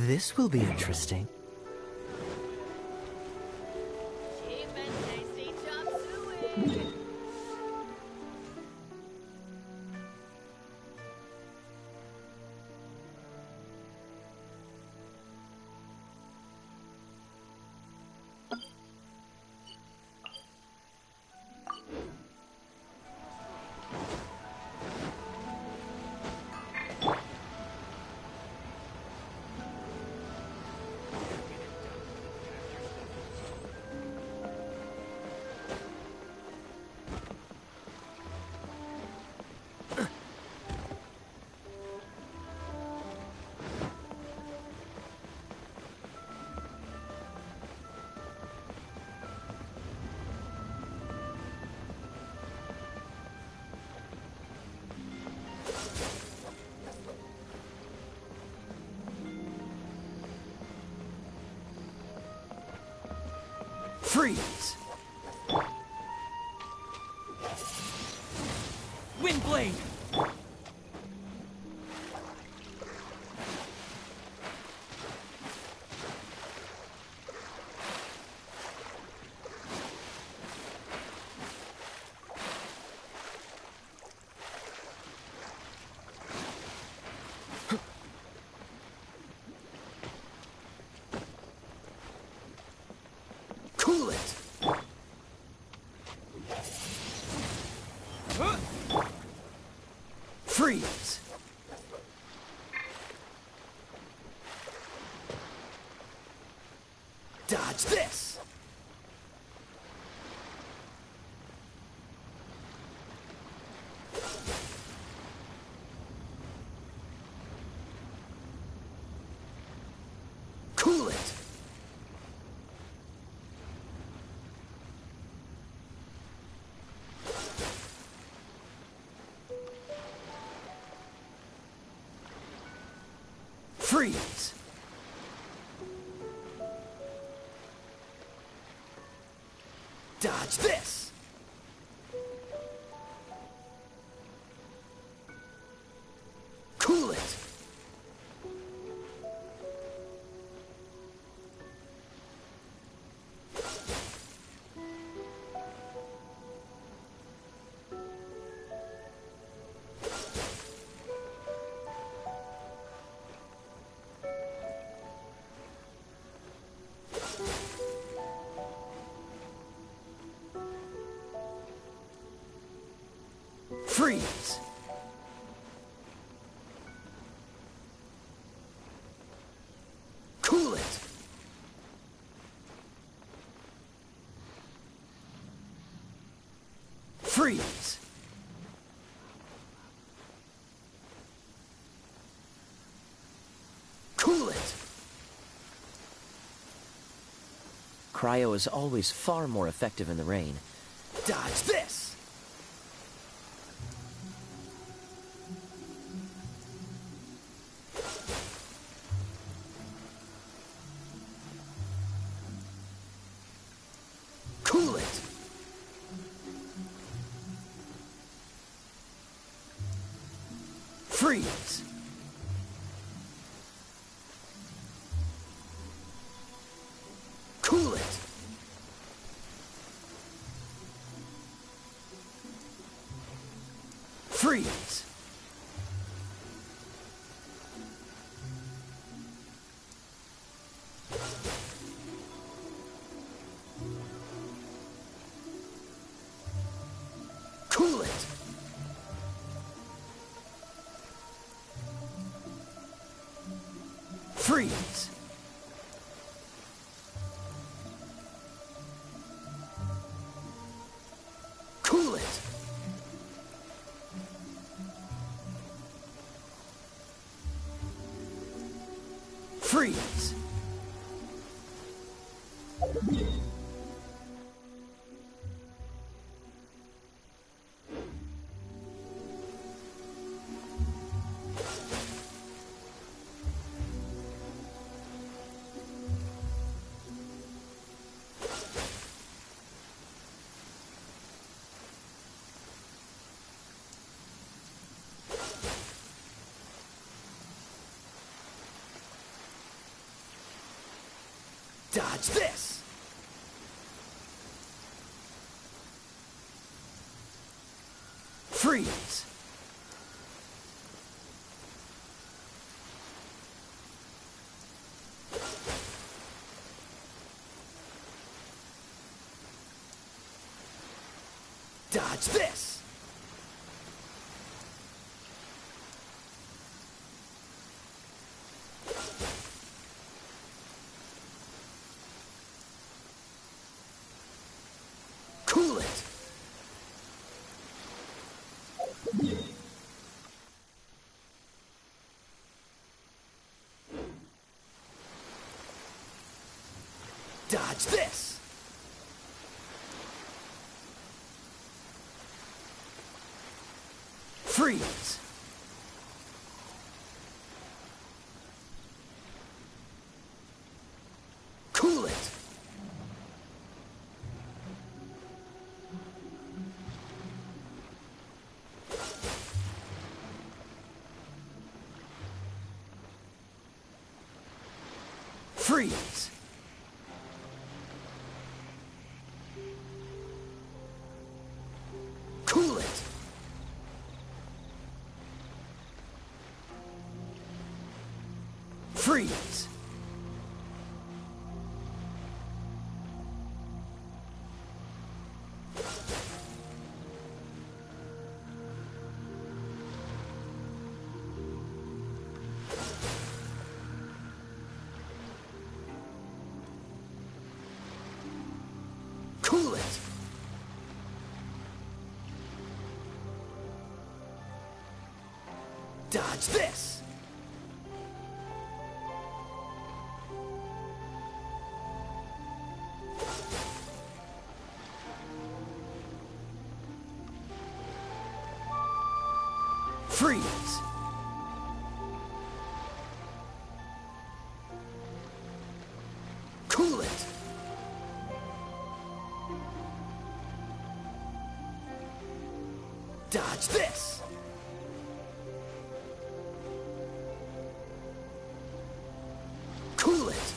This will be interesting. Freeze! Windblade! Cool it! Freeze! Dodge this! Cool it! Freeze! Dodge this! Cool it! Freeze! Cool it! Freeze! Cool it! Cryo is always far more effective in the rain. Dodge this! Cool it! Freeze! Cool it! Freeze! Cool it! Freeze! Cool it! Freeze! Dodge this! Freeze! Dodge this! Cool it! Dodge this! Freeze! Cool it! Freeze! Cool it! Freeze! Cool it! Dodge this! Freeze! Cool it! Dodge this! Cool it!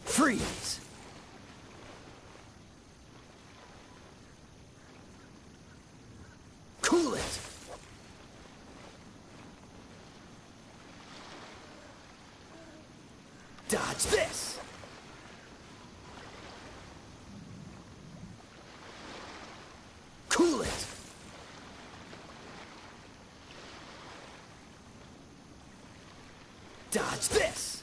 Freeze! Cool it! Dodge this! Cool it! Dodge this!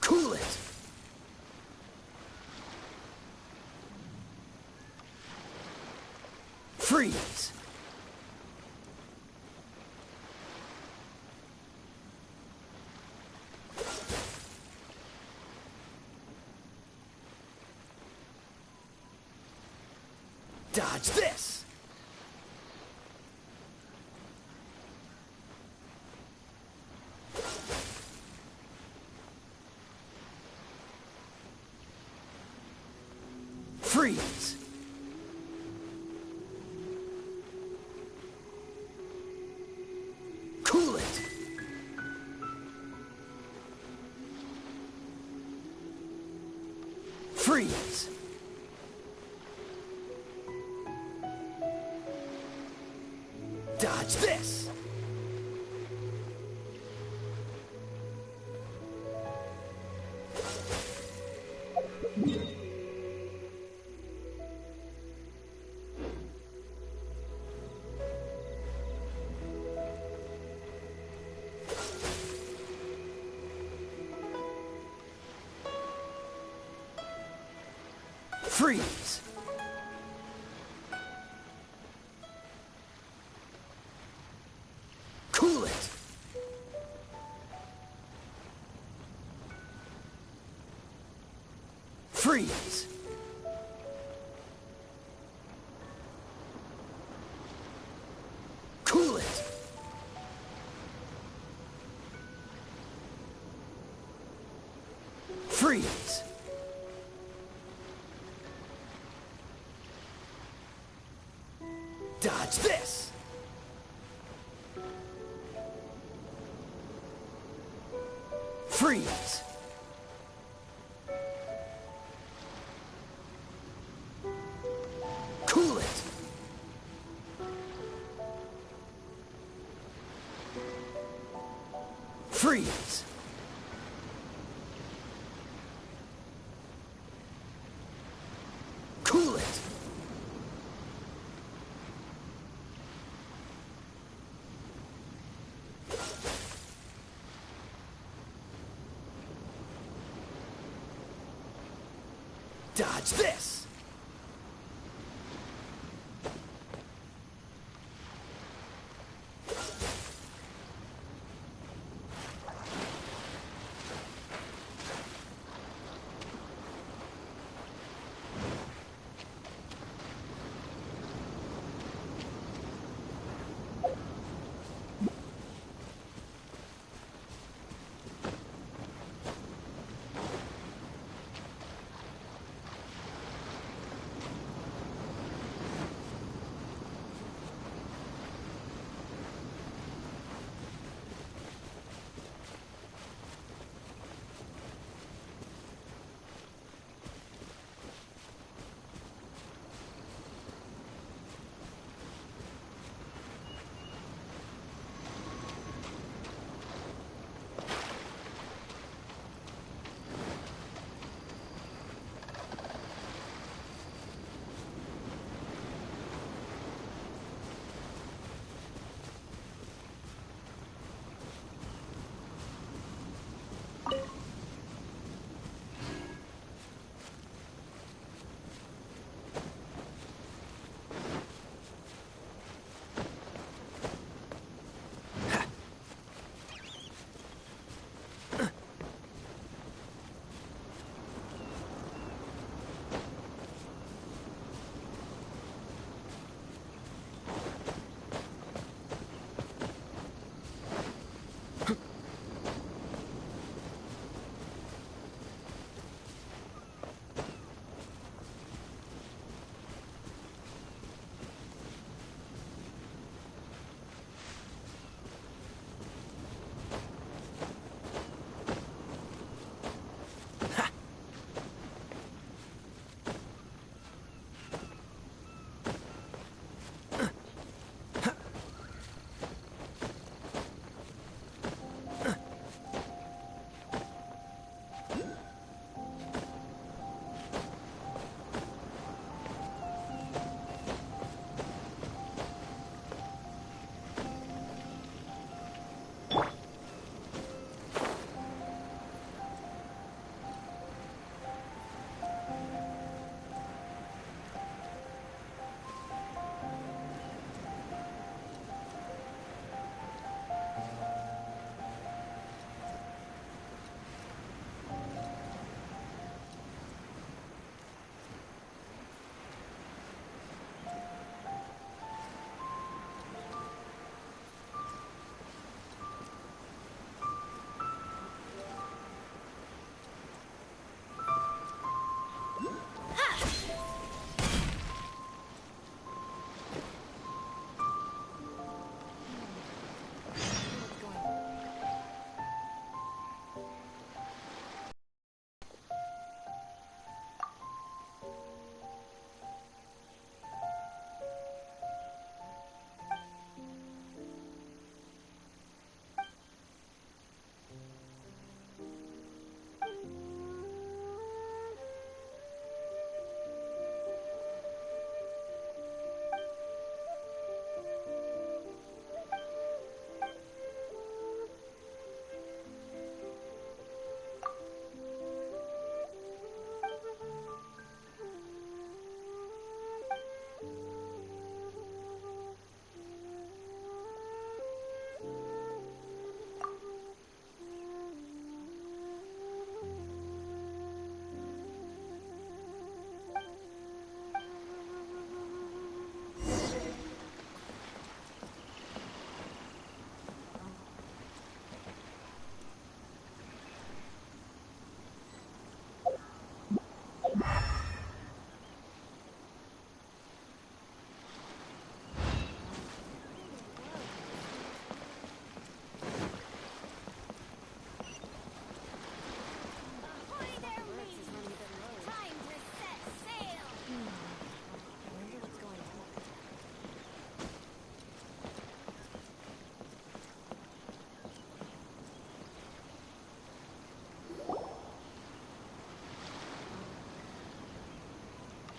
Cool it! Freeze! Dodge this! Freeze! Cool it! Freeze! Dodge this! Freeze! Cool it! Freeze! Cool it! Freeze! Dodge this! Freeze! Cool it! Freeze! Cool it! Dodge this!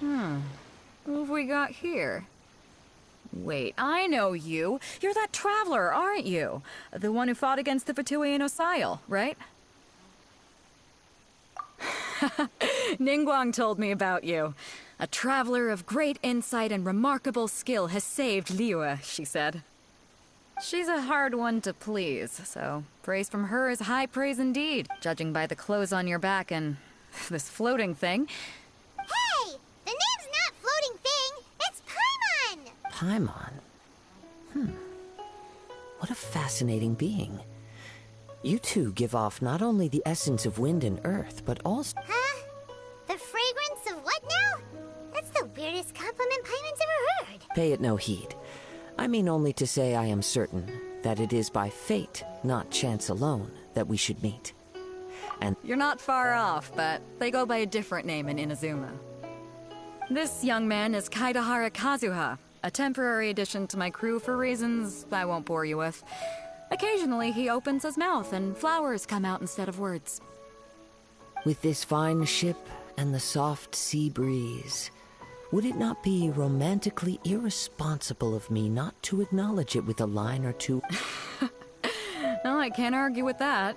Who have we got here? Wait, I know you. You're that traveler, aren't you? The one who fought against the Fatuian Osile, right? Ningguang told me about you. A traveler of great insight and remarkable skill has saved Liyue, she said. She's a hard one to please, so praise from her is high praise indeed, judging by the clothes on your back and this floating thing. Hey! The name's not Floating Thing! It's Paimon! Paimon? What a fascinating being. You two give off not only the essence of wind and earth, but also... Huh? The fragrance of what now? That's the weirdest compliment Paimon's ever heard. Pay it no heed. I mean only to say I am certain that it is by fate, not chance alone, that we should meet. And You're not far off, but they go by a different name in Inazuma. This young man is Kaidahara Kazuha, a temporary addition to my crew for reasons I won't bore you with. Occasionally, he opens his mouth and flowers come out instead of words. with this fine ship and the soft sea breeze, would it not be romantically irresponsible of me not to acknowledge it with a line or two? No, I can't argue with that.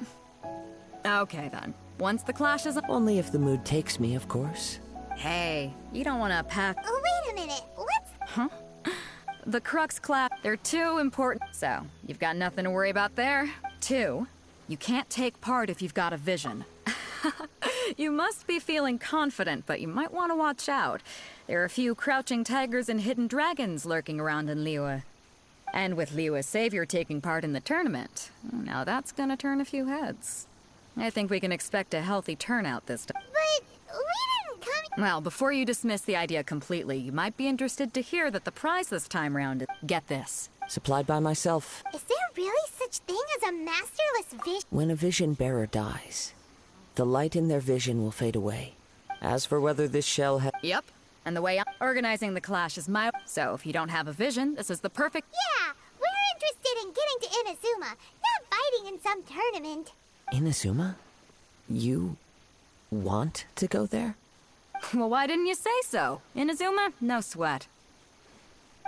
Okay, then. Once the clash is... Only if the mood takes me, of course. Hey, you don't want to pack... Oh, wait a minute. What's... Huh? The Crux class, they're too important. So, you've got nothing to worry about there. 2, you can't take part if you've got a vision. You must be feeling confident, but you might want to watch out. There are a few crouching tigers and hidden dragons lurking around in Liyue. And with Liyue's savior taking part in the tournament, now that's gonna turn a few heads. I think we can expect a healthy turnout this time. But we didn't come... Well, before you dismiss the idea completely, you might be interested to hear that the prize this time round is... Get this. Supplied by myself. Is there really such thing as a masterless vision? When a vision bearer dies, the light in their vision will fade away. As for whether this shell has... Yep. And the way I'm organizing the clash is my... So if you don't have a vision, this is the perfect... Yeah, we're interested in getting to Inazuma, not fighting in some tournament. Inazuma? You want to go there? Well, why didn't you say so? Inazuma? No sweat.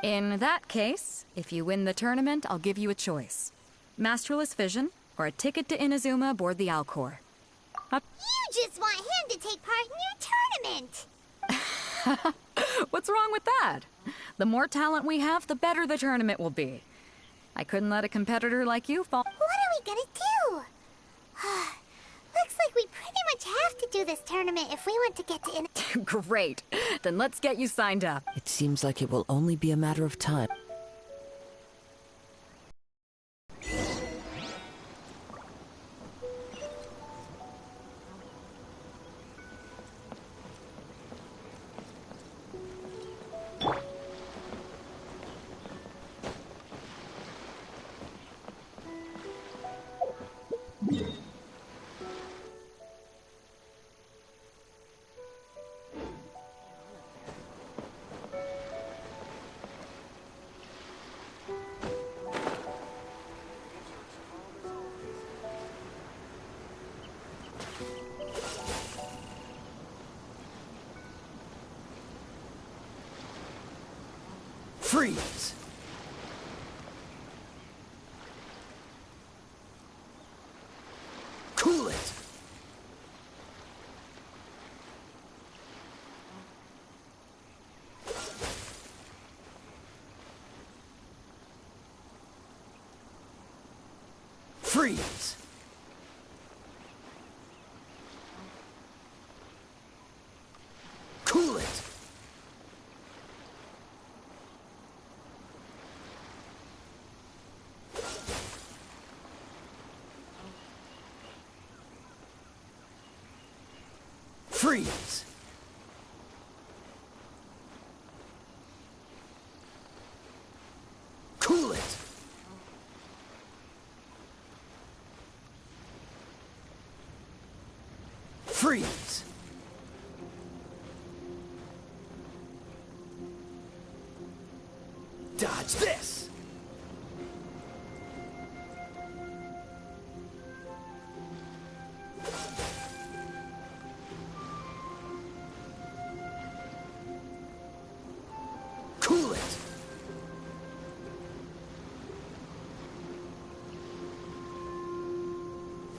In that case, if you win the tournament, I'll give you a choice. Masterless Vision, or a ticket to Inazuma aboard the Alcor. You just want him to take part in your tournament! What's wrong with that? The more talent we have, the better the tournament will be. I couldn't let a competitor like you fall... What are we gonna do? Looks like we pretty much have to do this tournament if we want to get to Great. Then let's get you signed up. It seems like it will only be a matter of time. Freeze! Cool it! Freeze! Cool it! Freeze! Cool it! Freeze! Dodge this! Cool it.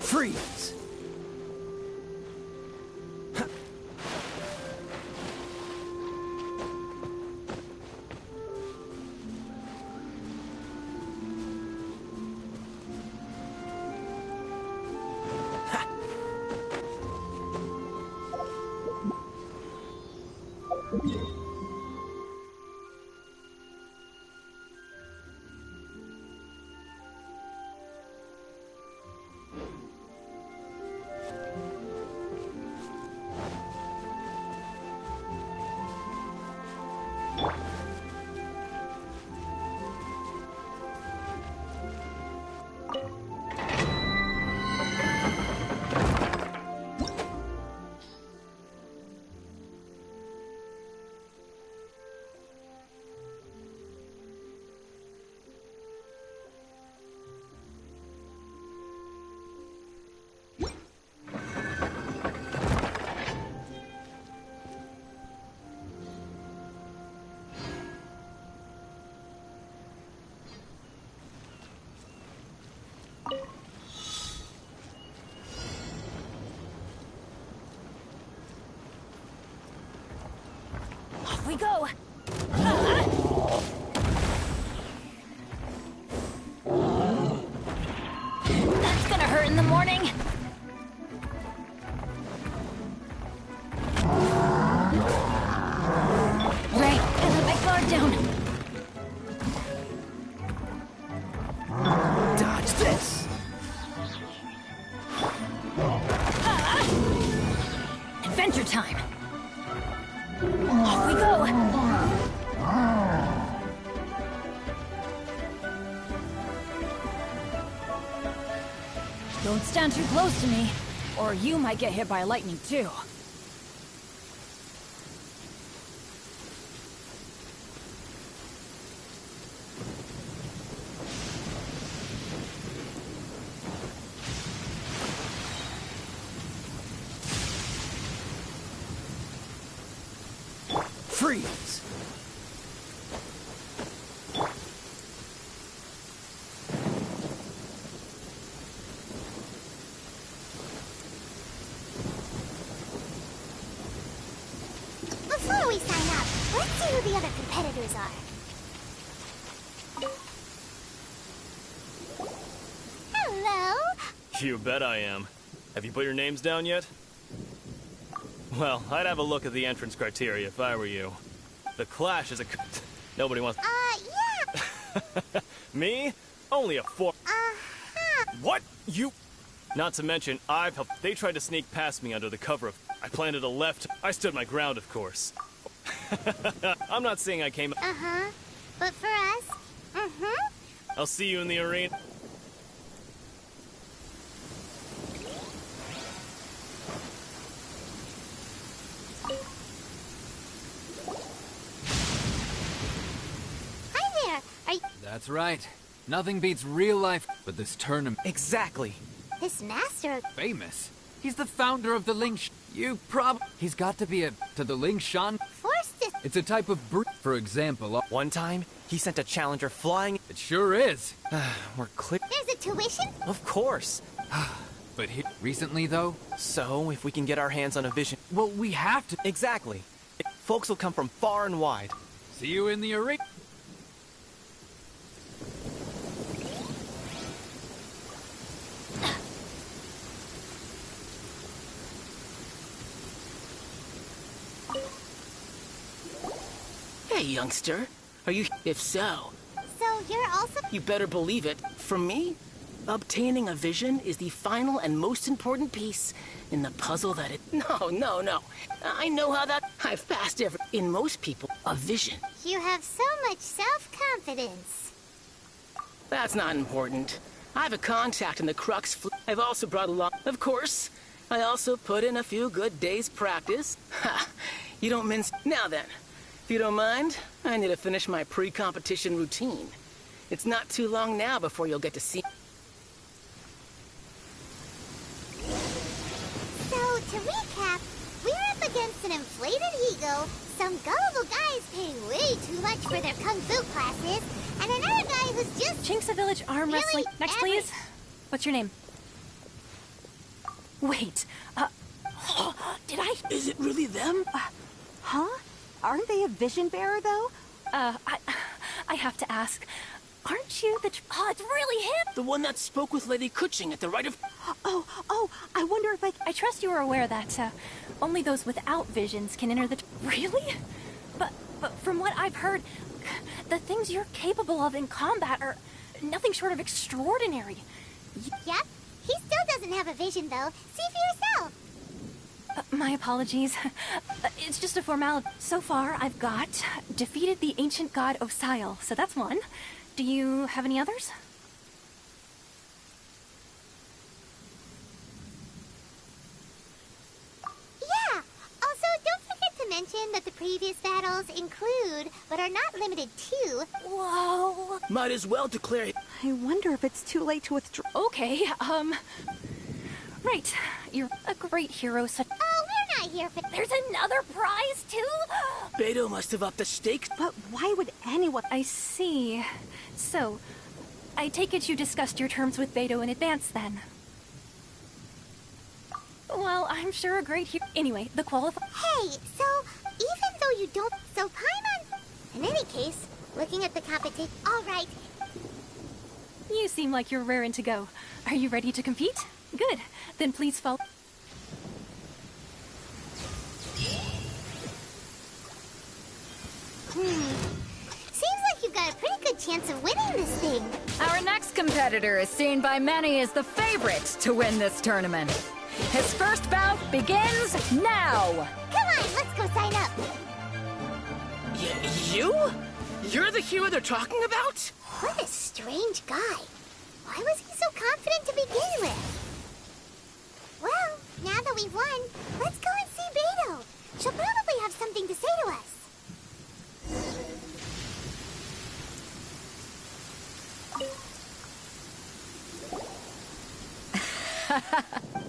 Freeze. Off we go! That's gonna hurt in the morning! Right, I let my guard down! Dodge this. Adventure time! Off we go! Don't stand too close to me, or you might get hit by lightning too. Freeze. Before we sign up, let's see who the other competitors are. Hello? You bet I am. Have you put your names down yet? Well, I'd have a look at the entrance criteria if I were you. The Clash is a... Nobody wants... Yeah. Me? Only a 4... What? You... Not to mention, I've helped... They tried to sneak past me under the cover of... I planted a left... I stood my ground, of course. I'm not saying I came... Uh-huh. But for us, I'll see you in the arena. Hi there. Are you... That's right. Nothing beats real life, but this tournament. Exactly. This master... Famous. He's the founder of the Ling. He's got to be to the Ling Shan. forced to... It's a type of for example. One time, he sent a challenger flying... It sure is. We're clear... There's a tuition? Of course. But recently, though. So, if we can get our hands on a vision... Well, we have to. Exactly. Folks will come from far and wide. See you in the arena. Hey, youngster. Are you... If so, So you're also... you better believe it. For me, obtaining a vision is the final and most important piece in the puzzle that it... No. I know how that... I've passed every... In most people, a vision. You have so much self-confidence. That's not important. I have a contact in the Crux fleet. I've also brought along... Of course, I also put in a few good days' practice. Ha! You don't mince... Now then, if you don't mind, I need to finish my pre-competition routine. It's not too long now before you'll get to see... So, to recap, we're up against an inflated ego, some gullible guys paying way too much for their kung fu classes, and another guy who's just Chinksa Village arm really wrestling. Next, average. please. What's your name? Wait, did I? Is it really them? Huh? Aren't they a vision bearer, though? I have to ask. Aren't you the? Oh, it's really him. The one that spoke with Lady Kuching at the right of... Oh, I wonder if I trust you are aware that only those without visions can enter the. Really? But from what I've heard, the things you're capable of in combat are nothing short of extraordinary. Yep. He still doesn't have a vision, though. See for yourself. My apologies. It's just a formality. So far, I've got defeated the ancient god Osile, so that's one. Do you have any others? Yeah. Also, don't forget to mention that the previous battles include, but are not limited to... Whoa. Might as well declare... I wonder if it's too late to withdraw. Okay, right. You're a great hero, such... Oh, we're not here for... There's another prize, too? Beto must have upped the stakes. But why would anyone... I see. So, I take it you discussed your terms with Beto in advance, then? Well, I'm sure a great hero... Anyway, the Hey, so, even though you don't... So, Paimon... In any case, looking at the competition... Alright. You seem like you're raring to go. Are you ready to compete? Good. Then please follow... Seems like you've got a pretty good chance of winning this thing. Our next competitor is seen by many as the favorite to win this tournament. His first bout begins now! Come on, let's go sign up. You? You're the hero they're talking about? What a strange guy. Why was he so confident to begin with? Well, now that we've won, let's go and see Beto. She'll probably have something to say to us.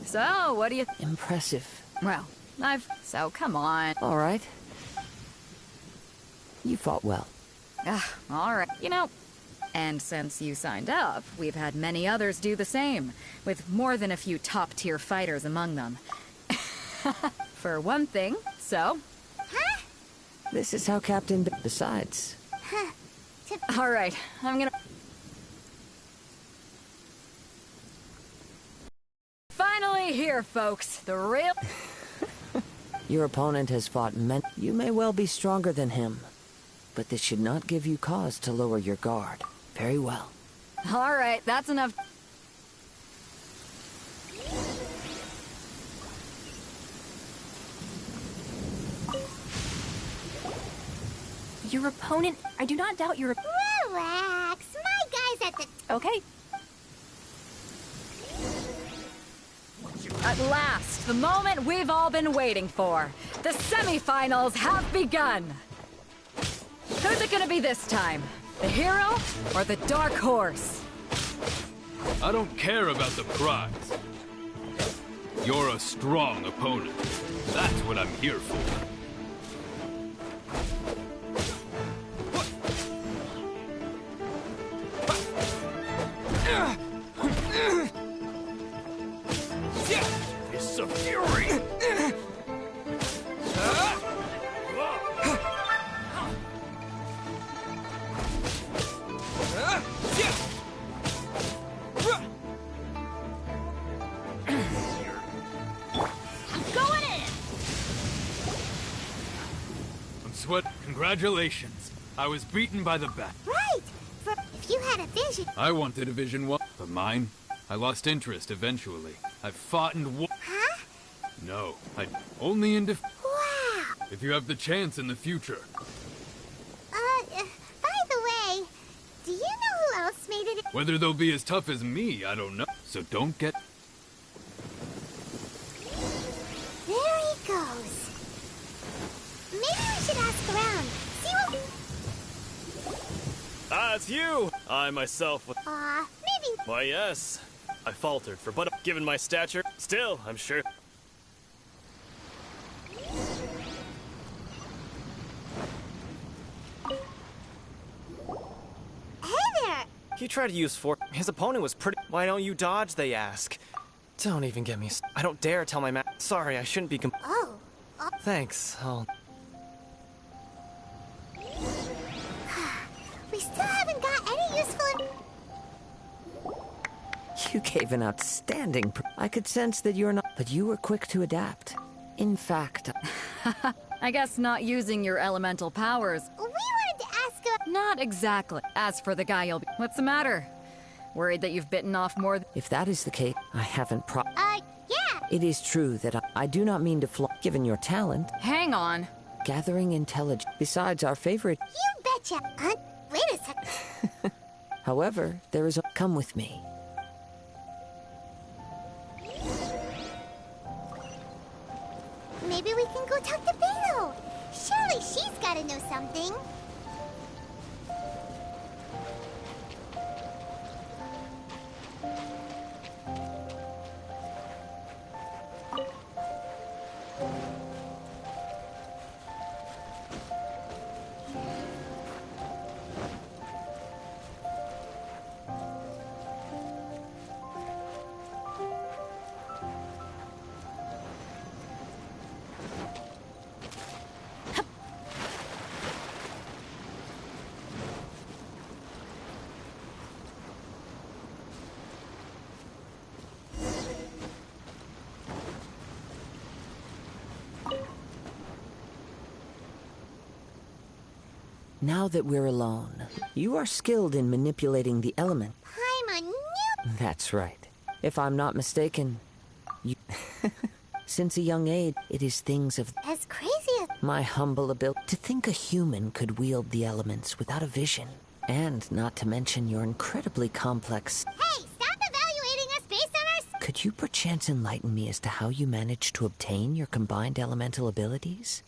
So, what do you... Impressive. Well, So, come on. All right. You fought well. All right. You know, and since you signed up, we've had many others do the same, with more than a few top-tier fighters among them. For one thing, so... Huh? This is how Captain decides. Huh. All right, I'm gonna... Finally here, folks. The real... Your opponent has fought You may well be stronger than him, but this should not give you cause to lower your guard. Very well. All right, that's enough. Your opponent... I do not doubt your... Relax. My guy's at the... Okay. At last, the moment we've all been waiting for. The semifinals have begun. Who's it gonna be this time? The hero or the dark horse? I don't care about the prize. You're a strong opponent. That's what I'm here for. It's a fury! Congratulations. I was beaten by the bat. Right. If you had a vision... I wanted a vision one, but mine? I lost interest eventually. I fought and won. Huh? No, I only in Wow. if you have the chance in the future. By the way, do you know who else made it? Whether they'll be as tough as me, I don't know. So don't get... There he goes. Maybe we should ask around. See what... Ah, it's you! I myself was... maybe... Why, yes. I faltered for but given my stature. Still, I'm sure... He tried to use force. His opponent was pretty. Why don't you dodge, they ask. Don't even get me. I don't dare tell my Sorry, I shouldn't be Thanks, We still haven't got any useful... You gave an outstanding... I could sense that you're not... But you were quick to adapt. In fact... I guess not using your elemental powers. We wanted to ask a... Not exactly. As for the guy you'll be... What's the matter? Worried that you've bitten off more If that is the case, I haven't yeah. It is true that I do not mean to flaw... Given your talent... Hang on. Gathering intelligence... Besides our favorite... You betcha. Wait a sec. However, there is a... Come with me. Maybe we can go talk to Beto. Surely she's gotta know something. Now that we're alone, you are skilled in manipulating the element. I'm a new... That's right. If I'm not mistaken, you... Since a young age, it is things of... As crazy as... My humble ability... To think a human could wield the elements without a vision. And not to mention your incredibly complex... Hey, stop evaluating us based on our... Could you perchance enlighten me as to how you managed to obtain your combined elemental abilities?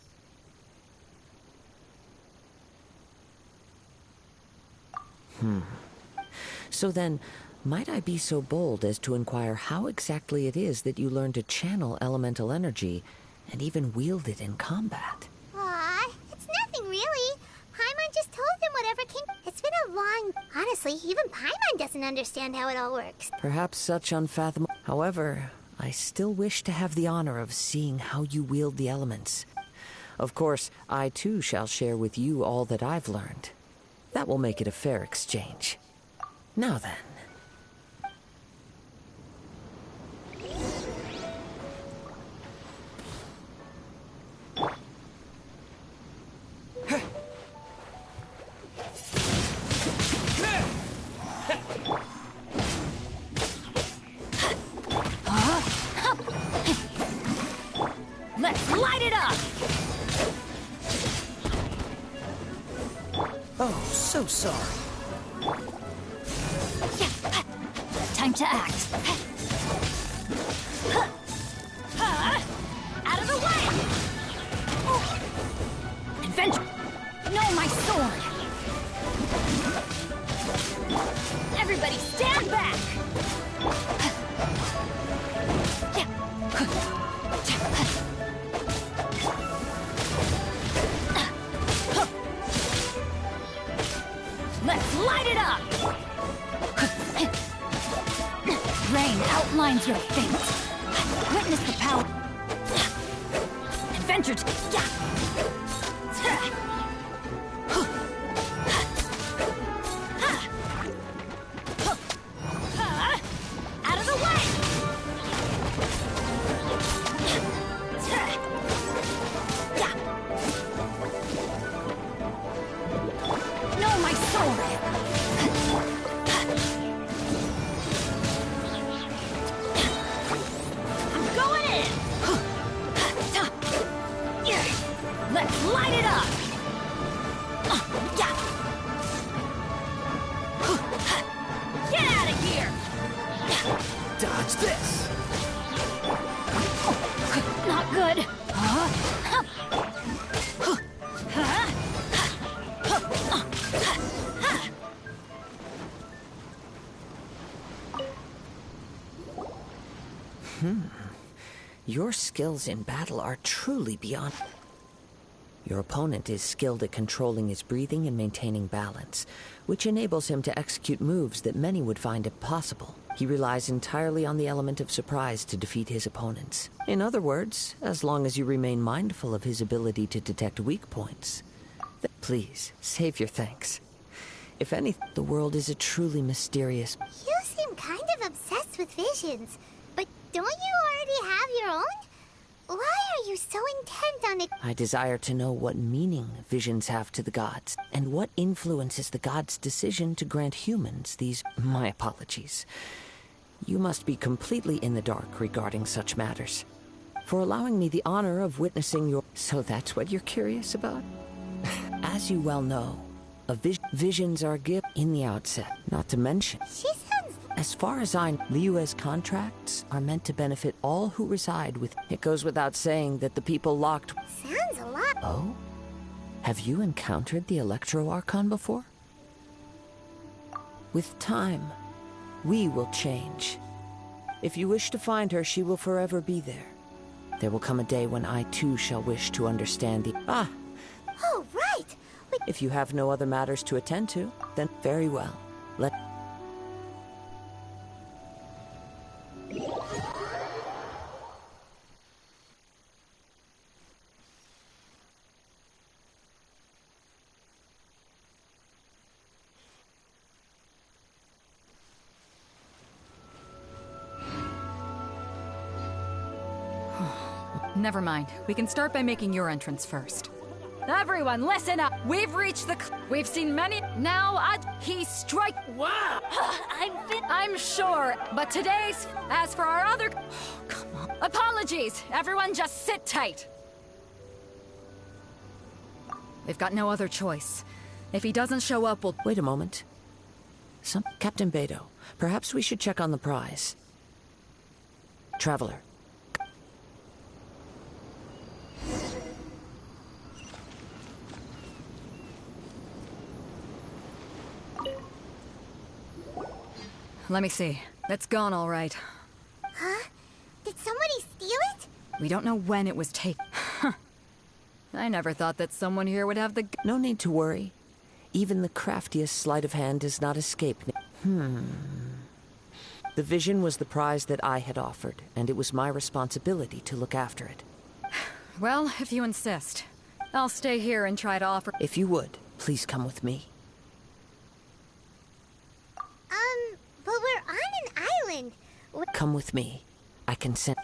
So then, might I be so bold as to inquire how exactly it is that you learned to channel elemental energy and even wield it in combat? Aw, it's nothing really. Paimon just told him whatever came... It's been a long... Honestly, even Paimon doesn't understand how it all works. Perhaps such unfathomable... However, I still wish to have the honor of seeing how you wield the elements. Of course, I too shall share with you all that I've learned. That will make it a fair exchange. Now then. Let's light it up! Oh, so sorry. Time to act. Out of the way! Adventure! No, my sword! Everybody stand back! Let's light it up! Rain outlines your fate. Witness the power. Adventure out of the way! No, my sword! Let's light it up! Get out of here! Dodge this! Not good! Your skills in battle are truly beyond... Your opponent is skilled at controlling his breathing and maintaining balance, which enables him to execute moves that many would find impossible. He relies entirely on the element of surprise to defeat his opponents. In other words, as long as you remain mindful of his ability to detect weak points. Please, save your thanks. If anything, the world is a truly mysterious... You seem kind of obsessed with visions, but don't you already have your own? Why are you so intent on it? I desire to know what meaning visions have to the gods, and what influences the gods' decision to grant humans these... My apologies. You must be completely in the dark regarding such matters. For allowing me the honor of witnessing your... So that's what you're curious about? As you well know, visions are given in the outset, not to mention... She sounds... As far as I know, Liyue's contracts are meant to benefit all who reside with... It goes without saying that the people locked... Sounds a lot... Oh? Have you encountered the Electro Archon before? With time, we will change. If you wish to find her, she will forever be there. There will come a day when I too shall wish to understand the... Ah! Oh, right! If you have no other matters to attend to, then very well. Let... Never mind. We can start by making your entrance first. Everyone, listen up! We've reached the... We've seen many... Now, he strike... Wow! I'm sure, but today's... As for our other... Oh, come on. Apologies! Everyone just sit tight! We've got no other choice. If he doesn't show up, we'll... Wait a moment. Captain Beto, perhaps we should check on the prize. Traveler. Let me see. It's gone all right. Huh? Did somebody steal it? We don't know when it was taken. I never thought that someone here would have the... No need to worry. Even the craftiest sleight of hand does not escape me. The vision was the prize that I had offered, and it was my responsibility to look after it. Well, if you insist. I'll stay here and try to offer... If you would, please come with me. But we're on an island. Come with me. I can send...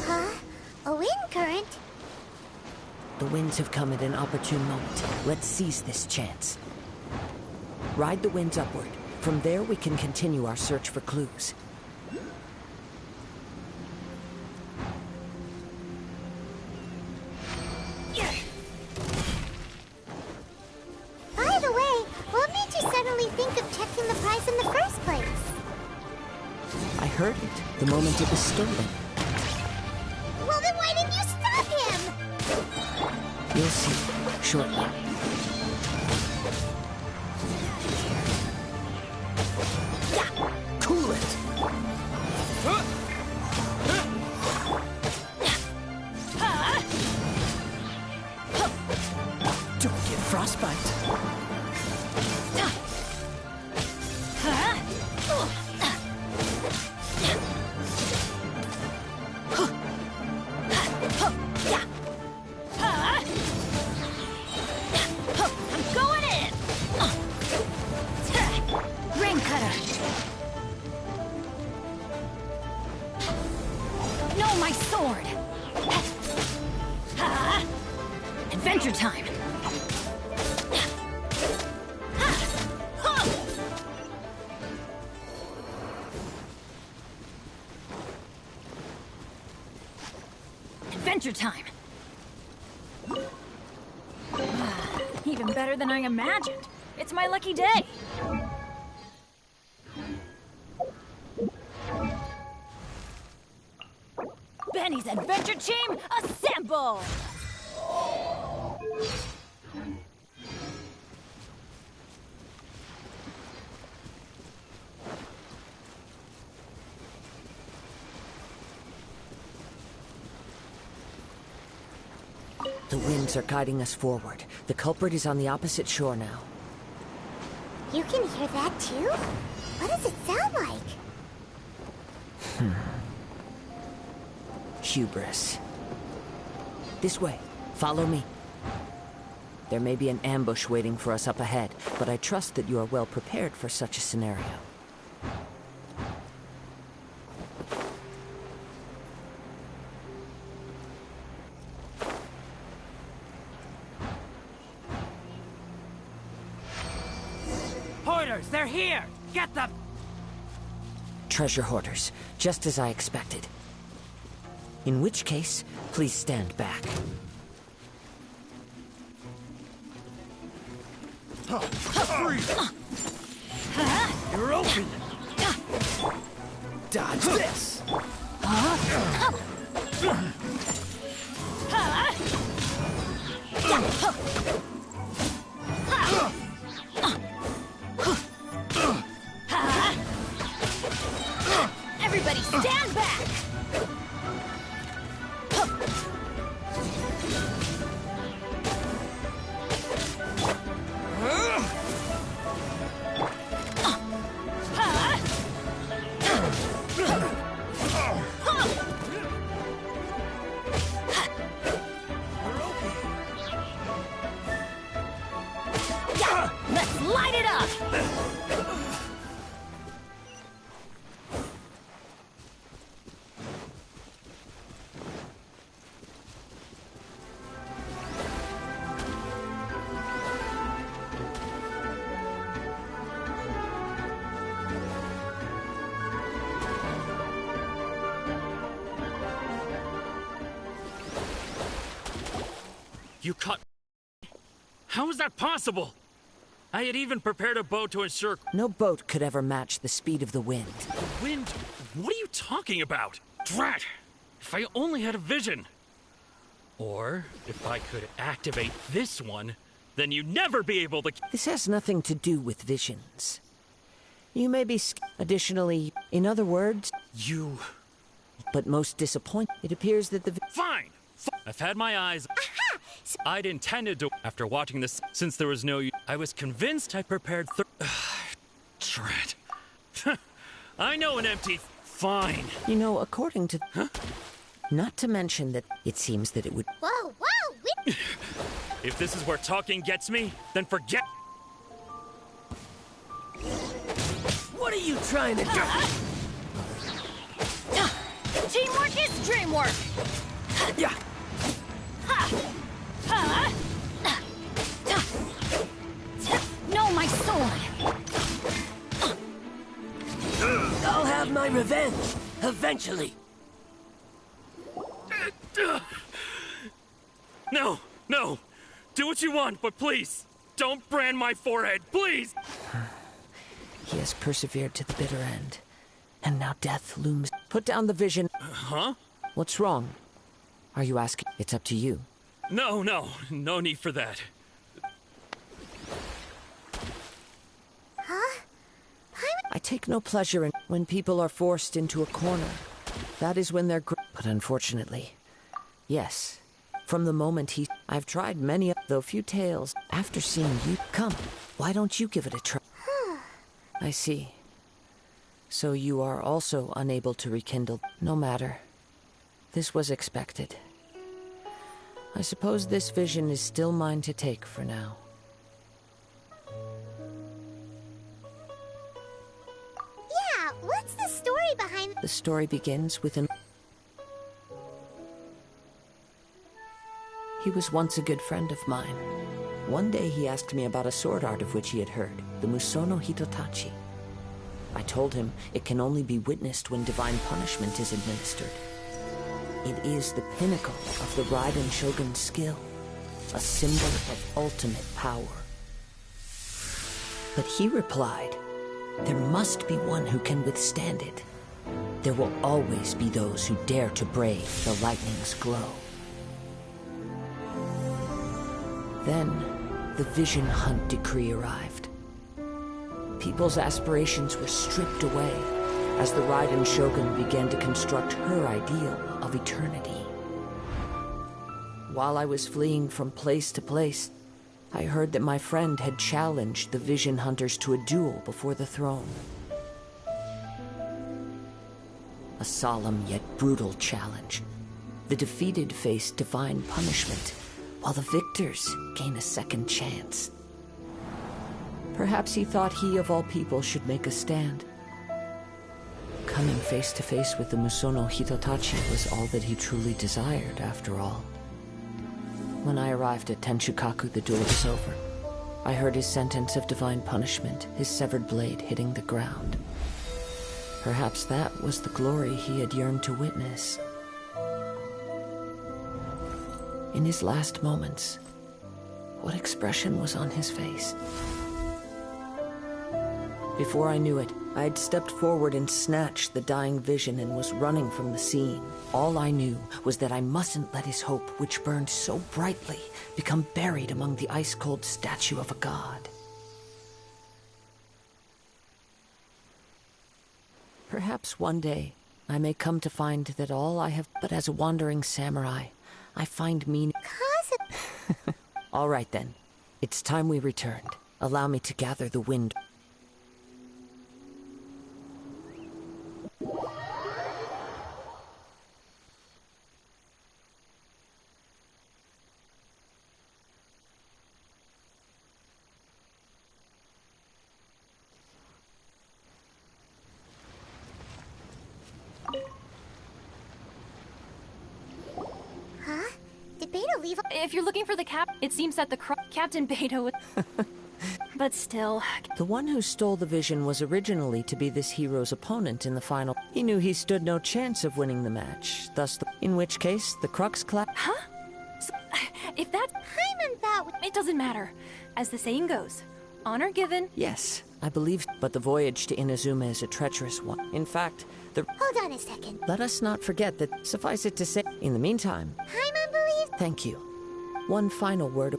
Huh? A wind current? The winds have come at an opportune moment. Let's seize this chance. Ride the winds upward. From there, we can continue our search for clues. By the way, what made you suddenly think of checking the price in the first place? I heard it the moment it was stolen. Well, then why didn't you stop him? You'll see shortly. Cool it! Don't get frostbite. I'm going in! Ring cutter! No, my sword! Adventure time! Adventure time! Even better than I imagined. It's my lucky day. Benny's adventure team, assemble! The winds are guiding us forward. The culprit is on the opposite shore now. You can hear that too? What does it sound like? Hubris. This way. Follow me. There may be an ambush waiting for us up ahead, but I trust that you are well prepared for such a scenario. Hoarders, they're here! Get them! Treasure hoarders, just as I expected. In which case, please stand back. You're open! Dodge this! Everybody stand back! Let's light it up! You caught... How is that possible? I had even prepared a boat to ensure... No boat could ever match the speed of the wind. Wind? What are you talking about? Drat! If I only had a vision. Or, if I could activate this one, then you'd never be able to... This has nothing to do with visions. You may be... Additionally, in other words... You... But most disappointing, it appears that the... Fine! I've had my eyes... I'd intended to... After watching this, since there was no... I was convinced I prepared... Drat. I know an empty... Fine. You know, according to... Huh? Not to mention that it seems that it would... Whoa, whoa! If this is where talking gets me, then forget... What are you trying to do? Teamwork is dreamwork! Yeah. No, my sword! I'll have my revenge, eventually. No, no! Do what you want, but please, don't brand my forehead, please! He has persevered to the bitter end. And now death looms. Put down the vision. Huh? What's wrong? Are you asking? It's up to you. No need for that. Huh? I take no pleasure in when people are forced into a corner. That is when they're but unfortunately, yes. From the moment I've tried many, though few tales. After seeing you, come, why don't you give it a try? I see. So you are also unable to rekindle. No matter. This was expected. I suppose this vision is still mine to take for now. Yeah, what's the story behind... The story begins with an... He was once a good friend of mine. One day he asked me about a sword art of which he had heard, the Musono Hitotachi. I told him it can only be witnessed when divine punishment is administered. It is the pinnacle of the Raiden Shogun's skill, a symbol of ultimate power. But he replied, there must be one who can withstand it. There will always be those who dare to brave the lightning's glow. Then, the Vision Hunt decree arrived. People's aspirations were stripped away as the Raiden Shogun began to construct her ideal of eternity. while I was fleeing from place to place, I heard that my friend had challenged the Vision Hunters to a duel before the throne. A solemn yet brutal challenge. The defeated face divine punishment, while the victors gain a second chance. Perhaps he thought he of all people should make a stand. Coming face to face with the Musono Hitotachi was all that he truly desired, after all. When I arrived at Tenshukaku, the duel was over. I heard his sentence of divine punishment, his severed blade hitting the ground. Perhaps that was the glory he had yearned to witness. In his last moments, what expression was on his face? Before I knew it, I had stepped forward and snatched the dying vision and was running from the scene. All I knew was that I mustn't let his hope, which burned so brightly, become buried among the ice-cold statue of a god. Perhaps one day, I may come to find that all I have, but as a wandering samurai, I find meaning. All right then, it's time we returned. Allow me to gather the wind. If you're looking for the it seems that the Captain Beto. But still. The one who stole the vision was originally to be this hero's opponent in the final. He knew he stood no chance of winning the match, thus in which case, the Crux clap. Huh? So, if that... It doesn't matter. As the saying goes, honor given... Yes, I believe, but the voyage to Inazuma is a treacherous one. In fact, Hold on a second. Let us not forget that, suffice it to say, in the meantime... Paimon believes... Thank you. One final word...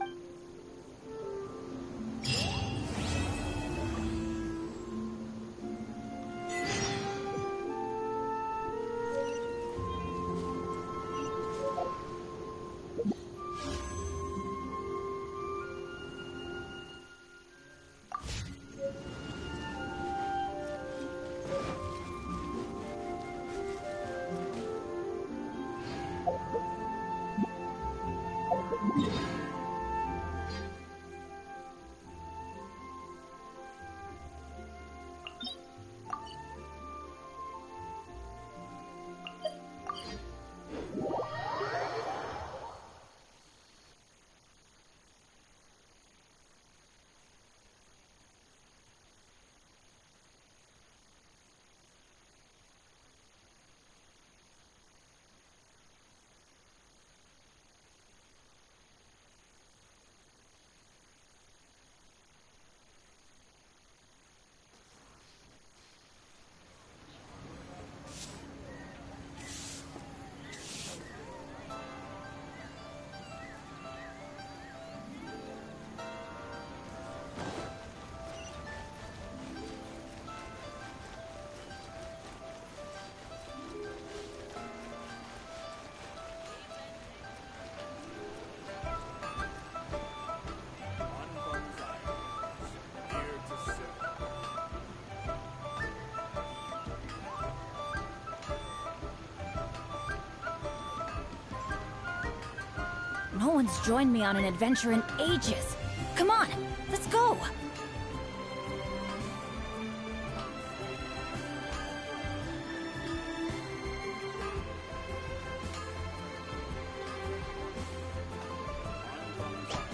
No one's joined me on an adventure in ages. Come on, let's go!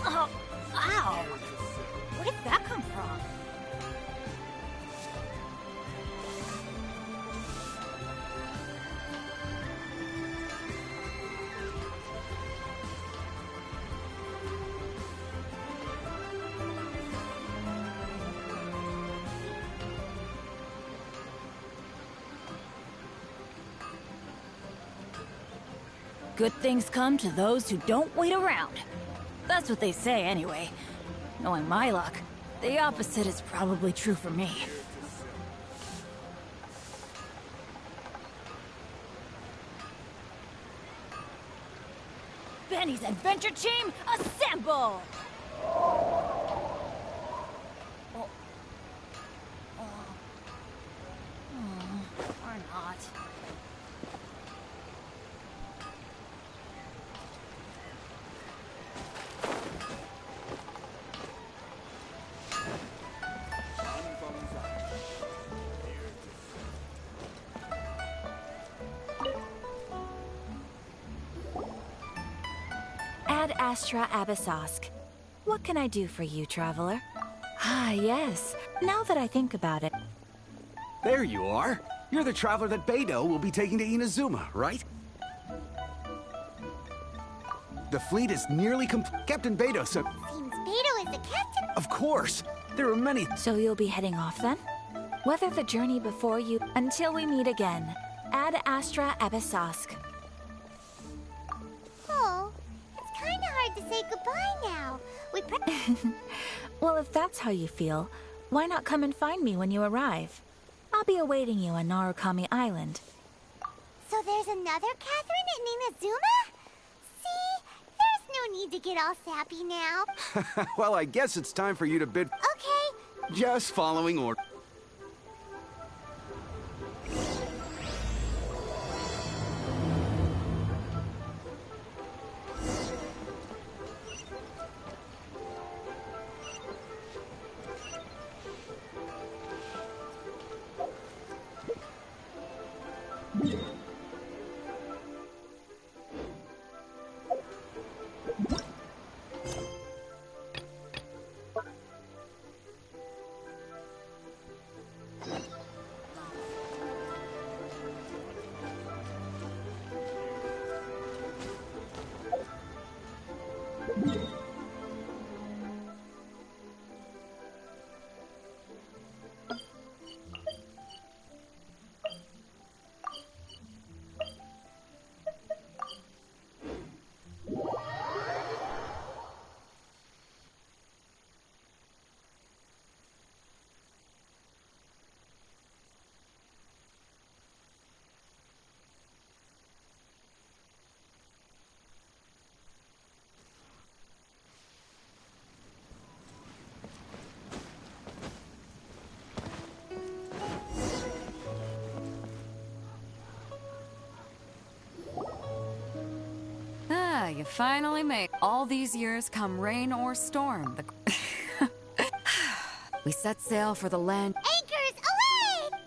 Oh, ow! Where did that come from? Good things come to those who don't wait around. That's what they say anyway. Knowing my luck, the opposite is probably true for me. Jenny's adventure team, assemble! Or not. Ad Astra Abyssosk. What can I do for you, traveler? Ah, yes. Now that I think about it. There you are. You're the traveler that Beidou will be taking to Inazuma, right? The fleet is nearly complete. Captain Beidou, so... Seems Beidou is the captain. Of course! There are many... So you'll be heading off then? Weather the journey before you until we meet again. Ad Astra Abyssosk. Oh, it's kinda hard to say goodbye now. Well, if that's how you feel, why not come and find me when you arrive? I'll be awaiting you on Narukami Island. So there's another Catherine in Inazuma? See? There's no need to get all sappy now. Well, I guess it's time for you to bid... Okay. Just following order. You finally made all these years, come rain or storm. We set sail for the land. Anchors, away!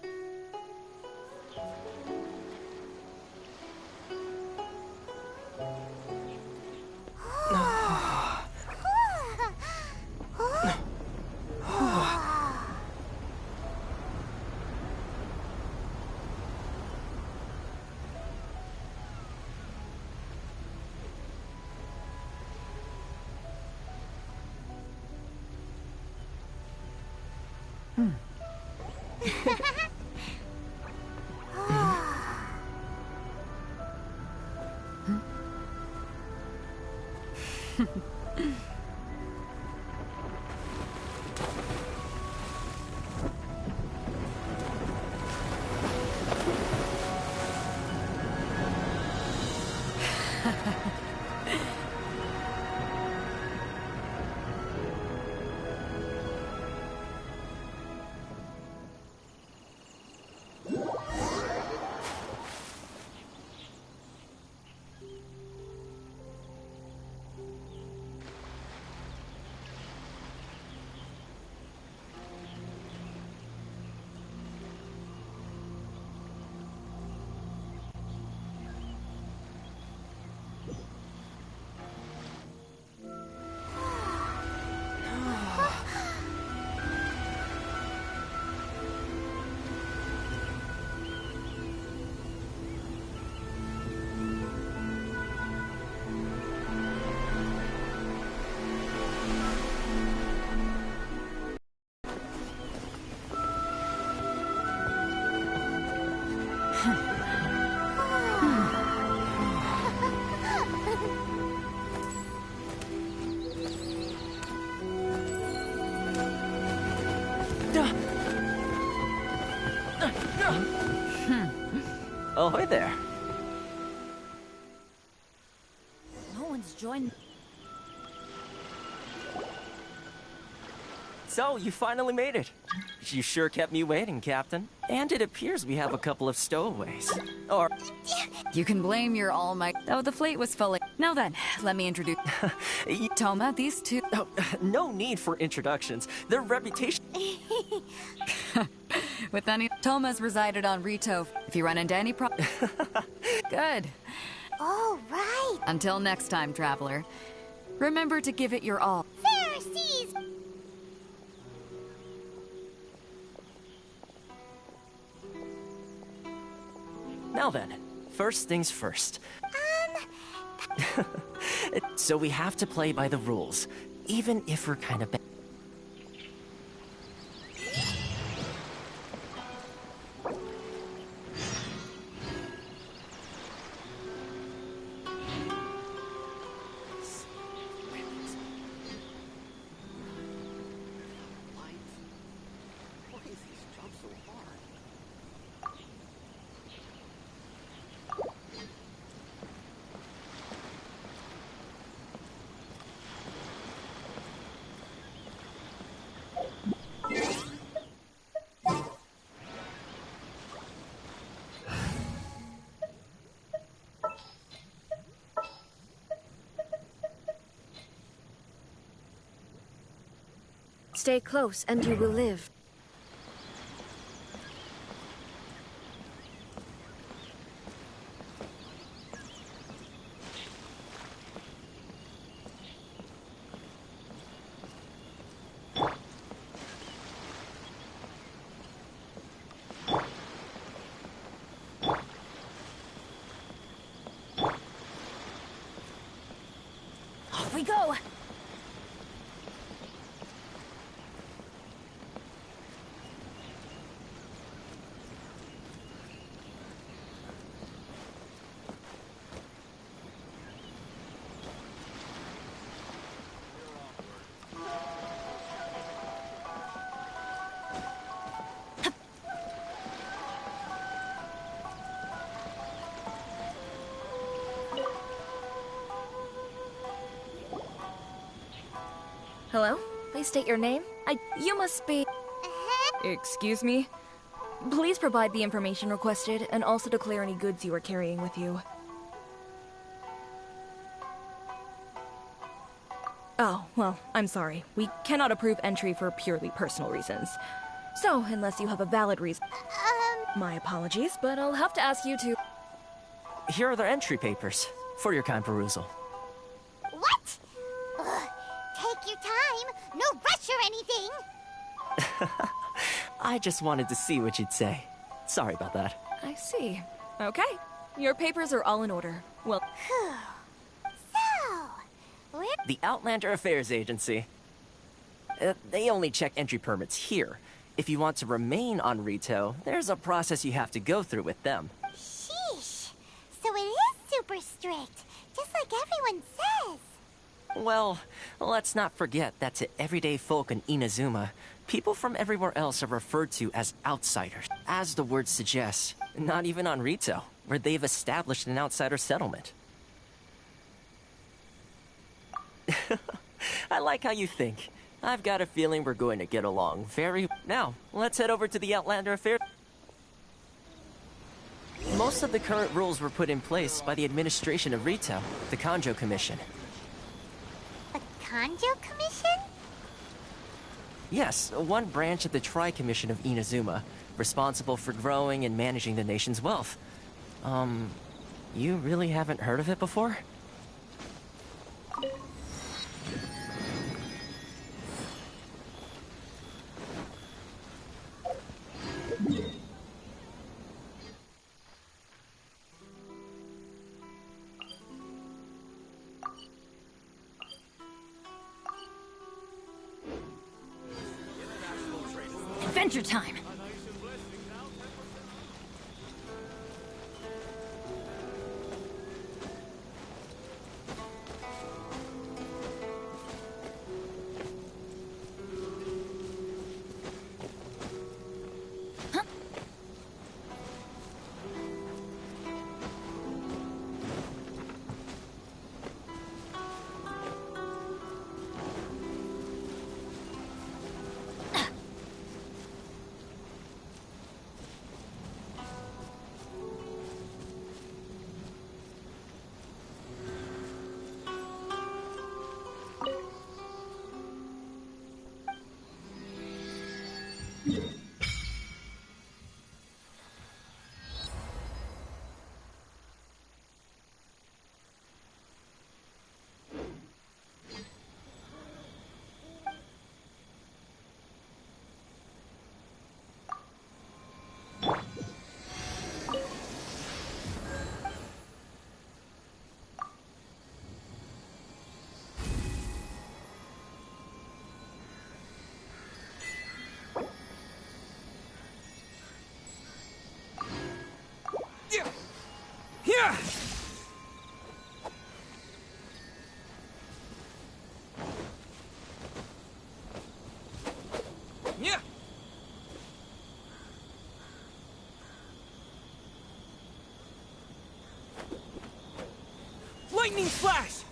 Ahoy there. No one's join. So, you finally made it. You sure kept me waiting, Captain. And it appears we have a couple of stowaways. Or... You can blame your all-might, though the fleet was fully... Now then, let me introduce... Toma, these two... Oh, no need for introductions. Their reputation... With any... Toma's resided on Rito. If you run into any Good. All right. Until next time, traveler. Remember to give it your all. Pharisees! Now then, first things first. So we have to play by the rules, even if we're kind of bad. Stay close, and you will live. Off we go! Hello? Please state your name. You must be... Excuse me? Please provide the information requested, and also declare any goods you are carrying with you. Oh, well, I'm sorry. We cannot approve entry for purely personal reasons. So, unless you have a valid reason... My apologies, but I'll have to ask you to... Here are the entry papers, for your kind perusal. What? Ugh, take your time. No rush or anything. I just wanted to see what you'd say. Sorry about that. I see. Okay. Your papers are all in order. Well... So... The Outlander Affairs Agency. They only check entry permits here. If you want to remain on Rito, there's a process you have to go through with them. Sheesh. So it is super strict, just like everyone says. Well, let's not forget that to everyday folk in Inazuma, people from everywhere else are referred to as outsiders. As the word suggests, not even on Rito, where they've established an outsider settlement. I like how you think. I've got a feeling we're going to get along very... Now, let's head over to the Outlander Affair. Most of the current rules were put in place by the administration of Rito, the Kanjo Commission. The Kanjo Commission? Yes, one branch of the Tri-Commission of Inazuma, responsible for growing and managing the nation's wealth. You really haven't heard of it before? Adventure time! Lightning flash!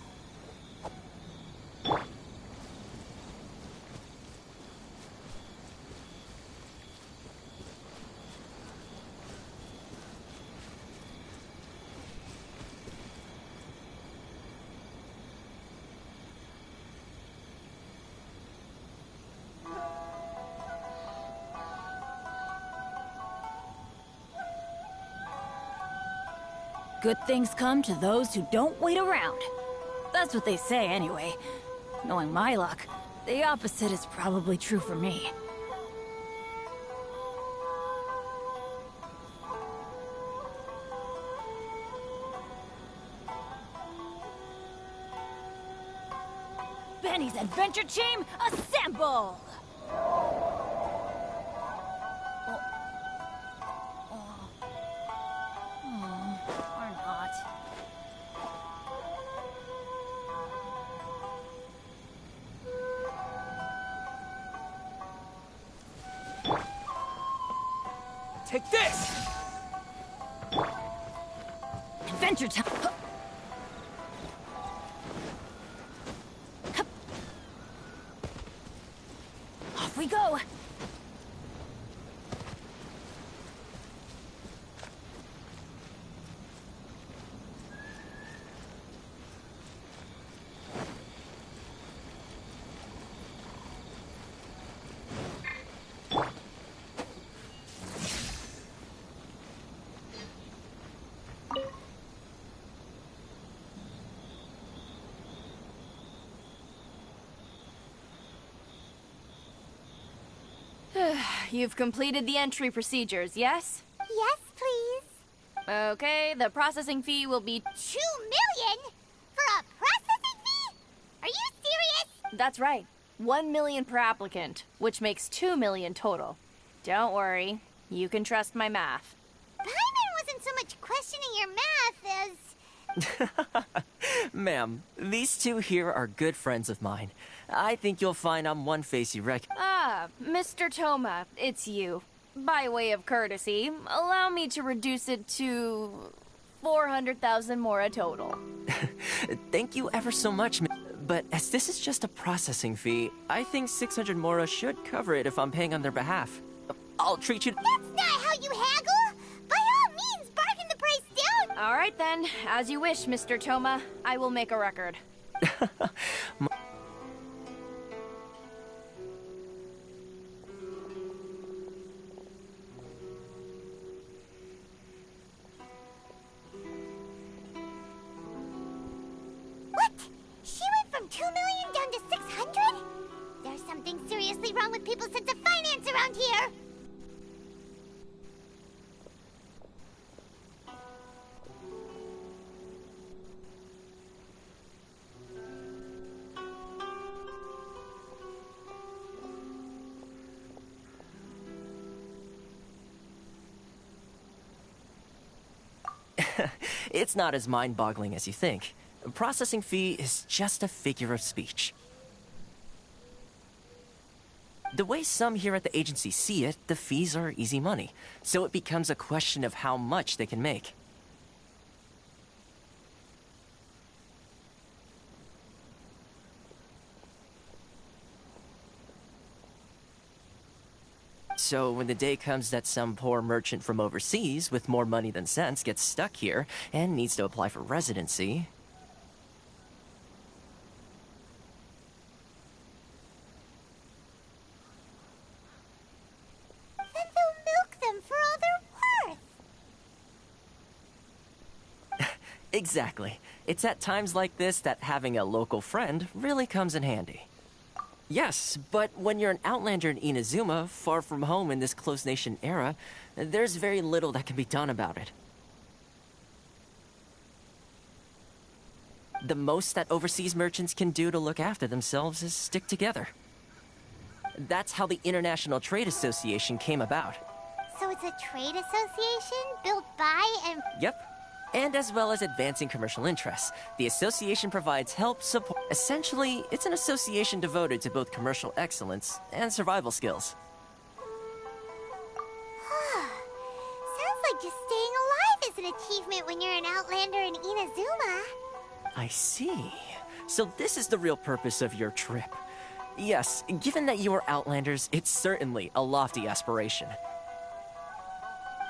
Good things come to those who don't wait around. That's what they say anyway. Knowing my luck, the opposite is probably true for me. Benny's adventure team, assemble! Or not. Take this! Adventure time! Off we go! You've completed the entry procedures, yes? Yes, please. Okay, the processing fee will be... 2 million? For a processing fee? Are you serious? That's right. 1 million per applicant, which makes 2 million total. Don't worry, you can trust my math. Paimon wasn't so much questioning your math as... Ma'am, these two here are good friends of mine. I think you'll find I'm one face you recognize. Ah, Mr. Toma, it's you. By way of courtesy, allow me to reduce it to 400,000 mora total. Thank you ever so much, but as this is just a processing fee, I think 600 mora should cover it if I'm paying on their behalf. I'll treat you... That's not how you haggle! By all means, bargain the price down! All right then, as you wish, Mr. Toma. I will make a record. What? She went from 2 million down to 600? There's something seriously wrong with people's sense of finance around here! It's not as mind-boggling as you think. A processing fee is just a figure of speech. The way some here at the agency see it, the fees are easy money, so it becomes a question of how much they can make. So when the day comes that some poor merchant from overseas with more money than sense gets stuck here and needs to apply for residency... Exactly. It's at times like this that having a local friend really comes in handy. Yes, but when you're an outlander in Inazuma, far from home in this closed nation era, there's very little that can be done about it. The most that overseas merchants can do to look after themselves is stick together. That's how the International Trade Association came about. So it's a trade association built by and... Yep. And as well as advancing commercial interests, the association provides help, support... Essentially, it's an association devoted to both commercial excellence and survival skills. Sounds like just staying alive is an achievement when you're an outlander in Inazuma. I see. So this is the real purpose of your trip. Yes, given that you are outlanders, it's certainly a lofty aspiration.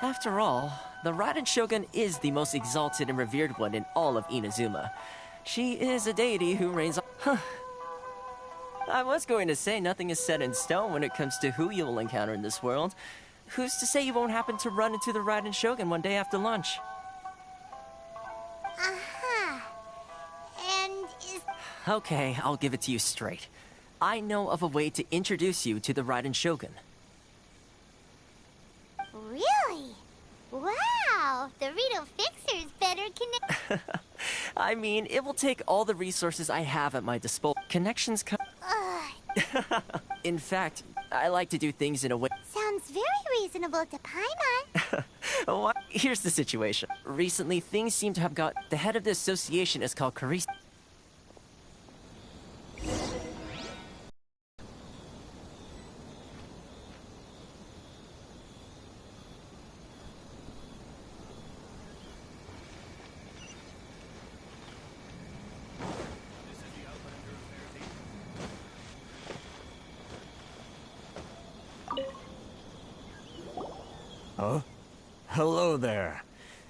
After all, the Raiden Shogun is the most exalted and revered one in all of Inazuma. She is a deity who reigns on... Huh. I was going to say nothing is set in stone when it comes to who you will encounter in this world. Who's to say you won't happen to run into the Raiden Shogun one day after lunch? Uh-huh. And is... Okay, I'll give it to you straight. I know of a way to introduce you to the Raiden Shogun. Really? Wow! The Rito Fixer's better connect... I mean, it will take all the resources I have at my disposal. Connections come... In fact, I like to do things in a way... Sounds very reasonable to Paimon. What? Here's the situation. Recently, things seem to have got... The head of the association is called Carissa. Huh? Hello there.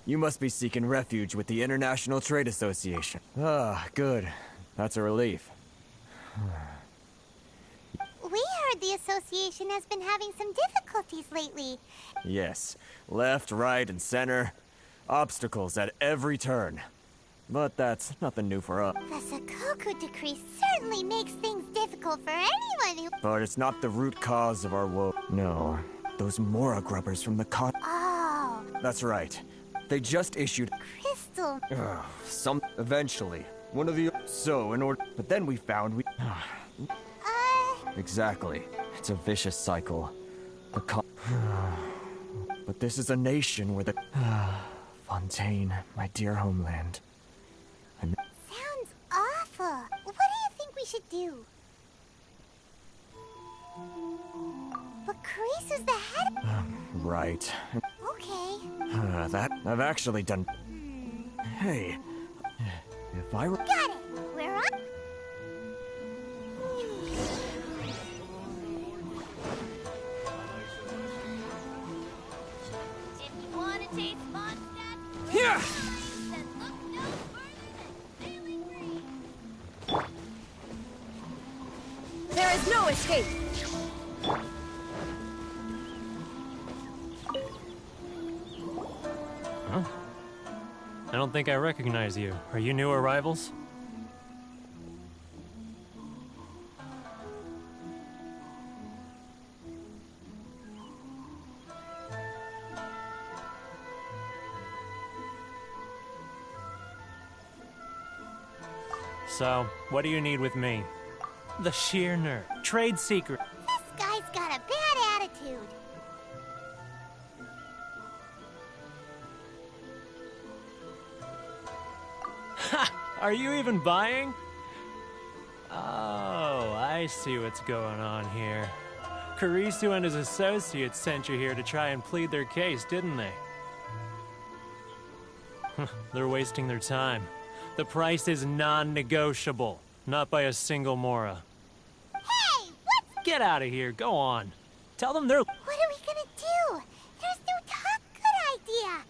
You must be seeking refuge with the International Trade Association. Ah, good. That's a relief. We heard the association has been having some difficulties lately. Yes. Left, right, and center. Obstacles at every turn. But that's nothing new for us. The Sakoku decree certainly makes things difficult for anyone who... But it's not the root cause of our woe. No. Those Mora grubbers from the Oh. That's right. They just issued... Crystal. Eventually. One of the... So, in order... But then we found we... Exactly. It's a vicious cycle. The But this is a nation where the... Fontaine, my dear homeland. Sounds awful. What do you think we should do? But Carissa's the head... Right. Okay. That... I've actually done... Hey. If I were... Got it! We're on... If you want to taste Mondstadt... Yeah! Then look no further than Sailing Green. There is no escape! Huh? I don't think I recognize you. Are you new arrivals? So, what do you need with me? The sheer nerve. Trade secret. This guy's got a bad attitude. Ha! Are you even buying? Oh, I see what's going on here. Karisu and his associates sent you here to try and plead their case, didn't they? They're wasting their time. The price is non-negotiable. Not by a single Mora. Hey, what? Get out of here. Go on. Tell them they're... What are we gonna do? There's no talk. Good idea.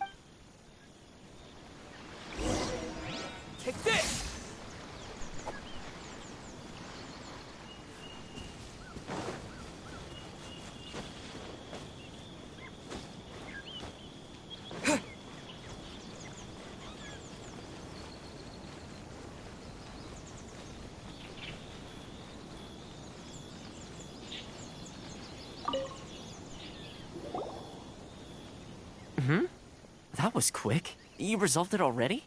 Take this! was quick. You resolved it already?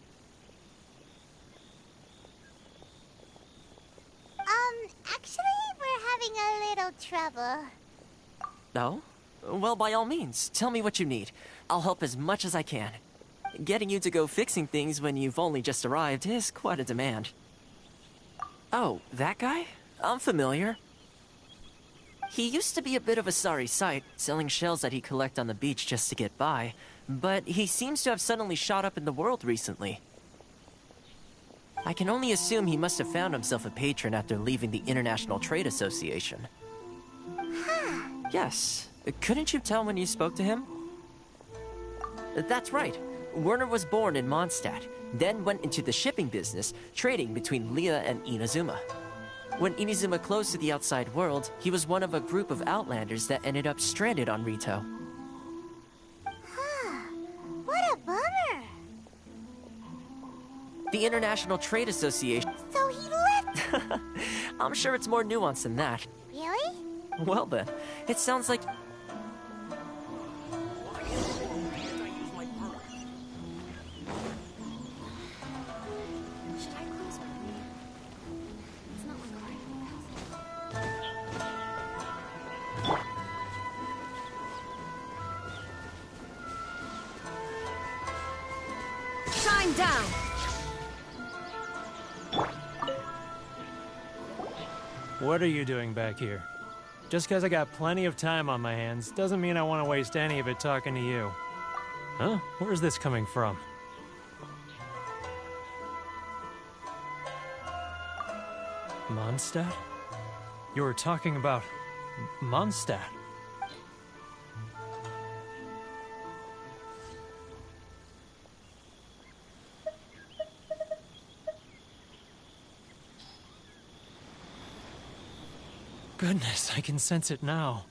Actually, we're having a little trouble. No? Well, by all means, tell me what you need. I'll help as much as I can. Getting you to go fixing things when you've only just arrived is quite a demand. Oh, that guy? I'm familiar. He used to be a bit of a sorry sight, selling shells that he'd collect on the beach just to get by, but he seems to have suddenly shot up in the world recently. I can only assume he must have found himself a patron after leaving the International Trade Association. Yes. Couldn't you tell when you spoke to him? That's right. Werner was born in Mondstadt, then went into the shipping business, trading between Leah and Inazuma. When Inazuma closed to the outside world, he was one of a group of outlanders that ended up stranded on Rito. What a bummer! The International Trade Association... So he left! I'm sure it's more nuanced than that. Really? Well then, it sounds like... Shine down! What are you doing back here? Just because I got plenty of time on my hands doesn't mean I want to waste any of it talking to you. Huh? Where's this coming from? Mondstadt? You were talking about Mondstadt. Goodness, I can sense it now.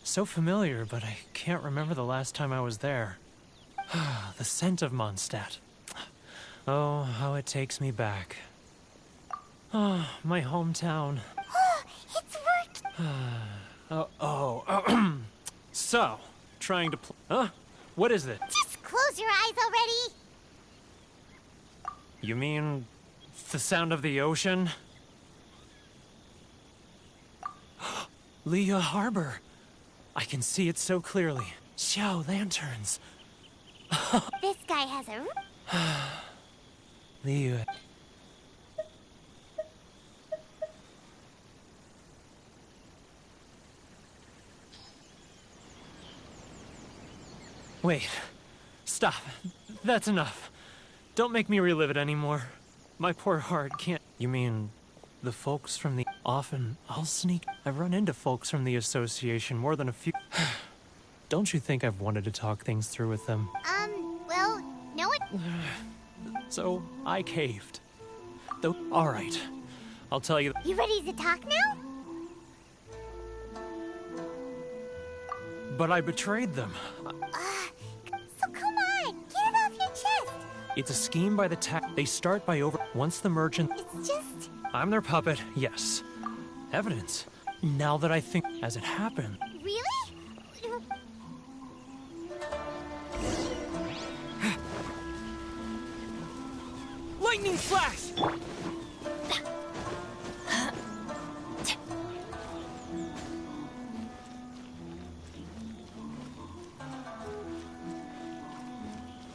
So familiar, but I can't remember the last time I was there. The scent of Mondstadt. Oh, how it takes me back. Oh, my hometown. It's worked! So, trying to Huh? What is it? Just close your eyes already! You mean the sound of the ocean? Leah Harbor. I can see it so clearly. Xiao lanterns. This guy has a... Leah. Wait. Stop. That's enough. Don't make me relive it anymore. My poor heart can't... You mean... the folks from the... Often, I'll sneak... I've run into folks from the association more than a few... Don't you think I've wanted to talk things through with them? Well, no it... So, I caved. Though, alright. I'll tell you... You ready to talk now? But I betrayed them. So come on, get it off your chest! It's a scheme by the They start by Once the merchant... It's just... I'm their puppet, yes. Evidence. Now that I think... As it happened... Really? Lightning flash!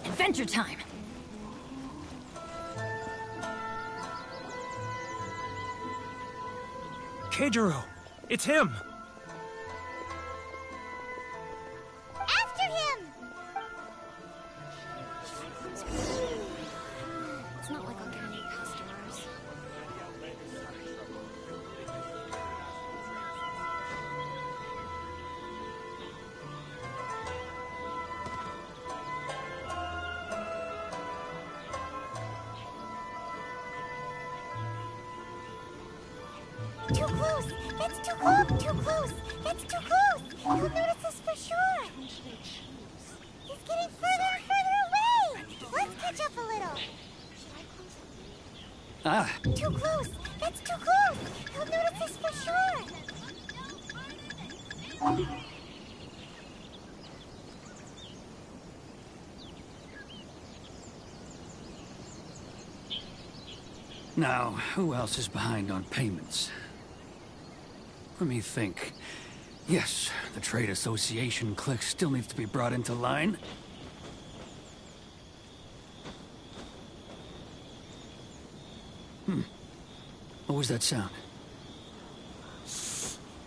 Adventure time! Keijiro! It's him! After him! It's not like I'll get any customers. Too close! That's too close! Too close! That's too close! He'll notice us for sure! He's getting further and further away! Let's catch up a little! Too close! That's too close! He'll notice us for sure! Now, who else is behind on payments? Let me think. Yes, the Trade Association clique still needs to be brought into line. What was that sound?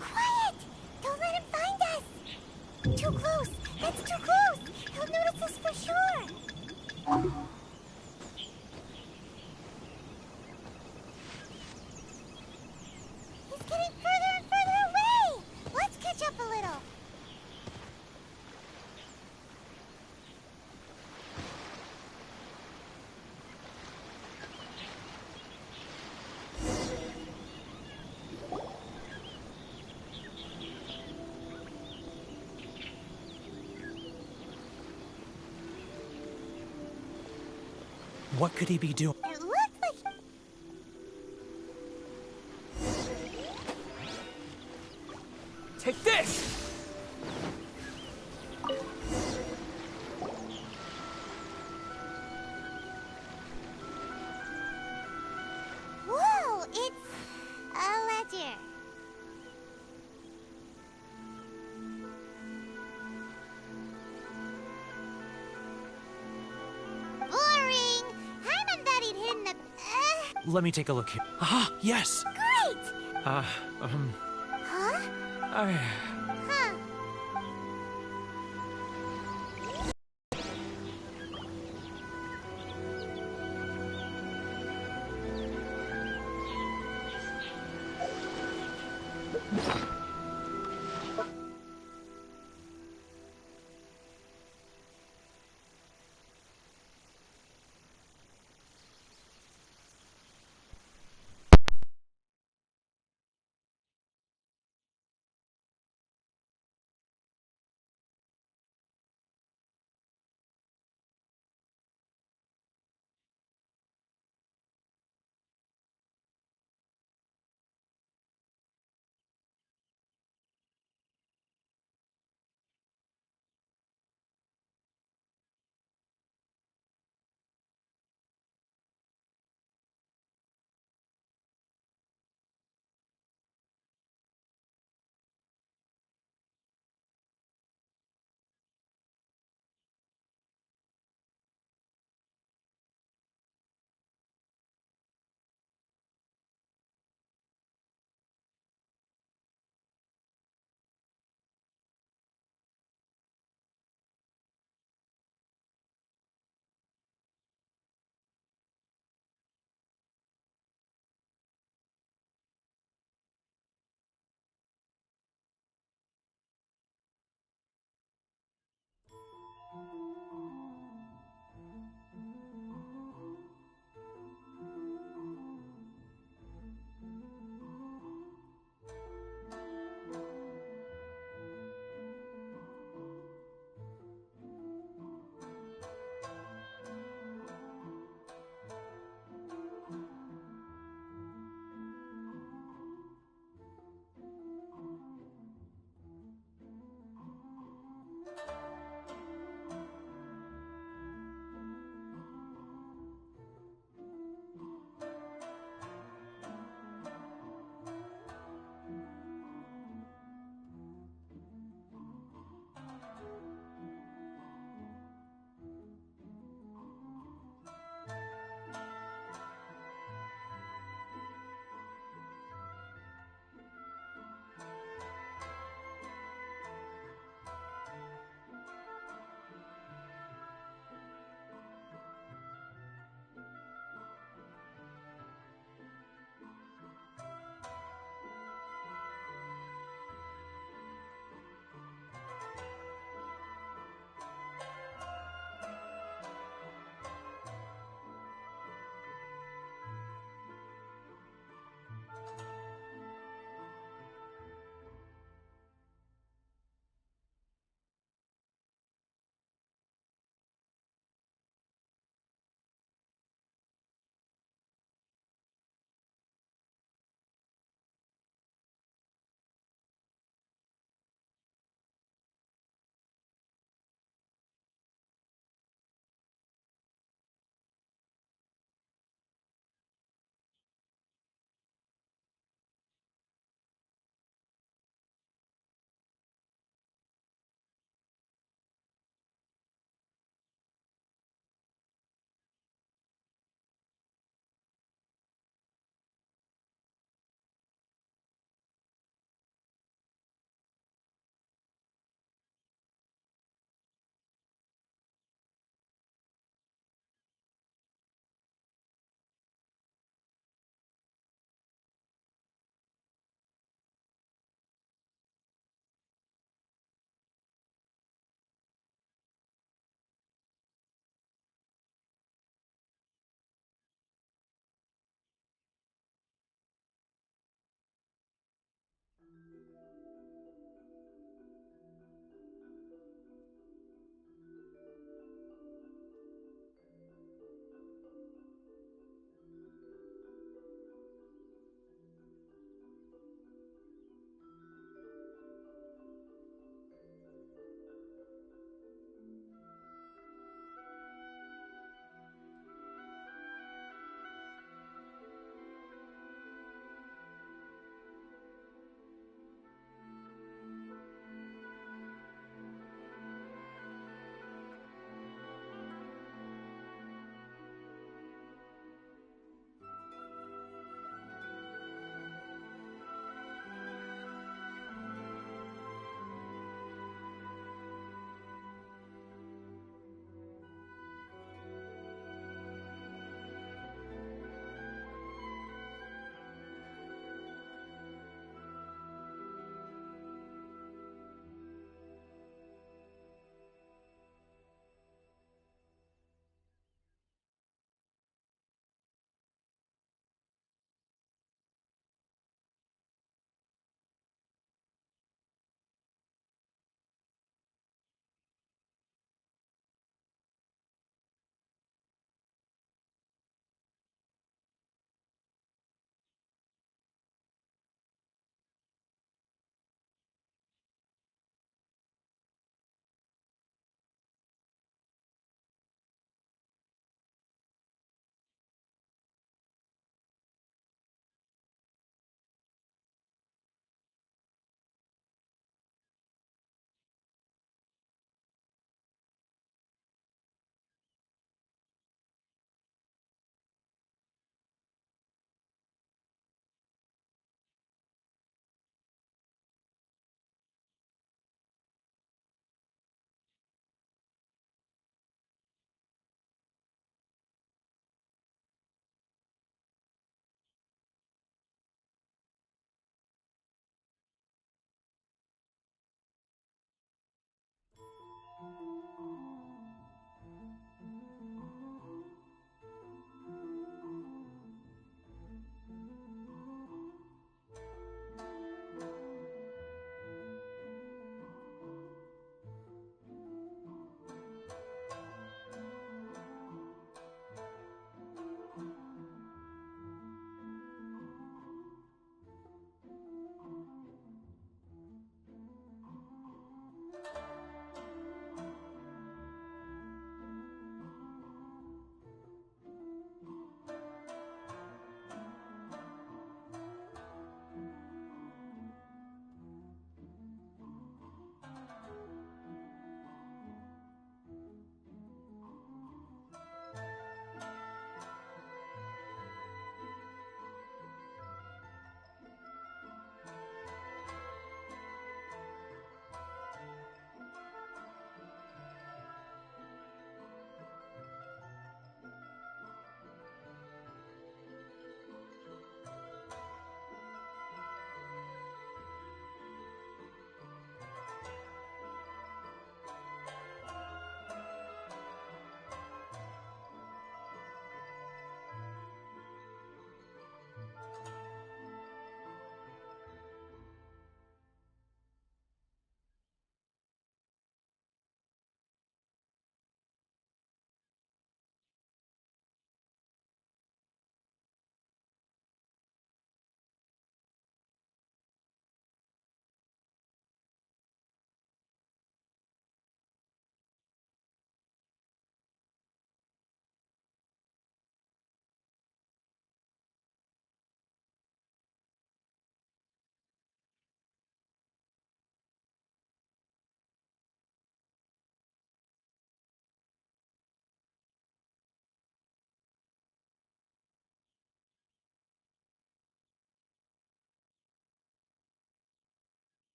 Quiet! Don't let him find us! Too close! That's too close! He'll notice us for sure! He's getting further and further away! Let's catch up a little! What could he be doing? It looks like... Take this! Whoa! It's... a ledger. Boring! Hyman thought he'd hidden the... Let me take a look here. Ah, yes! Great! Huh? Huh?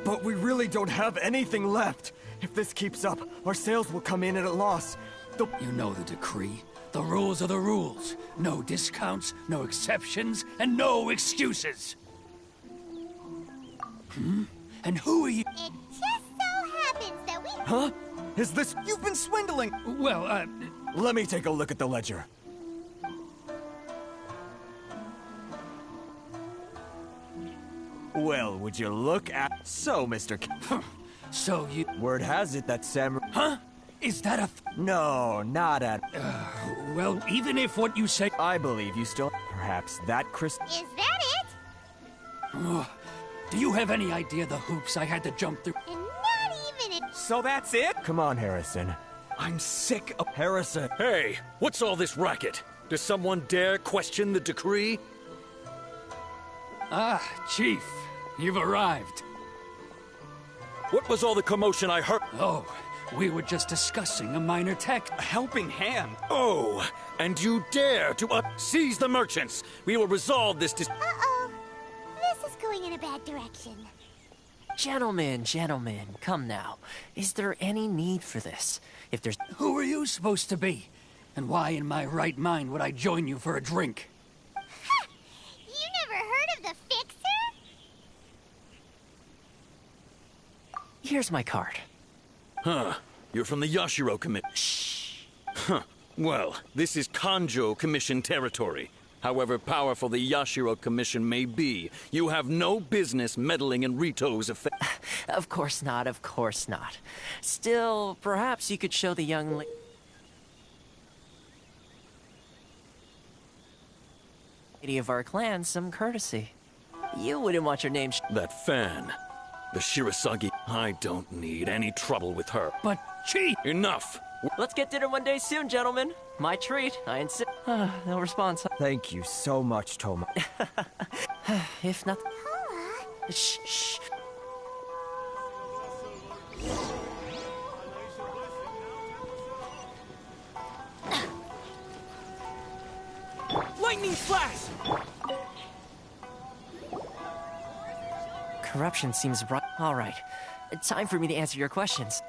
But we really don't have anything left. If this keeps up, our sales will come in at a loss. You know the decree. The rules are the rules. No discounts, no exceptions, and no excuses. And who are you? It just so happens that we... Huh? Is this... You've been swindling! Well, Let me take a look at the ledger. Well, would you look at... So, Mr. So you... Word has it that Sam... Huh? Is that a... No, not at... Well, even if what you say... I believe you still... Perhaps that Is that it? Do you have any idea the hoops I had to jump through? And not even it. So that's it? Come on, Harrison. I'm sick of... Harrison! Hey, what's all this racket? Does someone dare question the decree? Ah, Chief. You've arrived. What was all the commotion I heard? Oh, we were just discussing a minor tech. A helping hand. Oh, and you dare to seize the merchants. We will resolve this Uh-oh. This is going in a bad direction. Gentlemen, come now. Is there any need for this? If there's... Who are you supposed to be? And why in my right mind would I join you for a drink? Ha! You never heard of the Fixer? Here's my card. Huh. You're from the Yashiro Commission. Shh. Huh. Well, this is Kanjo Commission territory. However powerful the Yashiro Commission may be, you have no business meddling in Rito's affairs. Of course not, of course not. Still, perhaps you could show the young lady of our clan some courtesy. You wouldn't want your name That fan. The Shirasagi. I don't need any trouble with her. But, Chief! Enough! Let's get dinner one day soon, gentlemen. My treat, I insist. No response. Thank you so much, Toma. If not... Toa? Shh, shh. Lightning flash! Corruption seems right. All right. Time for me to answer your questions.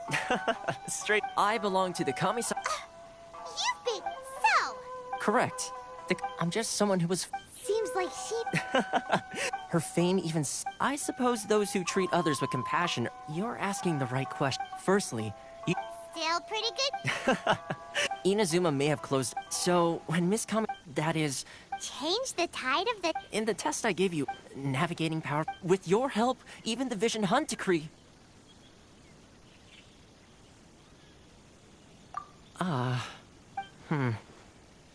Straight. I belong to the Kami-sa... You've been so... Correct. I'm just someone who was... Seems like she... Her fame even... I suppose those who treat others with compassion... You're asking the right question. Firstly, you... Still pretty good? Inazuma may have closed... So, when Miss Kami... That is... Change the tide of the... In the test I gave you, navigating power... With your help, even the Vision Hunt decree...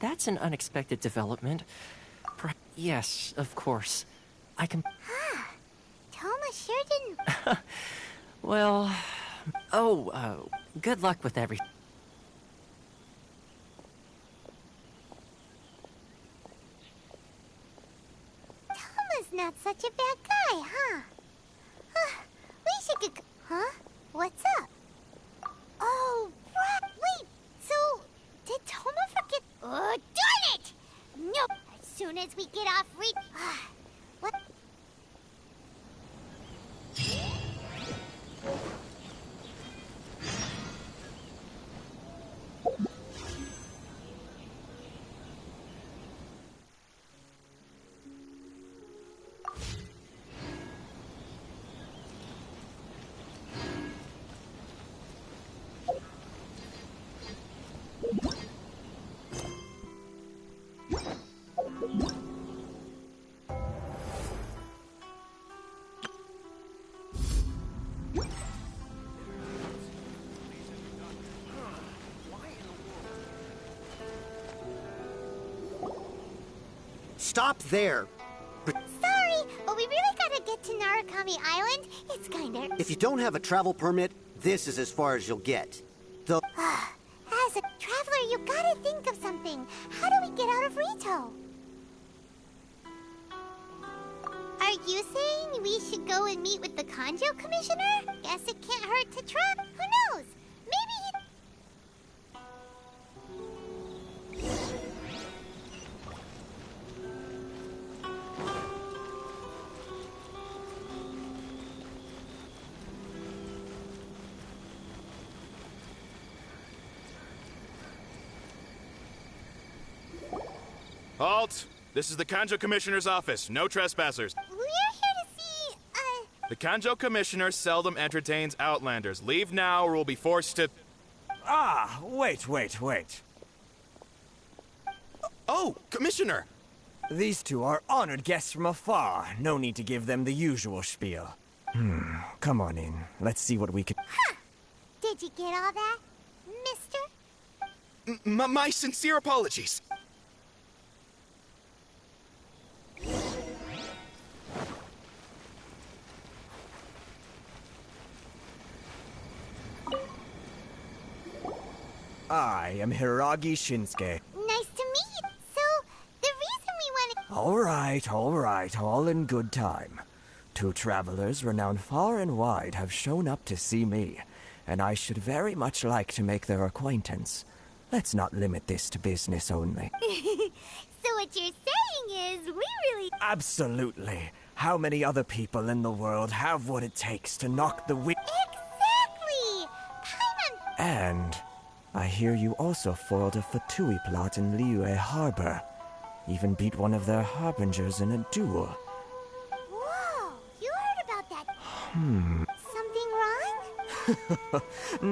That's an unexpected development. Yes, of course. I can... Toma sure didn't... Well... Oh, good luck with everything. Toma's not such a bad guy, huh? We should go... Huh? What's up? Oh, right. Wait, so... Did Toma forget... Oh, darn it! Nope. As soon as we get off what? Stop there. Sorry, but we really gotta get to Narukami Island. It's kinda... If you don't have a travel permit, this is as far as you'll get. Though... As a traveler, you gotta think of something. How do we get out of Rito? Are you saying we should go and meet with the Kanjo Commissioner? Guess it can't hurt to try. Who knows? Maybe he... Halt! This is the Kanjo Commissioner's office. No trespassers. We're here to see, The Kanjo Commissioner seldom entertains Outlanders. Leave now or we'll be forced to... Ah, wait. Oh, Commissioner! These two are honored guests from afar. No need to give them the usual spiel. Come on in. Let's see what we can... Huh! Did you get all that, mister? My sincere apologies. I am Hiragi Shinsuke. Nice to meet you. So, the reason we wanted... All right, all in good time. Two travelers renowned far and wide have shown up to see me, and I should very much like to make their acquaintance. Let's not limit this to business only. So what you're saying is, we really... Absolutely. How many other people in the world have what it takes to knock the wi- Exactly! Paimon... And I hear you also foiled a Fatui plot in Liyue Harbor. Even beat one of their harbingers in a duel. Whoa! You heard about that... Something wrong?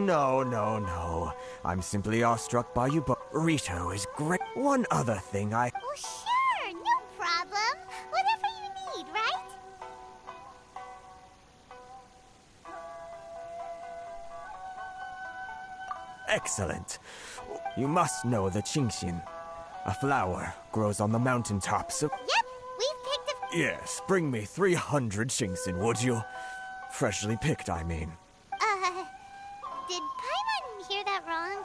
No. I'm simply awestruck by you, but Rito is great. One other thing Oh, sure! No problem! Whatever you need, right? Excellent. You must know the Genshin. A flower grows on the mountaintops of... Yep, we've picked a... Yes, bring me 300 Genshin, would you? Freshly picked, I mean. Did Paimon hear that wrong?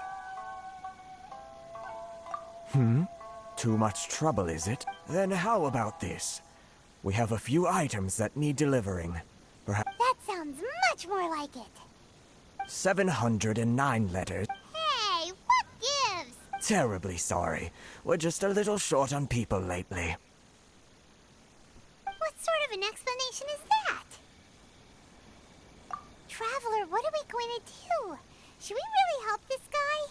Too much trouble, is it? Then how about this? We have a few items that need delivering. Perhaps... That sounds much more like it. 709 letters. Hey, what gives? Terribly sorry. We're just a little short on people lately. What sort of an explanation is that? Traveler, what are we going to do? Should we really help this guy?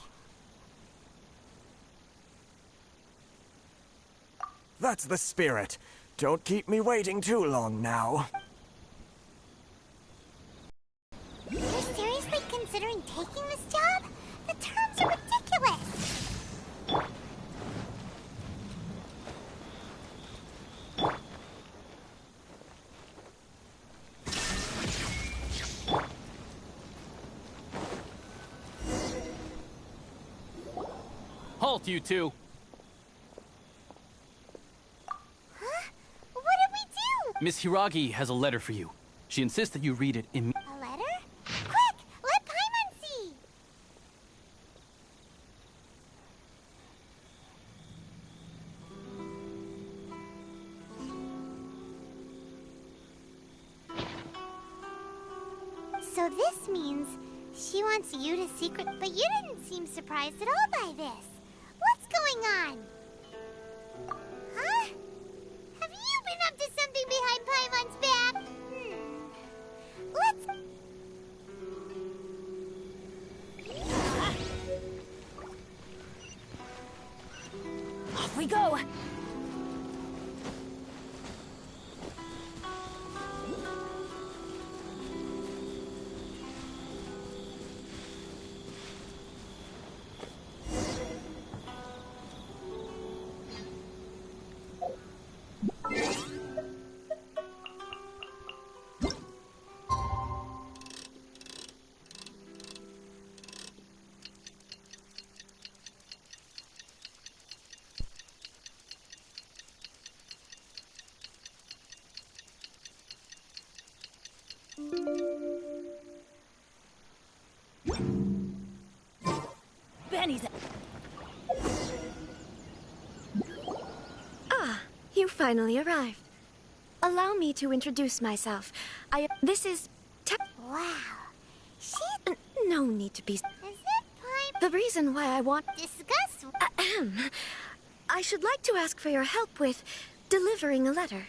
That's the spirit. Don't keep me waiting too long now. You're seriously considering taking this job? The terms are ridiculous! Halt, you two! Huh? What did we do? Miss Hiragi has a letter for you. She insists that you read it A letter? Quick! Let Paimon see! So this means she wants you to secret, but you didn't seem surprised at all by this. What's going on? Huh? Have you been up to something behind Paimon's back? Let's... Off we go! Benny's... Ah, you finally arrived. Allow me to introduce myself. This is... Wow. She... No need to be... Is it Paimon? The reason why I want... Discuss... I should like to ask for your help with delivering a letter.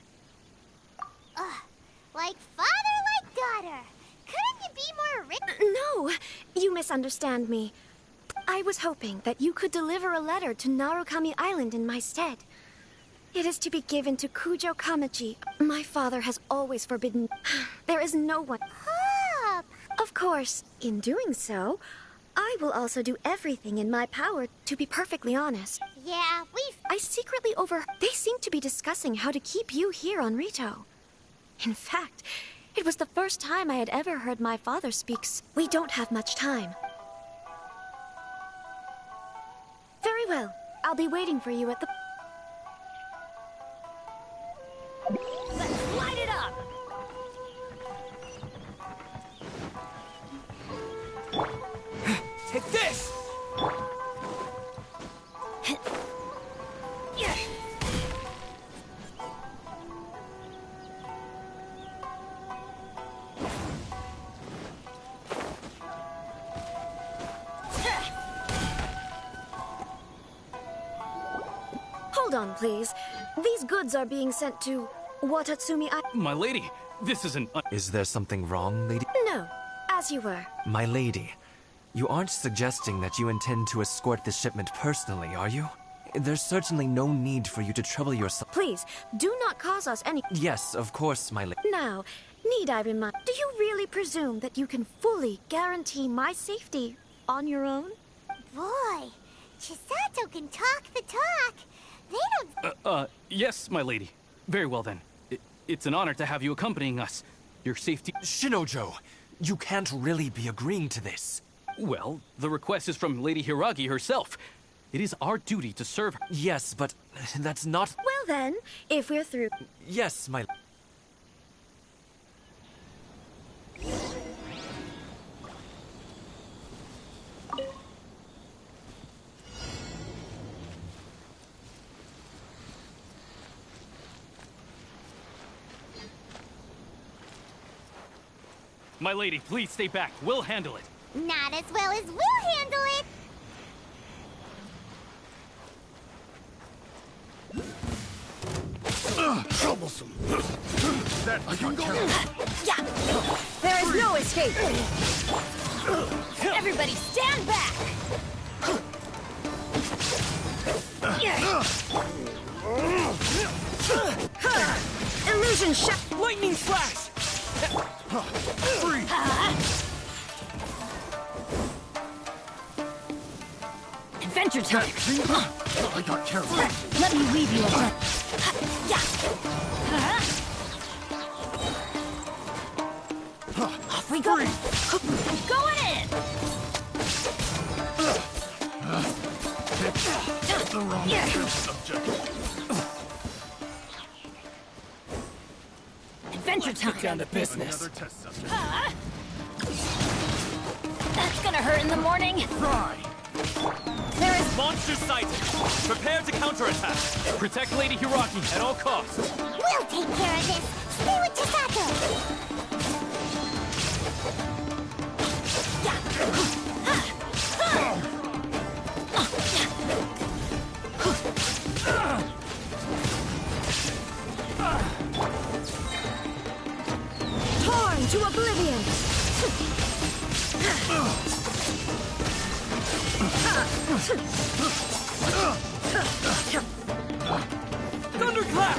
Like father, like daughter. Couldn't you be more rich? No, you misunderstand me. I was hoping that you could deliver a letter to Narukami Island in my stead. It is to be given to Kujo Kamachi. My father has always forbidden. There is no one. Hop! Of course, in doing so, I will also do everything in my power to be perfectly honest. Yeah, I secretly They seem to be discussing how to keep you here on Rito. In fact, it was the first time I had ever heard my father speak. We don't have much time. Very well. I'll be waiting for you at the... Let's light it up! Take this! Hold on, please. These goods are being sent to Watatsumi My lady, this isn't... Is there something wrong, lady? No, as you were. My lady, you aren't suggesting that you intend to escort this shipment personally, are you? There's certainly no need for you to trouble yourself. Please, do not cause us any... Yes, of course, my lady. Now, need I remind... Do you really presume that you can fully guarantee my safety on your own? Boy, Chisato can talk the talk. They don't... Yes, my lady. Very well then. It's an honor to have you accompanying us. Your safety... Shinojo, you can't really be agreeing to this. Well, the request is from Lady Hiragi herself. It is our duty to serve her. Yes, but that's not... Well then, if we're through... Yes, my... My lady, please stay back. We'll handle it. Not as well as we'll handle it. Troublesome. That I can go. Yeah! There is no escape! Everybody stand back! Illusion shot! Lightning flash! Free! Adventure time! I got careful. Let me weave you a bit. Yeah! Off we go! Going in! The wrong subject. Adventure time! Get down to business. Another test subject. That's gonna hurt in the morning! Try. There is... Monster sighted! Prepare to counterattack! Protect Lady Hiragi at all costs. We'll take care of this. Stay with Chisato. Torn to oblivion! Thunderclap!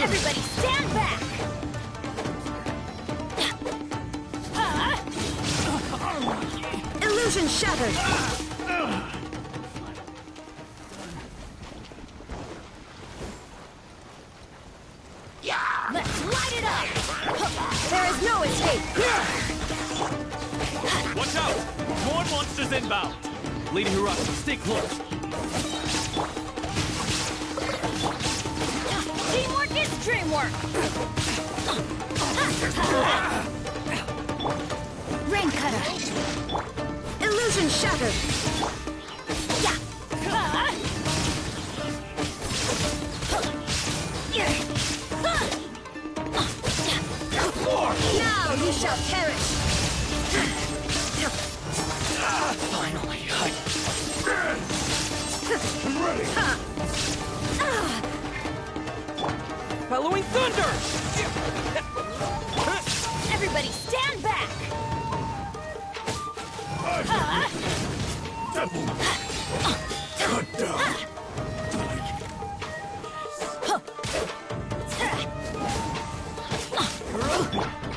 Everybody stand back! Illusion shattered! Let's light it up! There is no escape! Watch out! More monsters inbound! Lady Hiragi, stay close. Teamwork is dreamwork! Rain cutter! Illusion shattered! Yeah! Now you shall perish! Finally, I'm ready. Bellowing thunder! Everybody stand back! Devil. Cut down.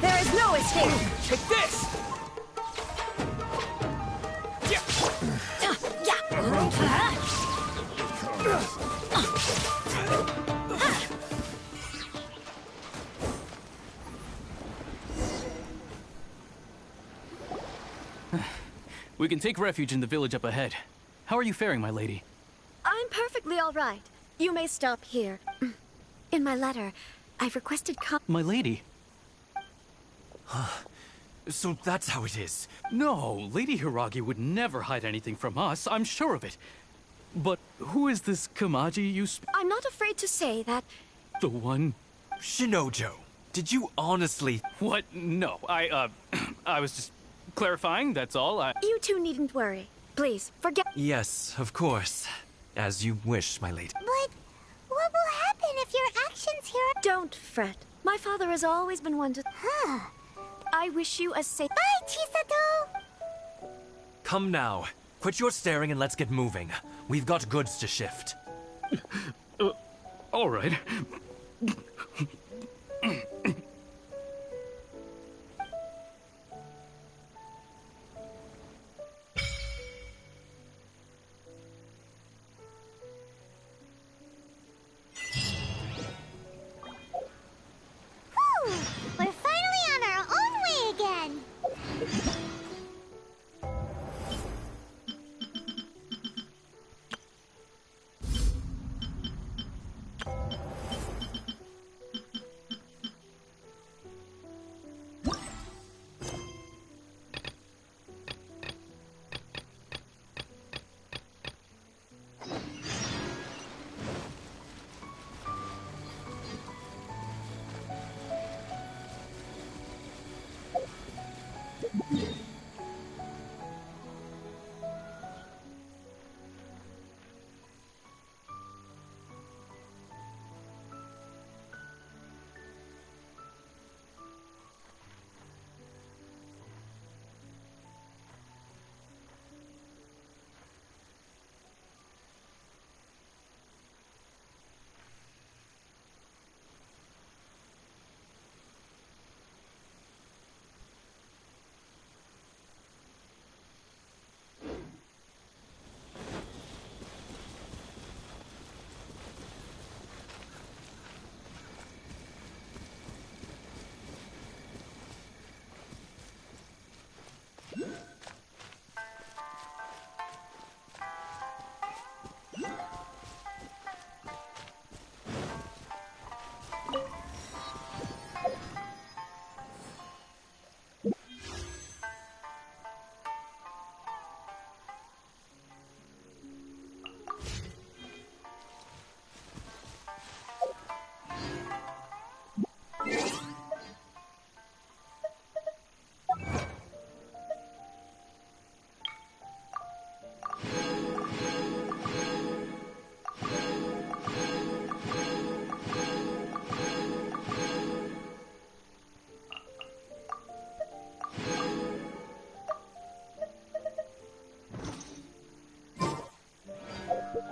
There is no escape! Take this! We can take refuge in the village up ahead. How are you faring, my lady? I'm perfectly all right. You may stop here. In my letter, I've requested My lady? So that's how it is. No, Lady Hiragi would never hide anything from us, I'm sure of it. But who is this Kamaji you I'm not afraid to say that... The one... Shinojo, did you honestly... What? No, I was just clarifying, that's all. You two needn't worry. Please, forget... Yes, of course. As you wish, my lady. But what will happen if your actions here... Don't fret. My father has always been one to... Huh. I wish you a safe... Bye, Chisato! Come now. Quit your staring and let's get moving. We've got goods to shift. All right. Whew! We're finally on our own way again!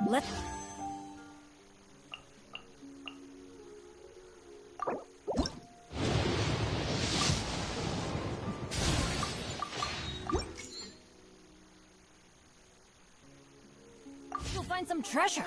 Let... You'll find some treasure.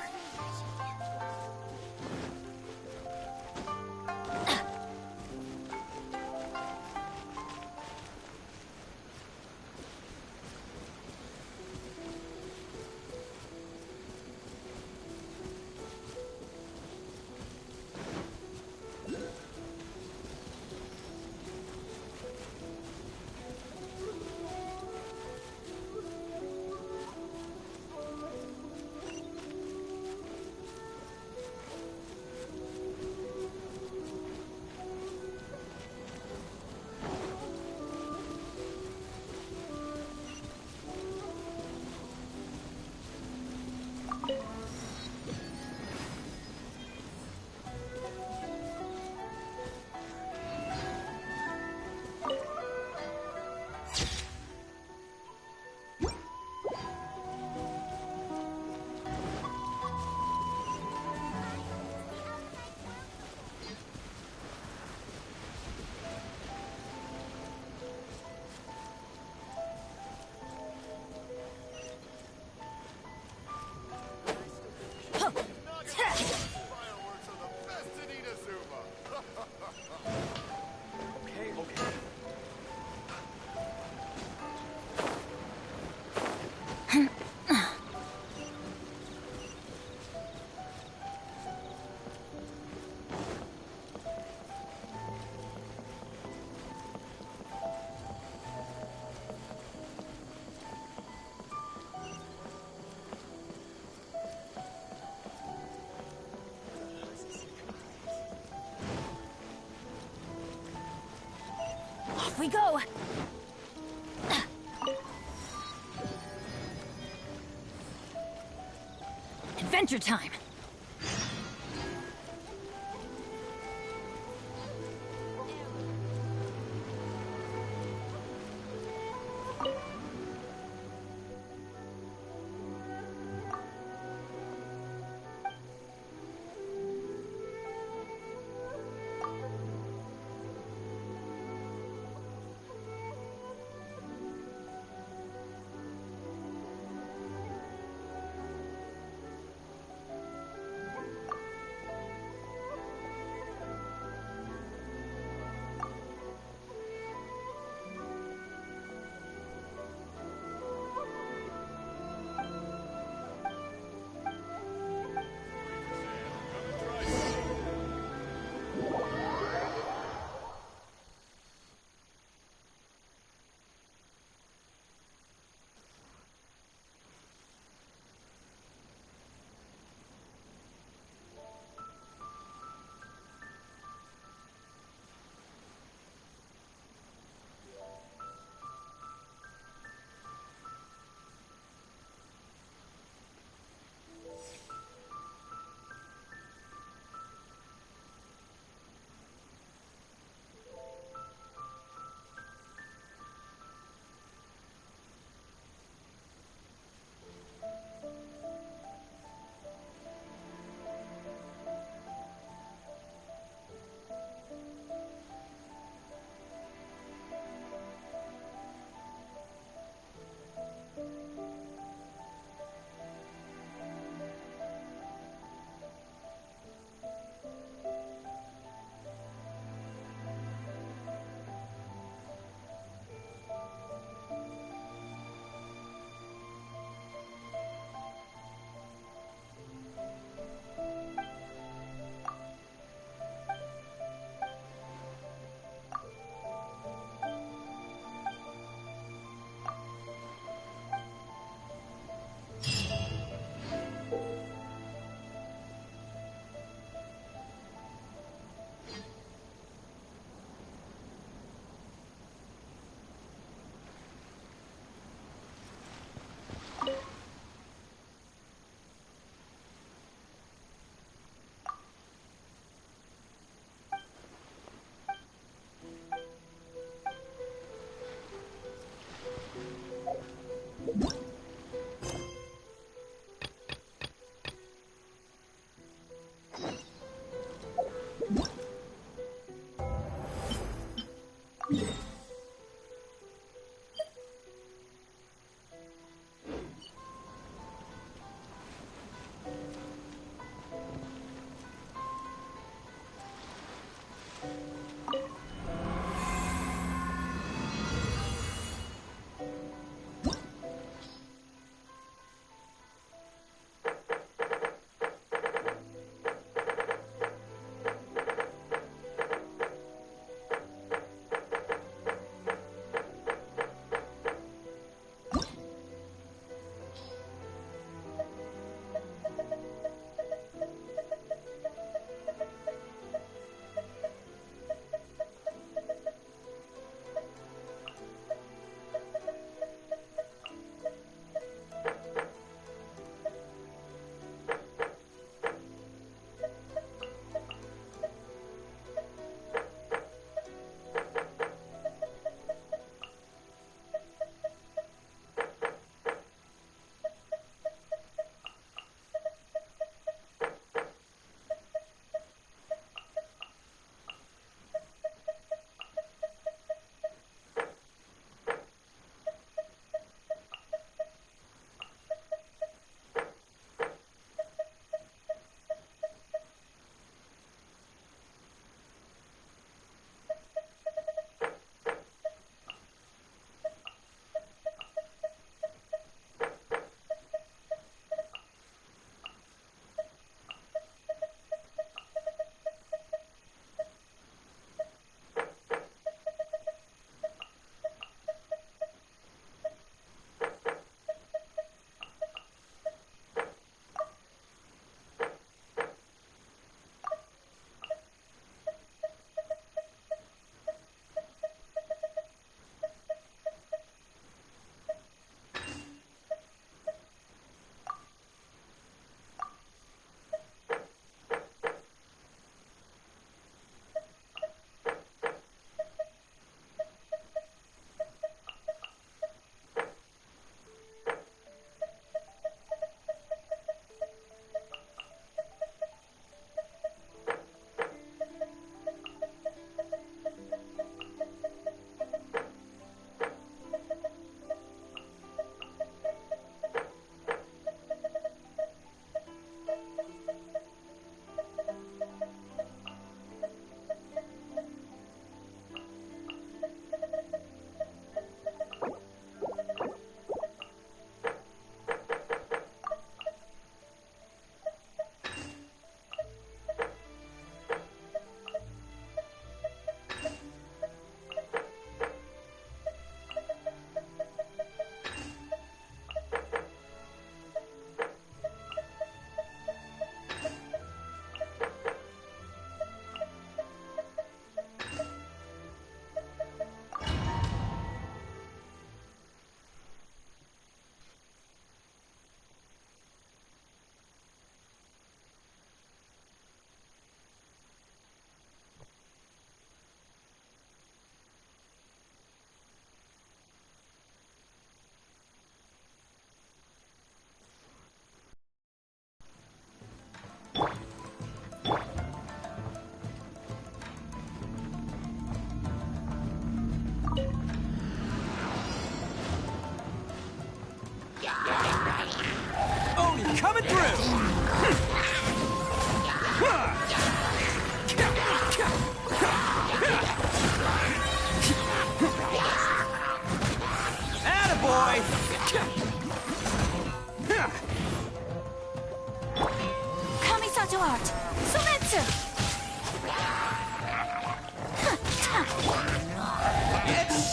Off we go! Adventure time!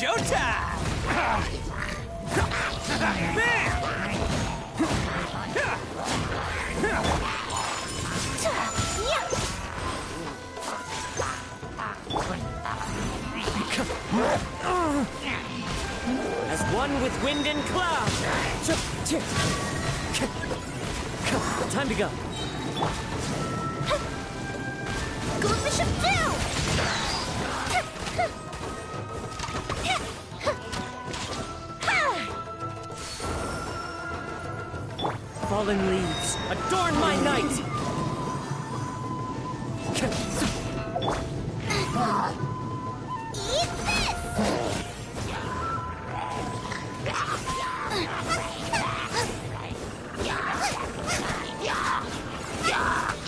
showtime! As one with wind and cloud. Time to go. Goes the ship too! Fallen leaves, adorn my night! Eat this!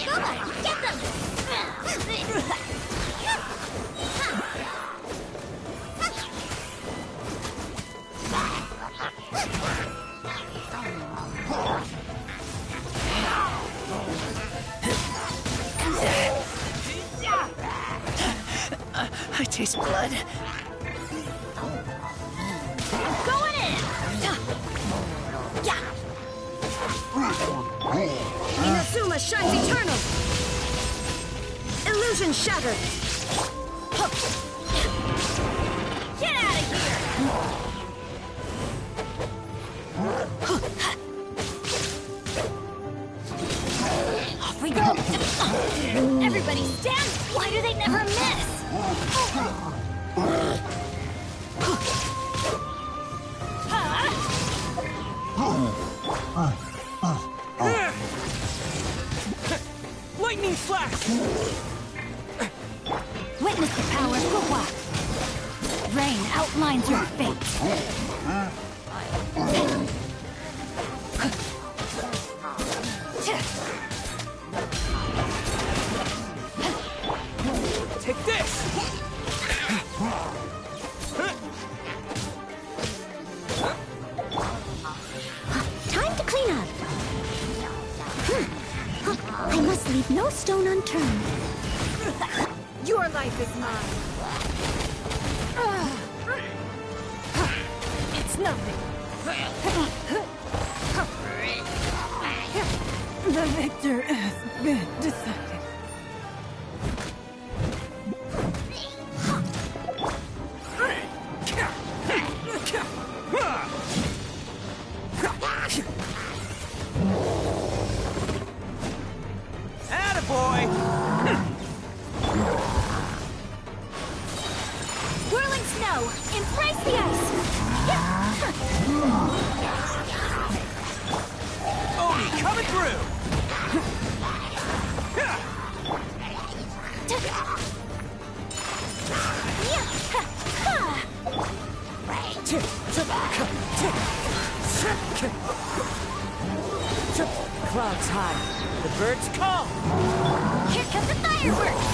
Come on, get them! I taste blood. Going in! Inazuma shines eternal! Illusion shattered! Get out of here! Off we go! Everybody stand! Why do they never miss? Lightning flash! Witness the power of Gua. Rain outlines your fate. Take this! Time to clean up. I must leave no stone unturned. Your life is mine! It's nothing. The victor has been decided. Attaboy! Whirling snow! Embrace the ice! Oni coming through! Clouds high, the birds call. Here comes the fireworks!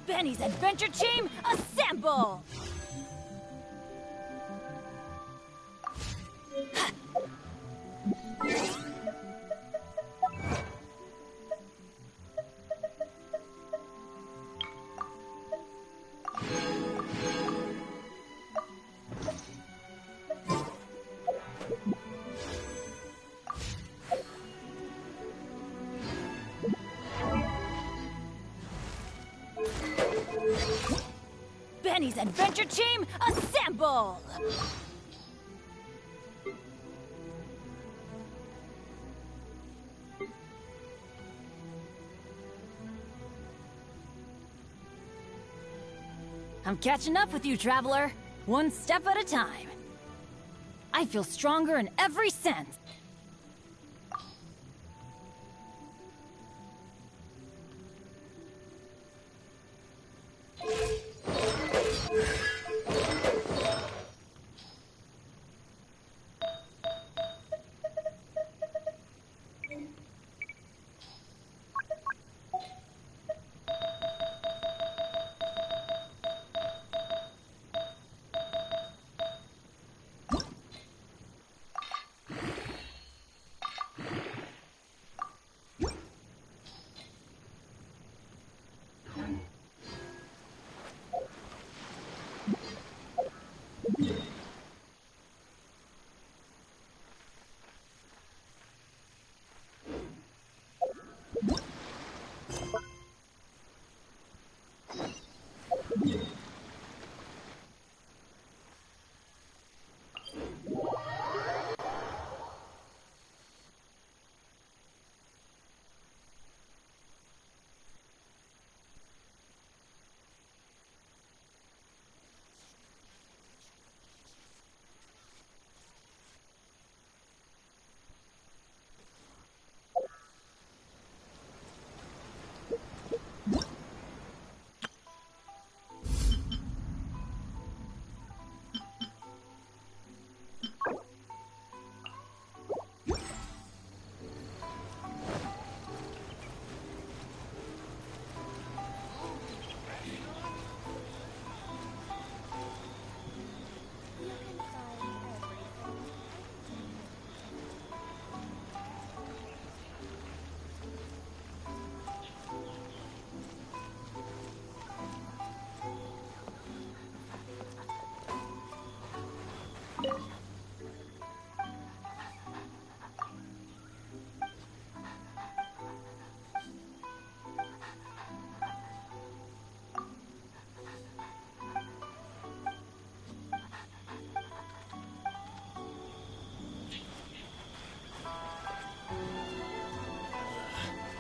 Benny's adventure team, assemble! Benny's adventure team, assemble! I'm catching up with you, traveler. One step at a time. I feel stronger in every sense.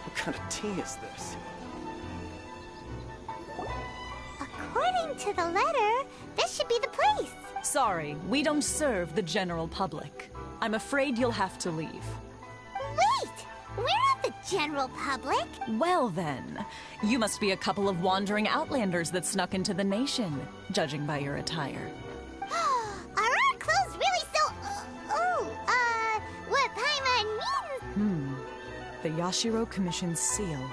What kind of tea is this? According to the letter, this should be the place. Sorry, we don't serve the general public. I'm afraid you'll have to leave. Wait! We're not the general public. Well then, you must be a couple of wandering outlanders that snuck into the nation, judging by your attire. Are our clothes really so... what Paimon means? The Yashiro Commission's seal.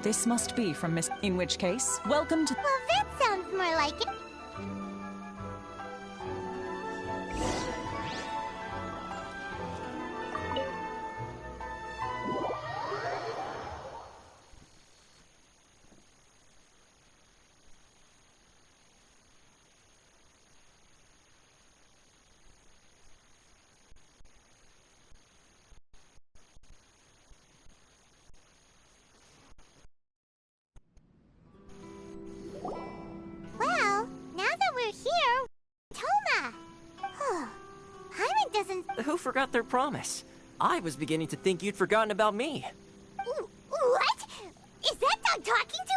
This must be from Miss... In which case, welcome to... Well, that sounds more like it. Well, now that we're here, Toma. Paimon doesn't... Who forgot their promise? I was beginning to think you'd forgotten about me. What? Is that dog talking to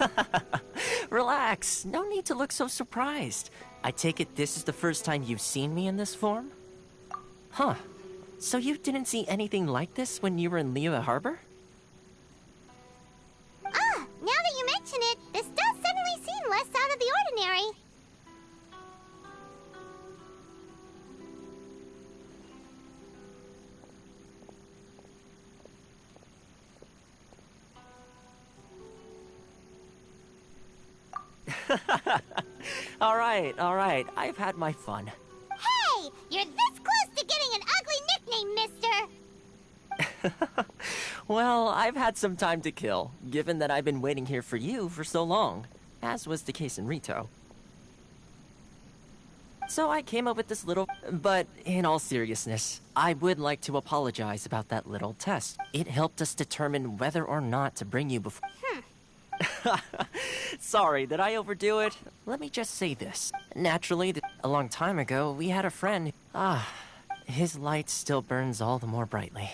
us? Relax. No need to look so surprised. I take it this is the first time you've seen me in this form? Huh. So you didn't see anything like this when you were in Liyue Harbor? Now that you mention it, this does suddenly seem less out of the ordinary. All right. I've had my fun. Hey! You're this close to getting an ugly nickname, mister! Well, I've had some time to kill, given that I've been waiting here for you for so long, as was the case in Rito. So I came up with this little... But in all seriousness, I would like to apologize about that little test. It helped us determine whether or not to bring you before... Sorry, did I overdo it? Let me just say this. Naturally, a long time ago, we had a friend. His light still burns all the more brightly.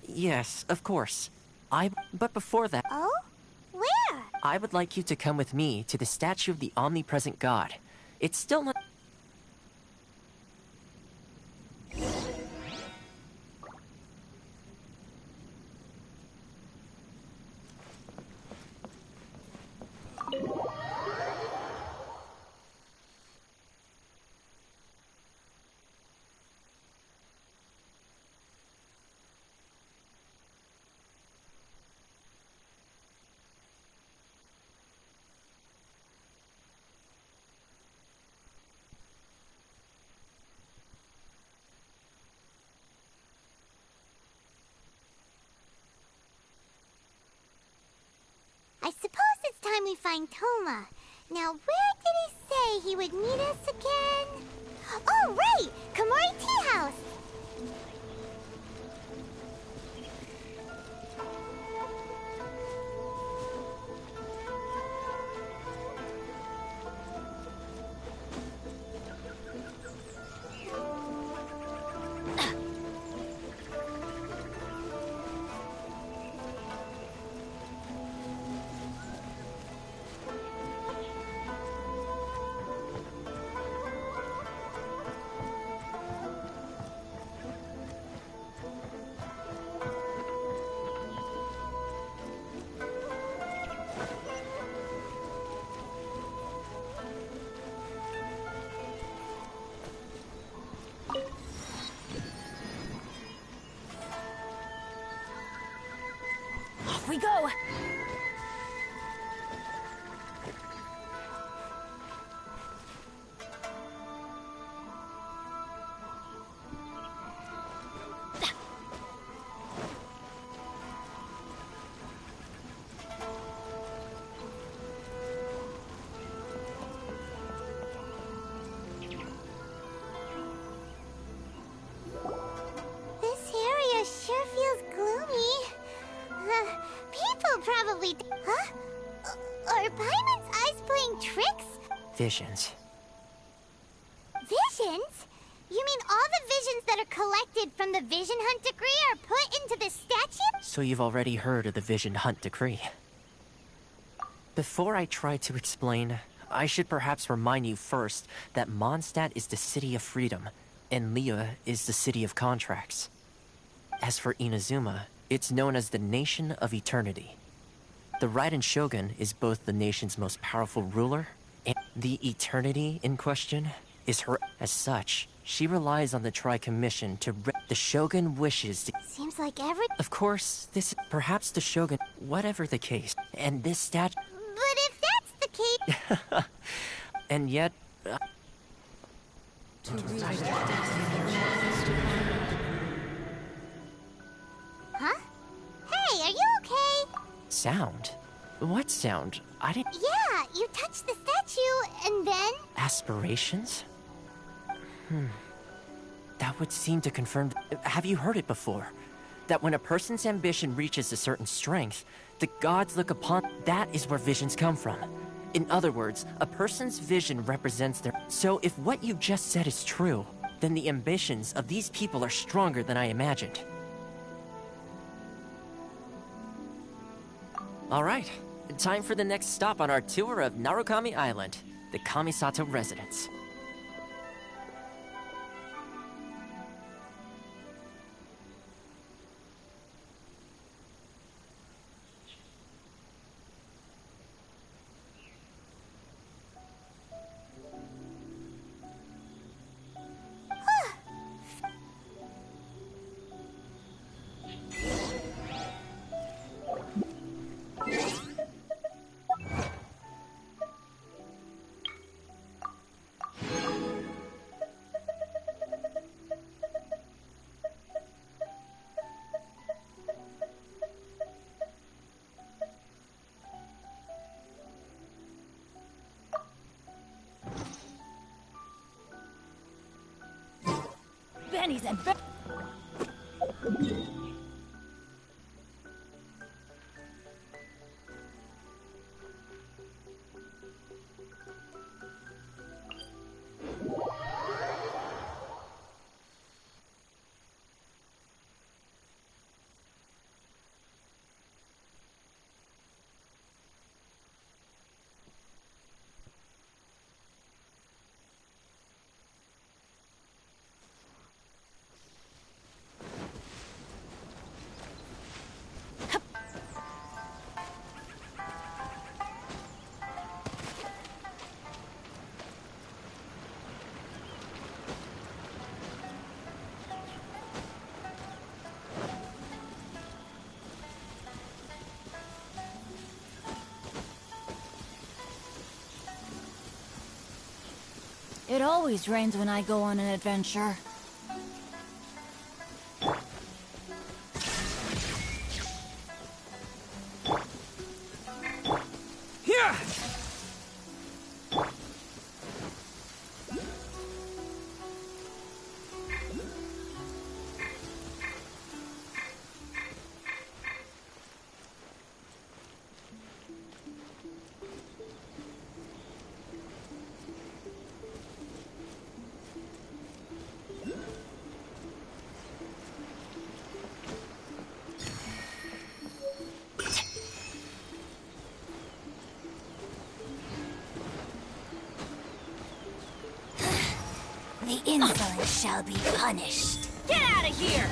Yes, of course. But before that... Oh? Where? I would like you to come with me to the statue of the omnipresent god. It's still not... I suppose it's time we find Toma. Now, where did he say he would meet us again? Oh, right! Komori Tea House! Off we go! This area sure feels gloomy. People probably... Huh? Are Paimon's eyes playing tricks? Visions. Visions? You mean all the visions that are collected from the Vision Hunt Decree are put into this statue? So you've already heard of the Vision Hunt Decree. Before I try to explain, I should perhaps remind you first that Mondstadt is the city of freedom, and Liyue is the city of contracts. As for Inazuma, it's known as the Nation of Eternity. The Raiden Shogun is both the nation's most powerful ruler, and the Eternity in question is her. As such, she relies on the Tri-Commission to the Shogun wishes to... Seems like every... Of course, this... Perhaps the Shogun... Whatever the case. And this statue... But if that's the case... And yet... Huh? Hey, are you okay? Sound? What sound? I didn't... Yeah, you touched the statue, and then... Aspirations? That would seem to confirm... Have you heard it before? That when a person's ambition reaches a certain strength, the gods look upon... That is where visions come from. In other words, a person's vision represents their... So if what you just said is true, then the ambitions of these people are stronger than I imagined. Alright, time for the next stop on our tour of Narukami Island, the Kamisato residence. Benny's and It always rains when I go on an adventure. Yeah! The insolent shall be punished. Get out of here!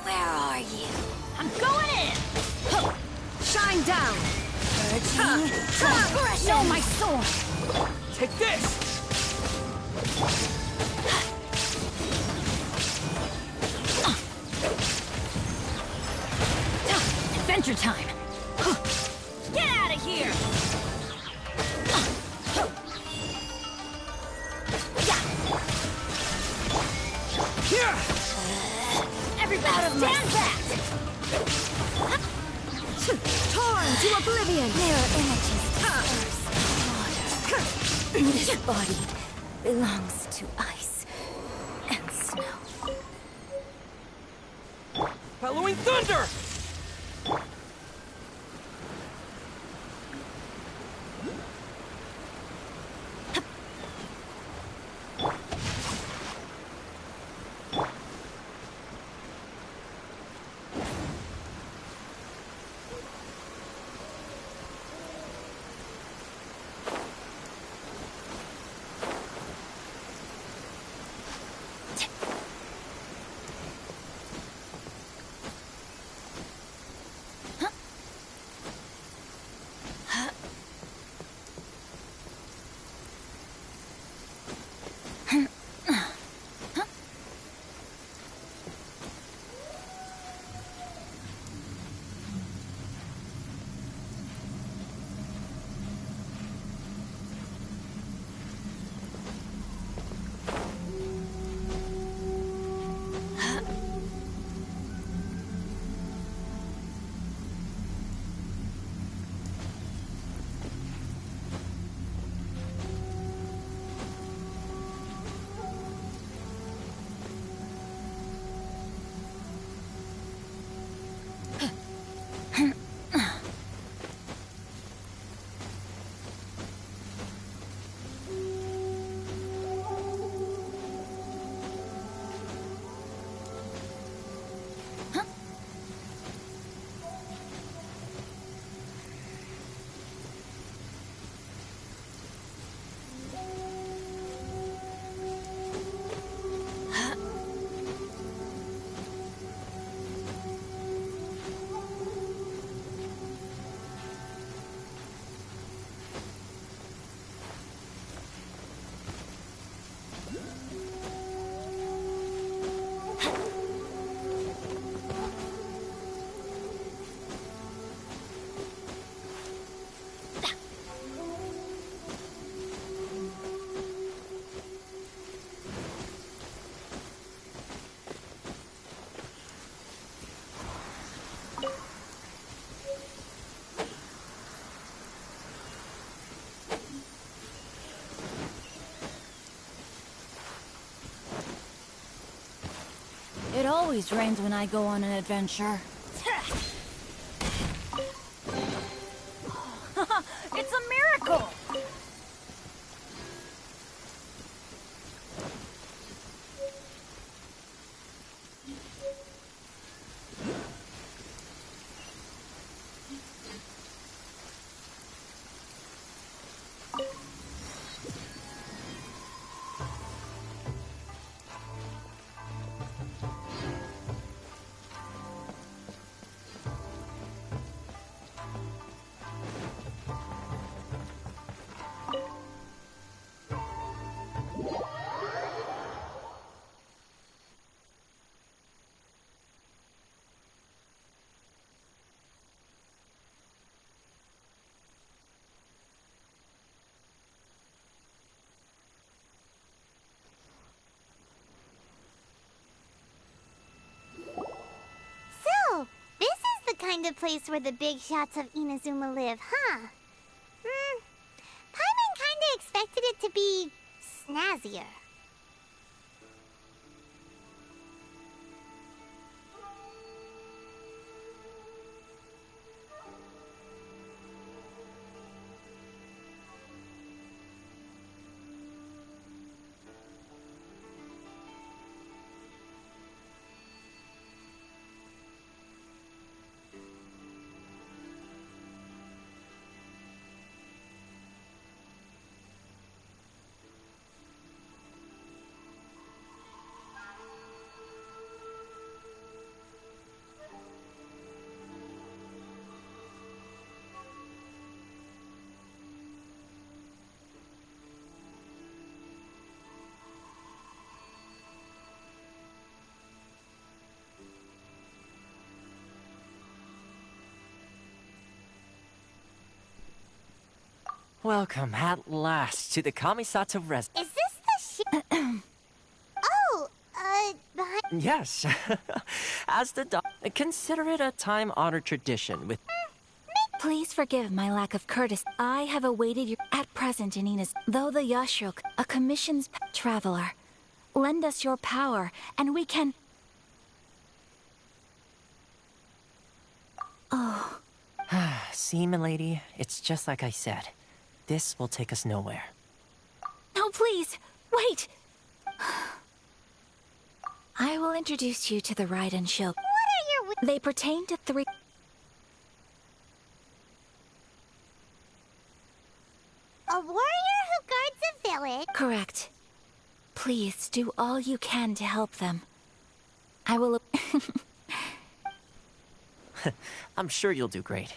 Where are you? I'm going in! Shine down! Transgression! No, my sword! Take this! Adventure time! Get out of here! Everybody stand back! Torn to oblivion! Mirror images This body belongs to ice and snow. Halloween thunder! It always rains when I go on an adventure. It's a miracle! kind of place where the big shots of Inazuma live, huh? Paimon kinda expected it to be snazzier. Welcome at last to the Kamisato Res. Is this the Oh, behind... Yes. As the consider it a time-honored tradition with... Please forgive my lack of courtesy. I have awaited you at present in Ina's. Though the Yashuk, a commission's traveler, lend us your power, and we can... Oh. See, milady, it's just like I said. This will take us nowhere. No, please, wait! I will introduce you to the Raiden Shield. What are your... They pertain to 3... A warrior who guards a village? Correct. Please, do all you can to help them. I will... I'm sure you'll do great.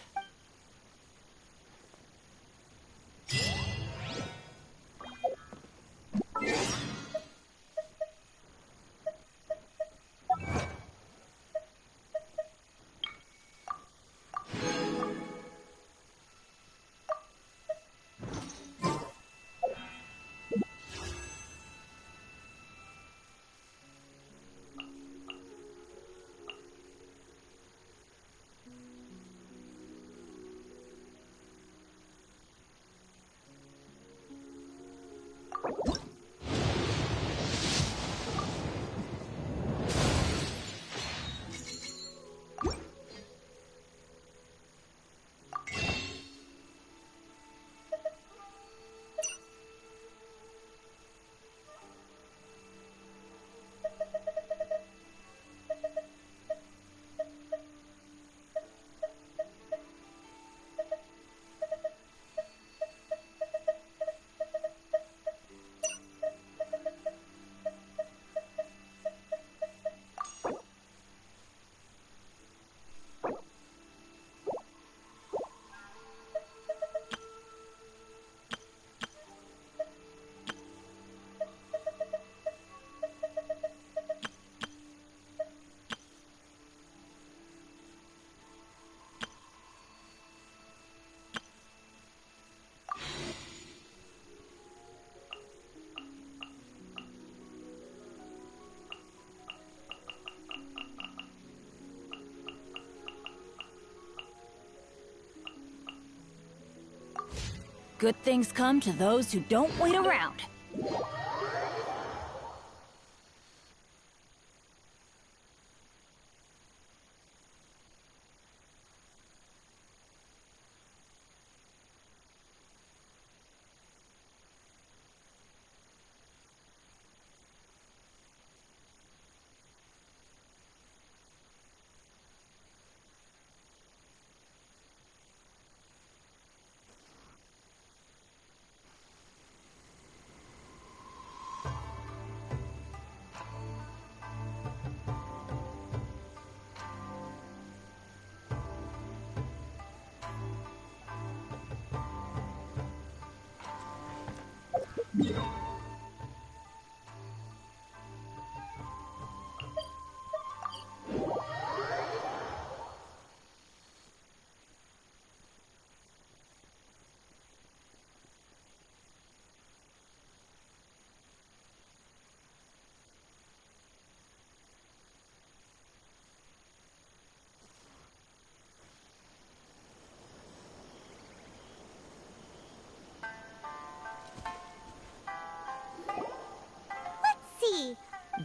Good things come to those who don't wait around.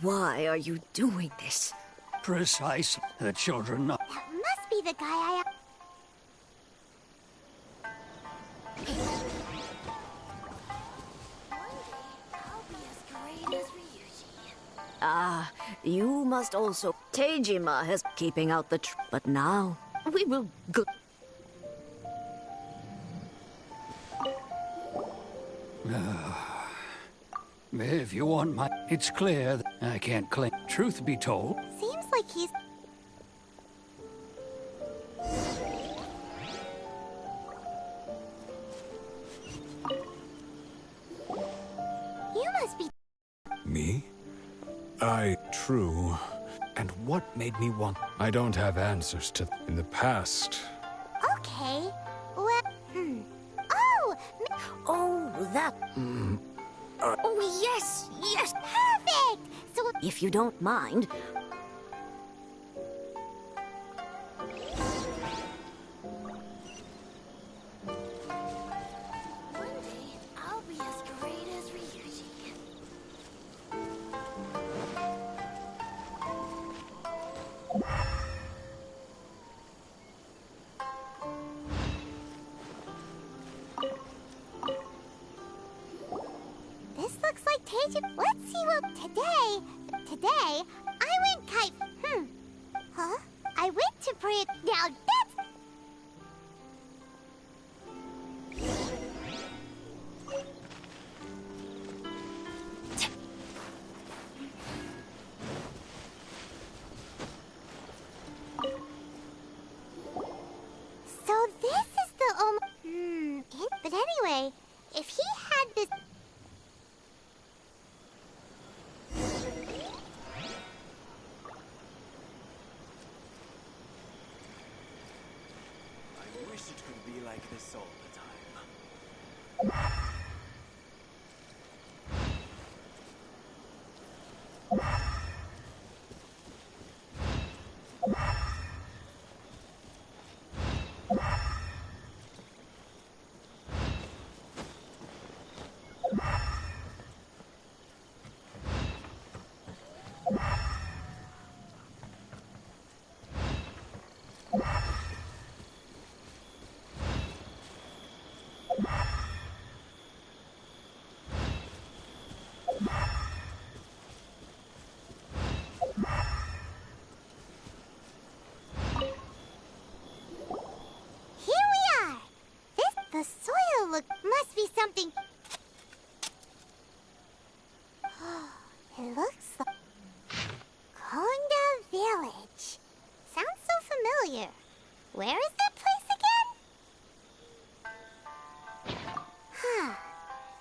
Why are you doing this? Precise. The children know. That must be the guy I... Ah, you must also... Tejima has keeping out the but now, we will go... If you want my... It's clear that I can't claim. Truth be told, Seems like he's... You must be... Me? True. And what made me want... I don't have answers to... In the past. Okay. Well, Oh! Oh, that... Oh, yes, yes! Perfect! So... If you don't mind... One day, I'll be as great as Ryuji. This looks like Teiji. Let's see what... Today, I went kite... Huh? I went to pray... Now that's... So this is the But anyway, if he had this... I wish it could be like this all the time. Here we are! The soil must be something... It looks like... Konda Village. Sounds so familiar. Where is that place again? Huh.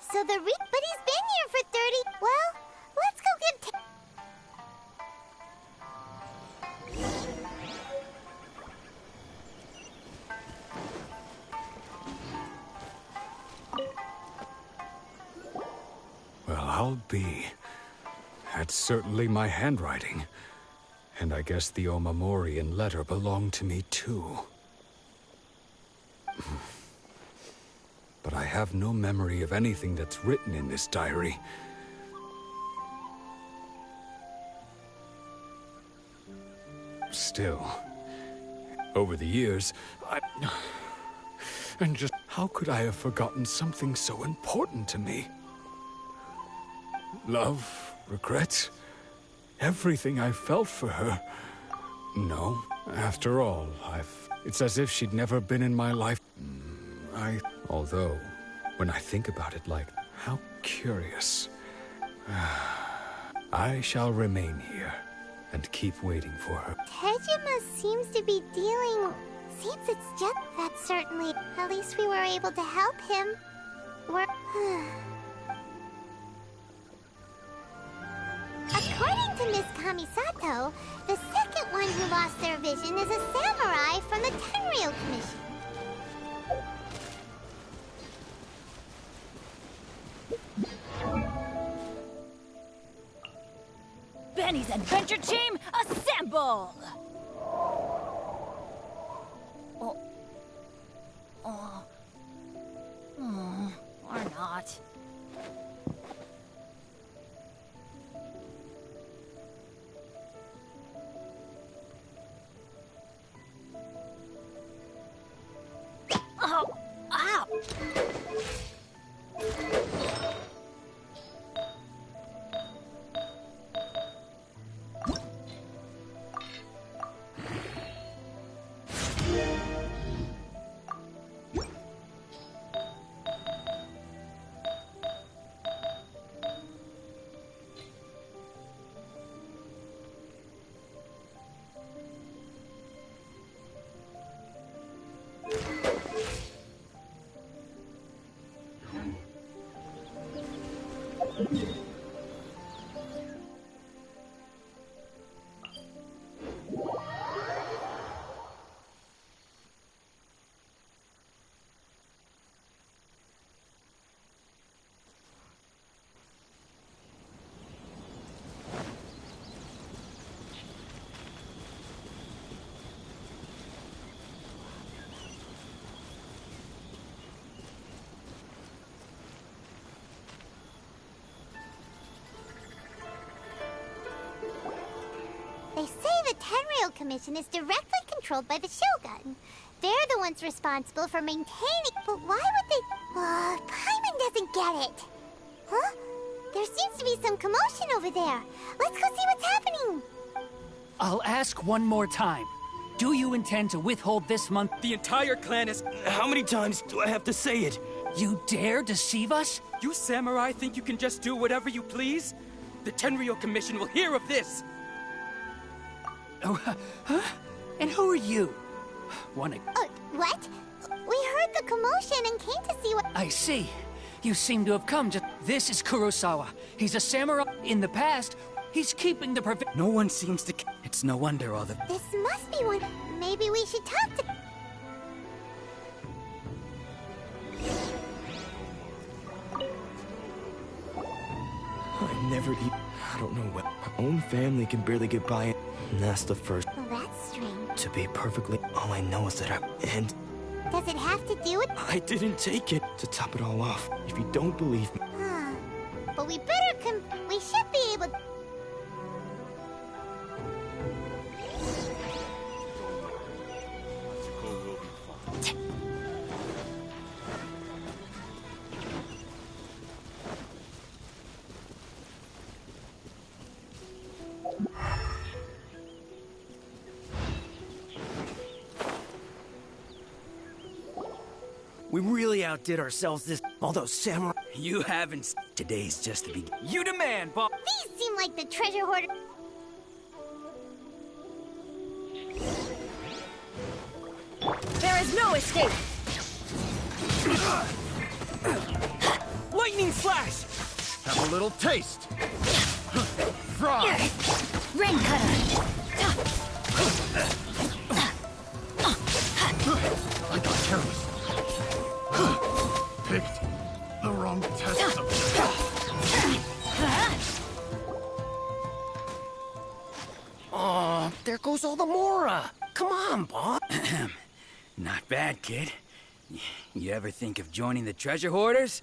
So but he's been here for 30... Well, let's go get... Well, I'll be. That's certainly my handwriting. And I guess the Omamorian letter belonged to me too. But I have no memory of anything that's written in this diary. Still, over the years, And just how could I have forgotten something so important to me? Love, regret, everything I felt for her. No, after all, it's as if she'd never been in my life. Although, when I think about it how curious. I shall remain here and keep waiting for her. Tejima seems to be dealing... Seems it's just... That certainly... At least we were able to help him. According to Miss Kamisato, the second one who lost their vision is a samurai from the Tenryo Commission. Benny's adventure team, assemble! Or not. They say the Tenryou Commission is directly controlled by the Shogun. They're the ones responsible for maintaining... But why would they... Paimon doesn't get it. Huh? There seems to be some commotion over there. Let's go see what's happening. I'll ask one more time. Do you intend to withhold this month? The entire clan is... How many times do I have to say it? You dare deceive us? You samurai think you can just do whatever you please? The Tenryou Commission will hear of this! Oh, huh? And who are you? What? We heard the commotion and came to see what... I see. You seem to have come to... This is Kurosawa. He's a samurai. In the past, he's keeping the No one seems to... It's no wonder all the... This must be one. Maybe we should talk to... I never eat... I don't know what... My own family can barely get by it. And that's the first... Well, that's strange. To be perfectly... All I know is that And... Does it have to do with... I didn't take it. To top it all off, if you don't believe me... But we better we should be able... We really outdid ourselves this... Although samurai... You haven't... Today's just the beginning. You demand, boss! These seem like the treasure hoarder... There is no escape! Lightning flash! Have a little taste. Fry! Rain cutter! I got careless. Picked the wrong test subject. Oh, there goes all the Mora. Come on, boss. Not bad, kid. You ever think of joining the treasure hoarders?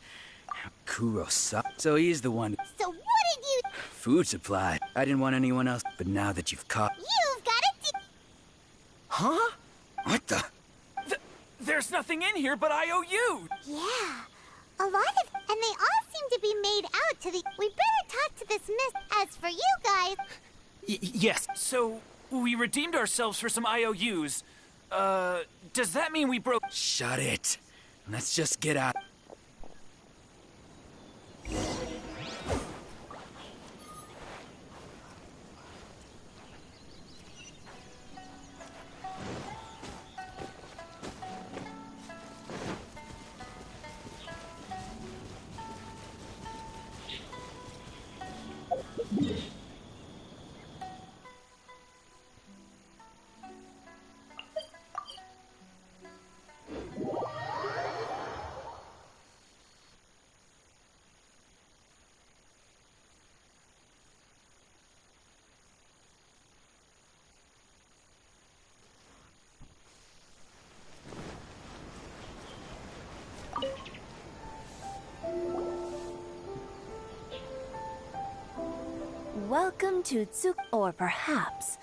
Kurosawa. So he's the one. So what did you... Food supply. I didn't want anyone else, but now that you've caught... You've got it. Huh? What the... There's nothing in here but IOU! Yeah. A lot of... And they all seem to be made out to the... We better talk to this miss. As for you guys... Yes. So, we redeemed ourselves for some IOUs. Does that mean we broke... Shut it. Let's just get out. Welcome to Tsuk, or perhaps...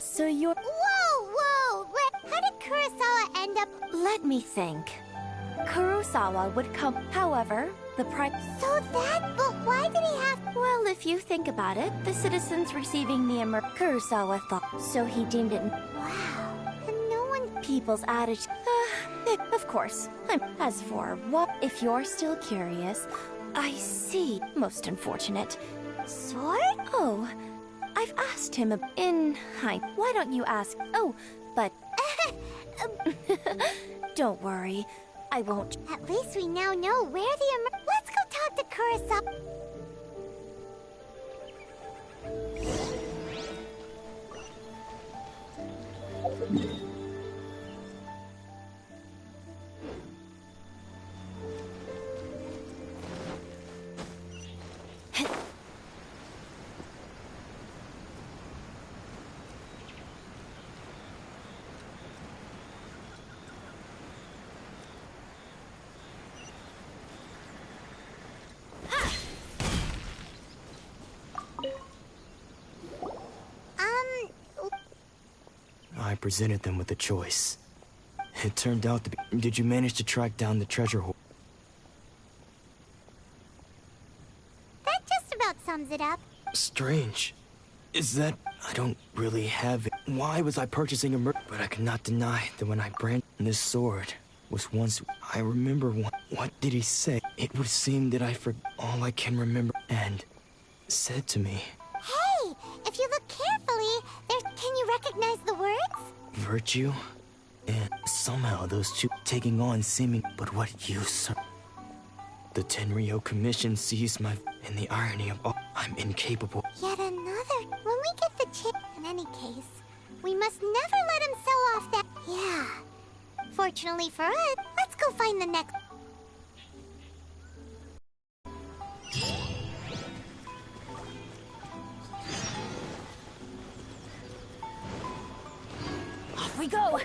so you're... Whoa! How did Kurosawa end up... Let me think. Kurosawa would come. However, the price. So that, but why did he have? Well, if you think about it, the citizens receiving the Kurosawa thought, so he deemed it. Wow, and no one. People's attitude. Of course. As for what, if you're still curious, I see. Most unfortunate. Sword? Oh, I've asked him in height. Why don't you ask? Oh, but don't worry, I won't. At least we now know where the Let's go talk to Kurosawa. I presented them with a choice. It turned out to be... Did you manage to track down the treasure hoard? That just about sums it up. Strange. Is that... I don't really have it. Why was I purchasing a But I cannot deny that when I branded this sword was once... I remember what did he say? It would seem that I forgot all I can remember and said to me. Hey, if you look carefully, can you recognize the words? Virtue? And somehow those two taking on seeming... But what use? The Tenryo Commission sees my... And the irony of all... I'm incapable. Yet another... When we get the chip... In any case, we must never let him sell off that... Yeah. Fortunately for us, let's go find the next... Off we go!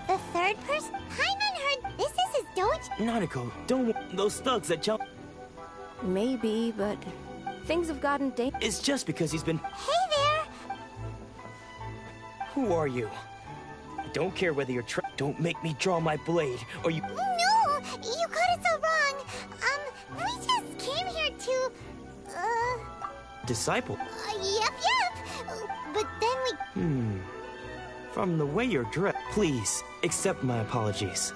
The third person? Paimon heard this is his dojo. Nanako, don't... Those thugs that jump... Maybe, but things have gotten dangerous. It's just because he's been... Hey there! Who are you? I don't care whether you're Don't make me draw my blade, or you... No! You got it so wrong! We just came here to... Disciple? Yep. But then we... From the way you're dressed, please, accept my apologies.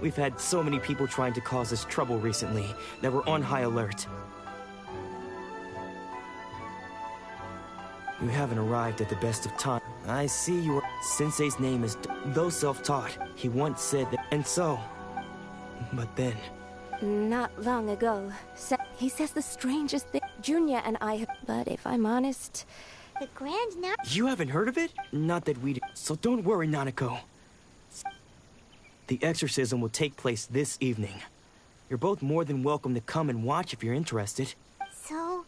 We've had so many people trying to cause us trouble recently that we're on high alert. You haven't arrived at the best of time. I see you are... Sensei's name is... Though self-taught, he once said that... And so... But then... Not long ago, he says the strangest thing. Junya and I have... But if I'm honest... The Grand now... You haven't heard of it? Not that we... So don't worry, Nanako. The exorcism will take place this evening. You're both more than welcome to come and watch if you're interested. So...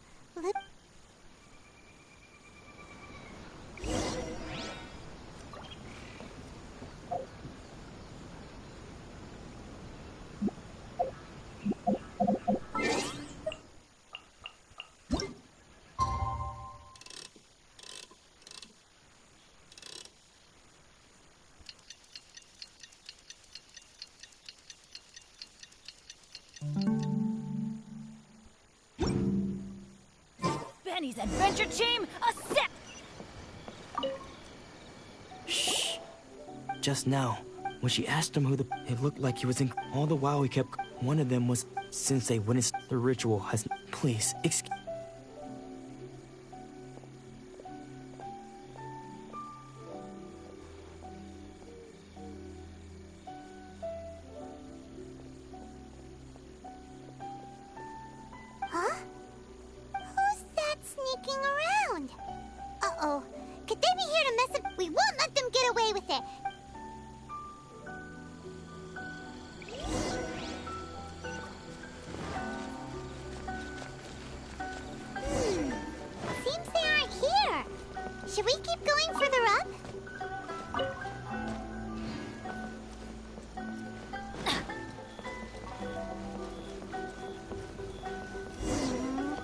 Benny's adventure team, a sip! Shh. Just now, when she asked him who the... It looked like he was in... All the while he kept... One of them was... Sensei wouldn't... The ritual has... Please, excuse... Huh? Who's that sneaking around? Uh-oh. Could they be here to mess up? We won't let them get away with it. Seems they aren't here. Should we keep going further up?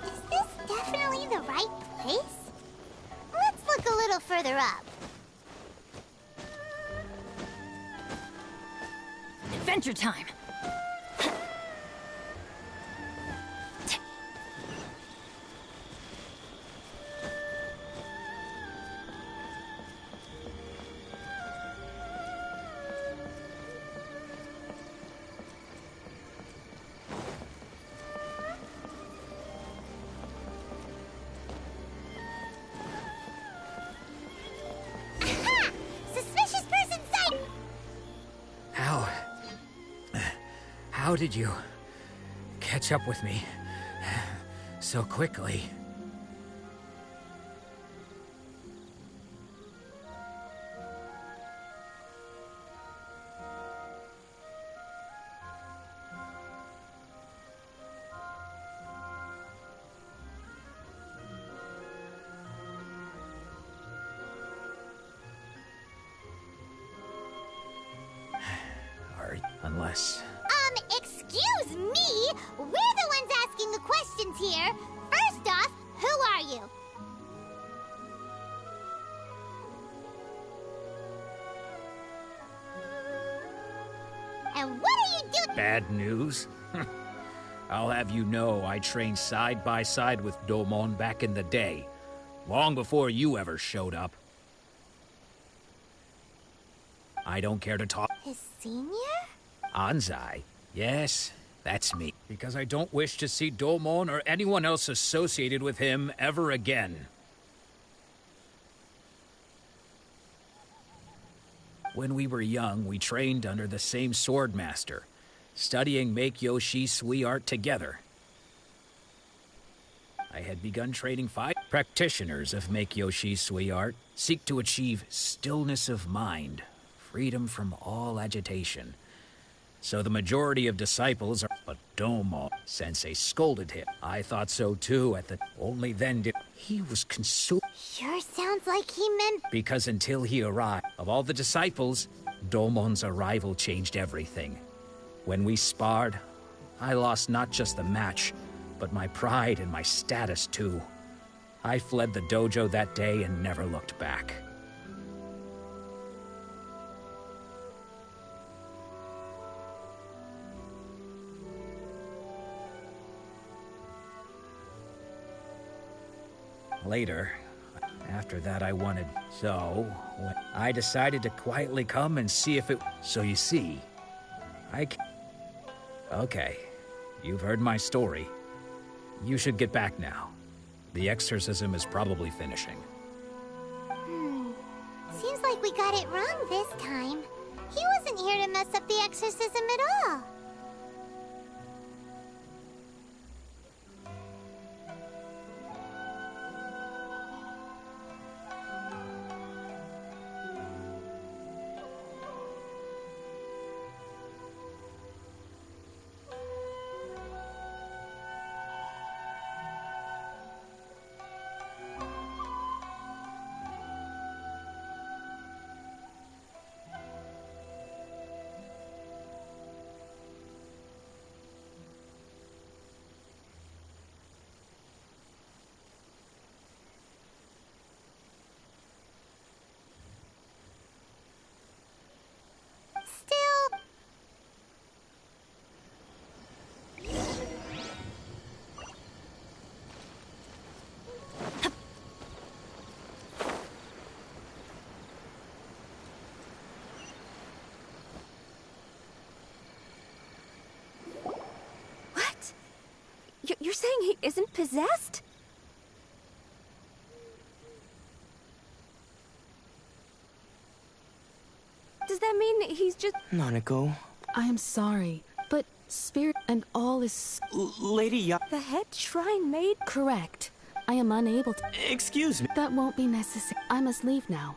Is this definitely the right place? Let's look a little further up. Adventure time! Aha! Suspicious person sight! How did you catch up with me so quickly? Unless... Excuse me? We're the ones asking the questions here. First off, who are you? And what are you doing? Bad news? I'll have you know I trained side by side with Domon back in the day, long before you ever showed up. I don't care to talk. His senior? Anzai? Yes, that's me. Because I don't wish to see Domon or anyone else associated with him ever again. When we were young, we trained under the same swordmaster, studying Make-Yoshi Sui art together. I had begun training 5 practitioners of Make-Yoshi Sui art, seek to achieve stillness of mind, freedom from all agitation. So the majority of disciples are... But Domon, Sensei scolded him. I thought so too at the... Only then did... He was consumed... Sure sounds like he meant... Because until he arrived, of all the disciples, Domon's arrival changed everything. When we sparred, I lost not just the match, but my pride and my status too. I fled the dojo that day and never looked back. Later, after that I wanted... So, I decided to quietly come and see if it... So you see, Okay, you've heard my story. You should get back now. The exorcism is probably finishing. Seems like we got it wrong this time. He wasn't here to mess up the exorcism at all. You're saying he isn't possessed? Does that mean he's just... Nanako. I am sorry, but spirit and all is... Lady Ya... The head shrine maid? Correct. I am unable to... Excuse me. That won't be necessary. I must leave now.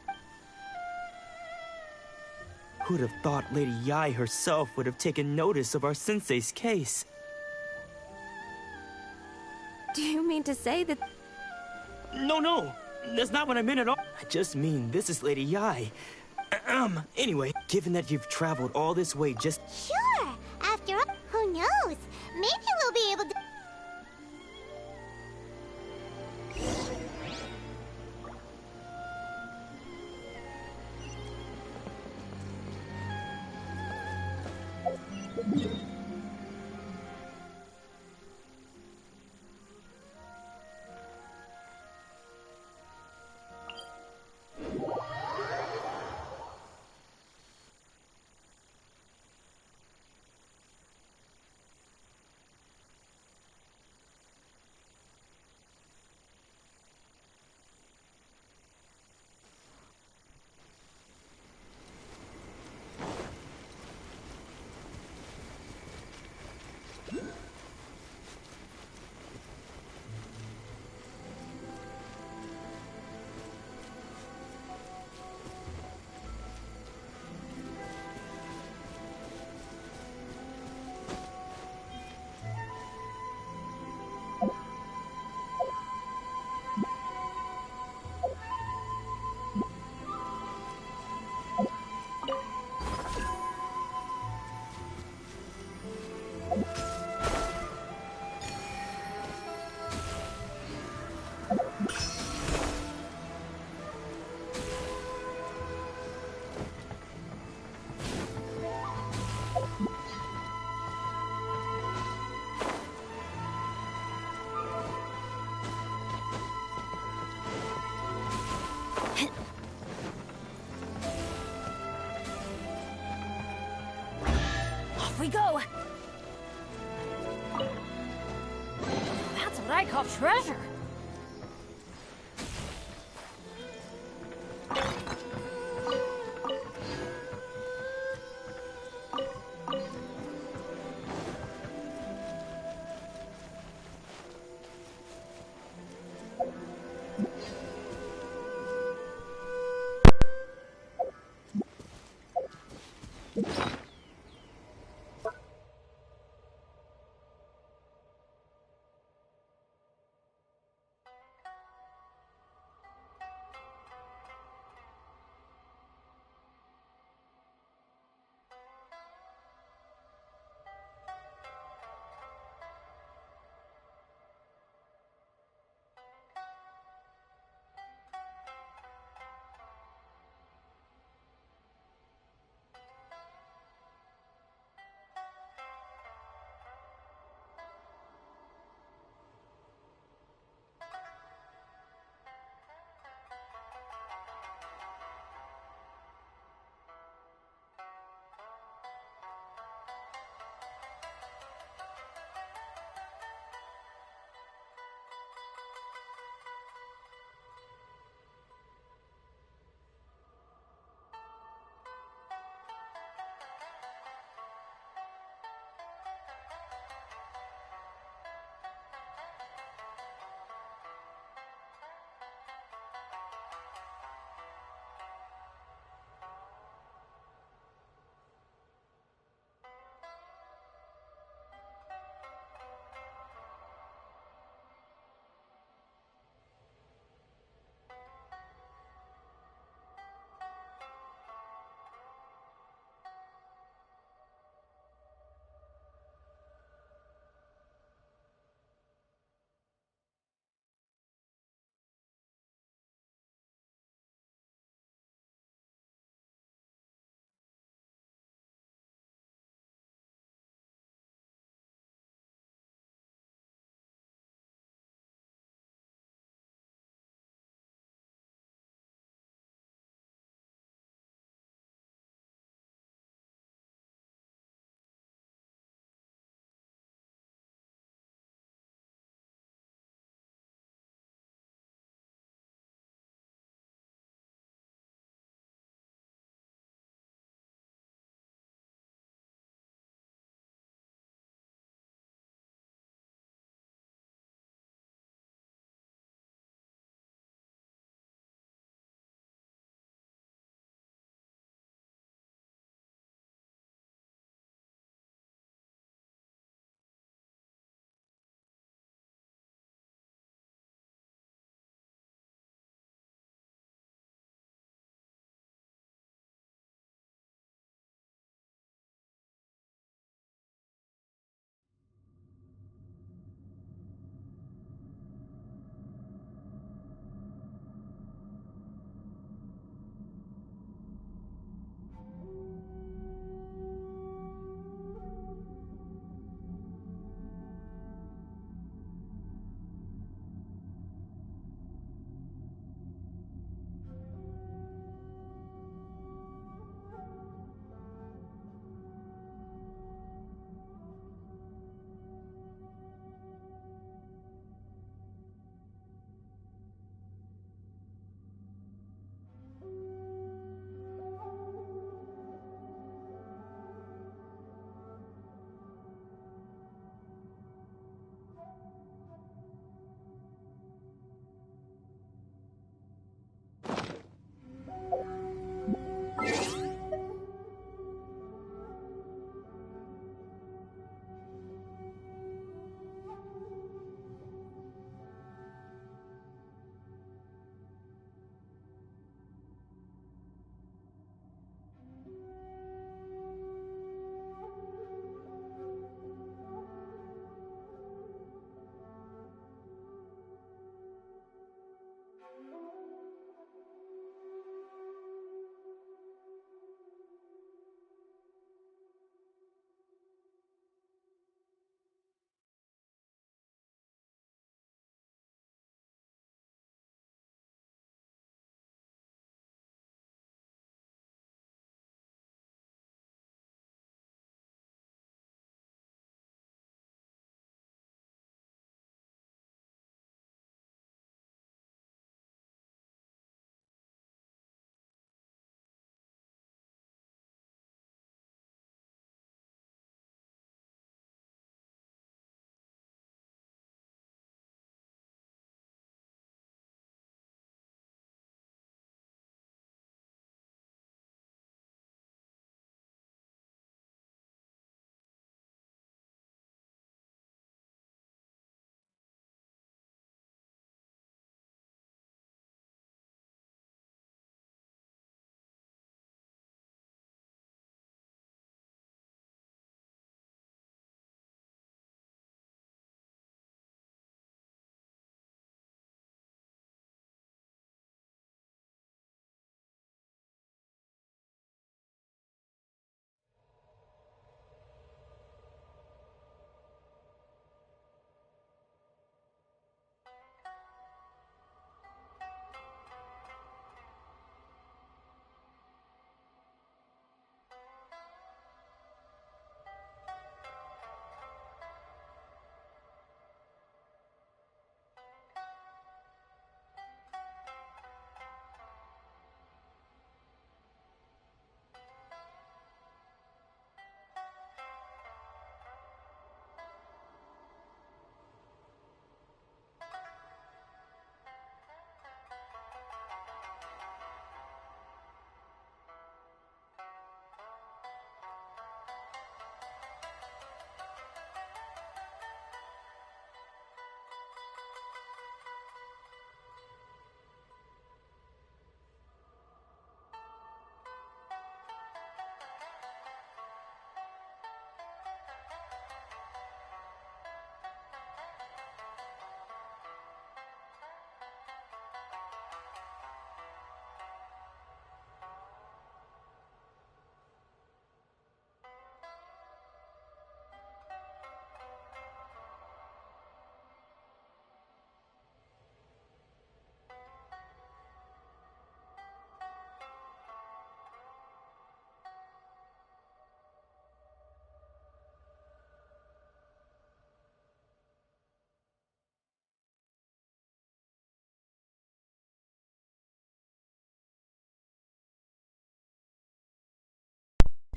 Who'd have thought Lady Yai herself would have taken notice of our sensei's case? Do you mean to say that... No. That's not what I meant at all. I just mean this is Lady Yai. Anyway, given that you've traveled all this way just... Sure! After all, who knows? Maybe we'll be able to... Off we go! That's what I call treasure!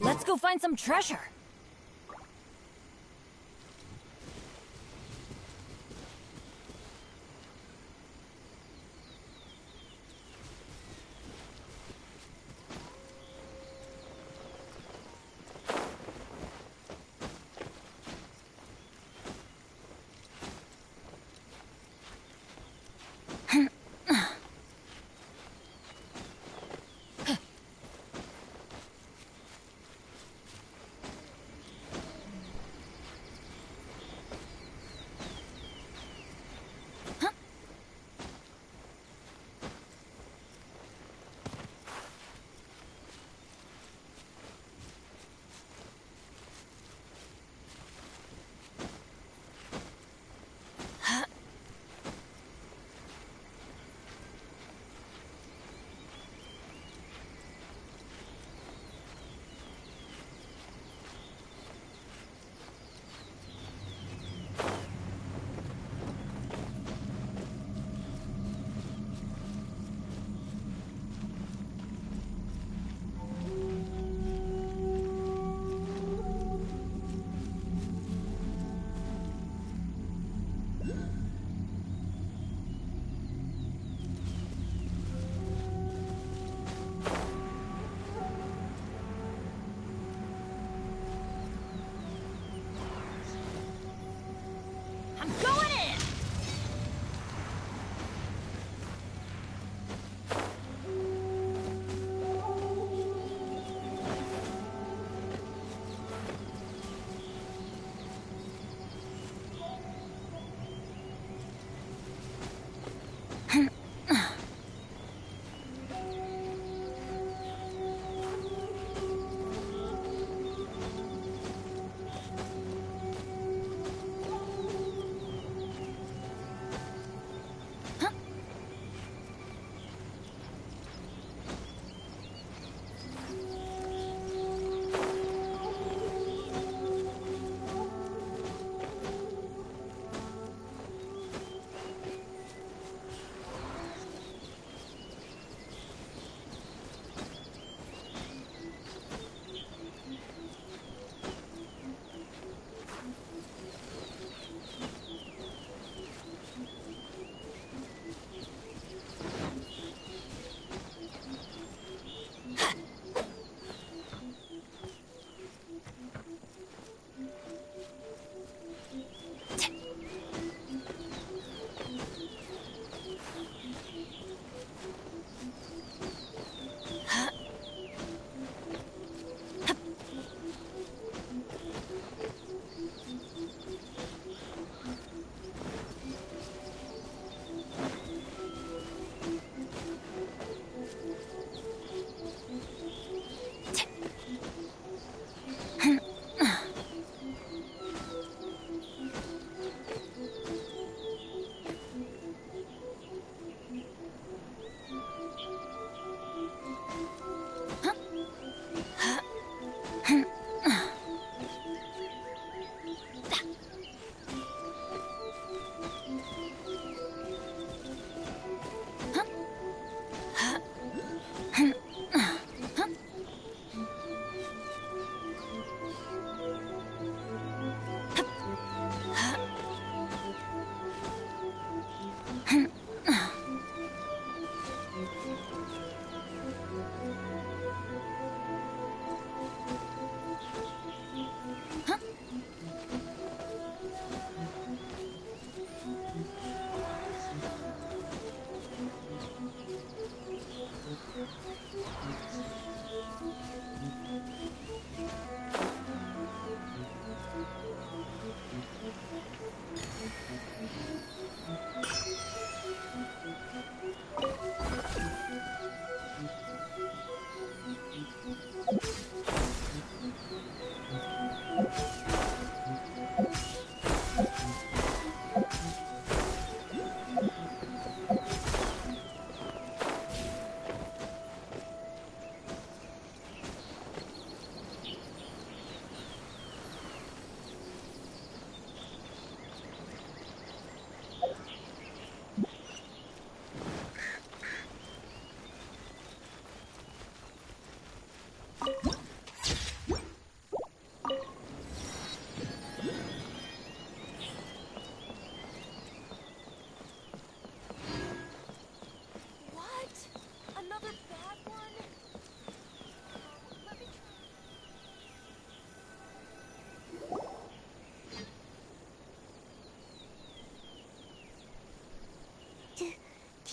Let's go find some treasure. I'm going in!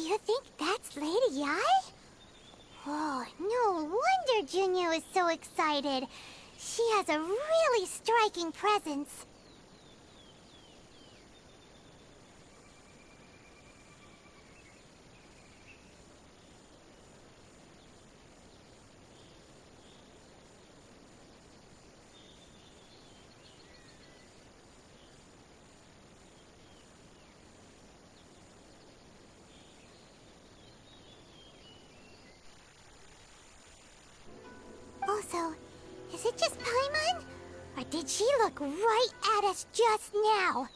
You think that's Lady Yi? Oh, no wonder Junior is so excited. She has a really striking presence. Also, is it just Paimon? Or did she look right at us just now?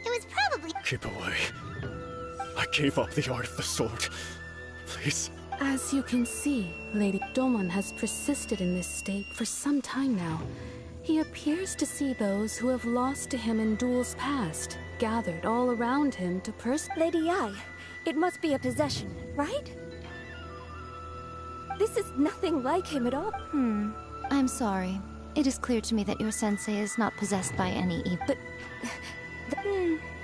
It was probably... Keep away. I gave up the art of the sword. Please. As you can see, Lady Domon has persisted in this state for some time now. He appears to see those who have lost to him in duels past, gathered all around him to Lady Yi, it must be a possession, right? This is nothing like him at all. I'm sorry. It is clear to me that your sensei is not possessed by any evil. But...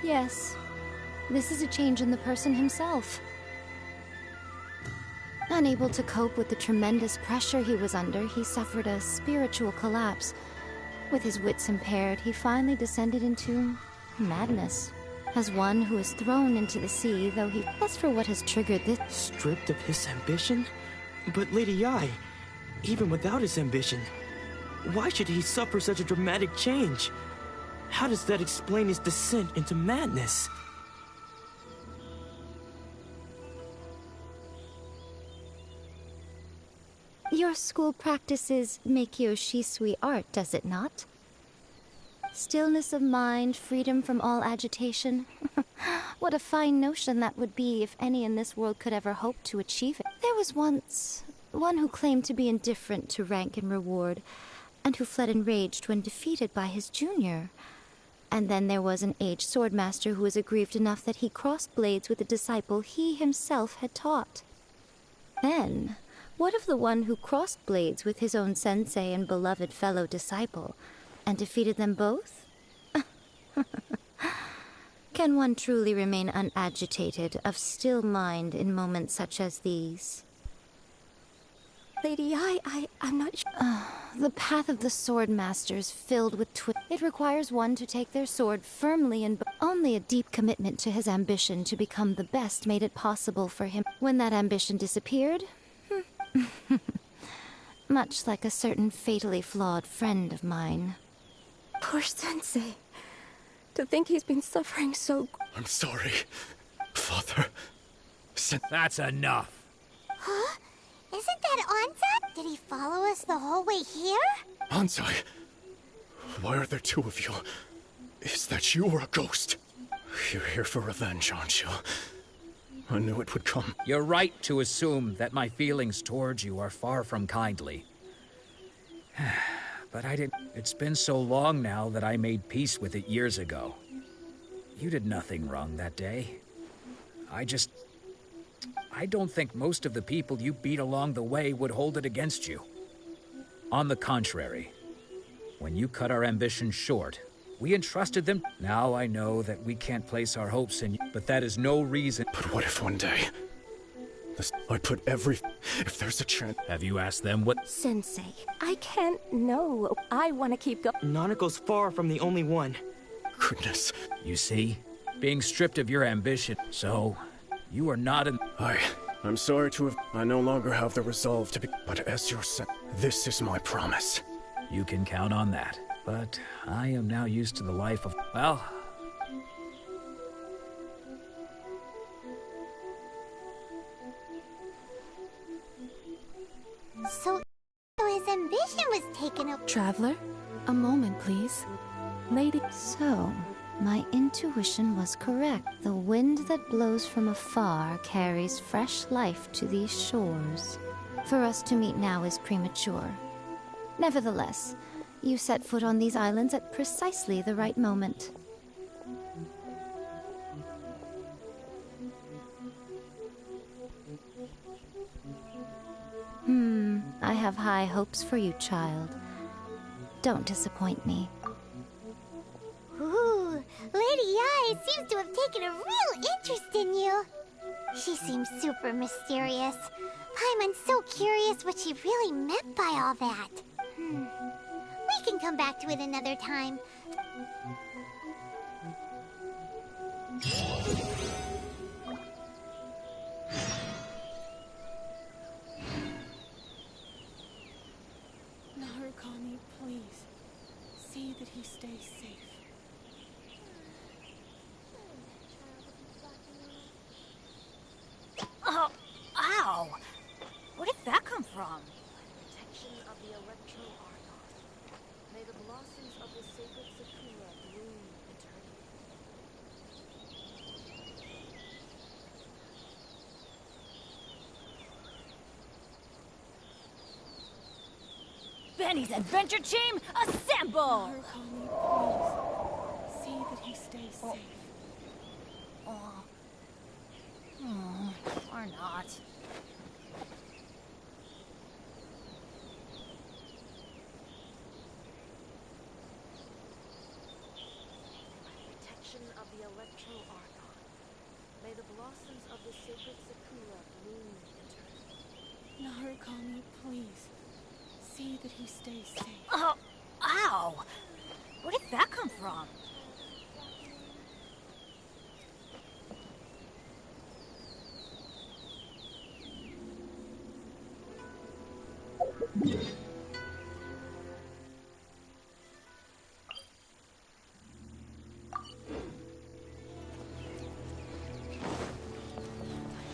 yes. This is a change in the person himself. Unable to cope with the tremendous pressure he was under, he suffered a spiritual collapse. With his wits impaired, he finally descended into madness. As one who is thrown into the sea, though he... As for what has triggered this... Stripped of his ambition? But Lady Yi, even without his ambition, why should he suffer such a dramatic change? How does that explain his descent into madness? Your school practices Meikyo Shisui art, does it not? Stillness of mind, freedom from all agitation. What a fine notion that would be if any in this world could ever hope to achieve it. There was once one who claimed to be indifferent to rank and reward, and who fled enraged when defeated by his junior. And then there was an aged swordmaster who was aggrieved enough that he crossed blades with a disciple he himself had taught. Then, what of the one who crossed blades with his own sensei and beloved fellow disciple, and defeated them both? Can one truly remain unagitated, of still mind in moments such as these? Lady Yi, I'm not sure. The path of the sword master is filled with It requires one to take their sword firmly and only a deep commitment to his ambition to become the best made it possible for him. When that ambition disappeared, much like a certain fatally flawed friend of mine. Poor sensei. To think he's been suffering so... I'm sorry, Father. That's enough. Huh? Isn't that Anza? Did he follow us the whole way here? Anzai, why are there two of you? Is that you or a ghost? You're here for revenge, aren't you? I knew it would come. You're right to assume that my feelings towards you are far from kindly. But I didn't... It's been so long now that I made peace with it years ago. You did nothing wrong that day. I don't think most of the people you beat along the way would hold it against you. On the contrary, when you cut our ambition short, we entrusted them. Now I know that we can't place our hopes in you, but that is no reason. But what if one day... I put every... If there's a chance... Have you asked them what... Sensei, I can't know. I want to keep going. Nanako's far from the only one. Goodness. You see? Being stripped of your ambition, so... You are not in... I'm sorry to have... I no longer have the resolve to be... But as your son, this is my promise. You can count on that. But I am now used to the life of... Well... So his ambition was taken away. Traveler, a moment, please. Lady... So, My intuition was correct. The wind that blows from afar carries fresh life to these shores. For us to meet now is premature. Nevertheless, you set foot on these islands at precisely the right moment. I have high hopes for you, child. Don't disappoint me. Ooh, Lady Ai seems to have taken a real interest in you. She seems super mysterious. Paimon's so curious what she really meant by all that. We can come back to it another time. Narukami, please. See that he stays safe. Oh, ow! Where did that come from? Protection of the Electro Argon. May the blossoms of the sacred Sakura bloom eternally. Benny's adventure team, assemble! Narukami, please. See that he stays safe. Or not. Protection of the Electro Argon. May the blossoms of the sacred Sakura bloom eternally. Narukami, please. See that he stays safe. Oh, ow! Where did that come from?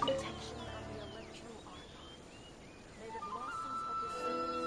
Protection of the Electro Argon. May the blossoms of the sacred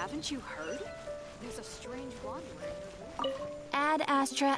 Haven't you heard? There's a strange wanderer in your room. Ad Astra.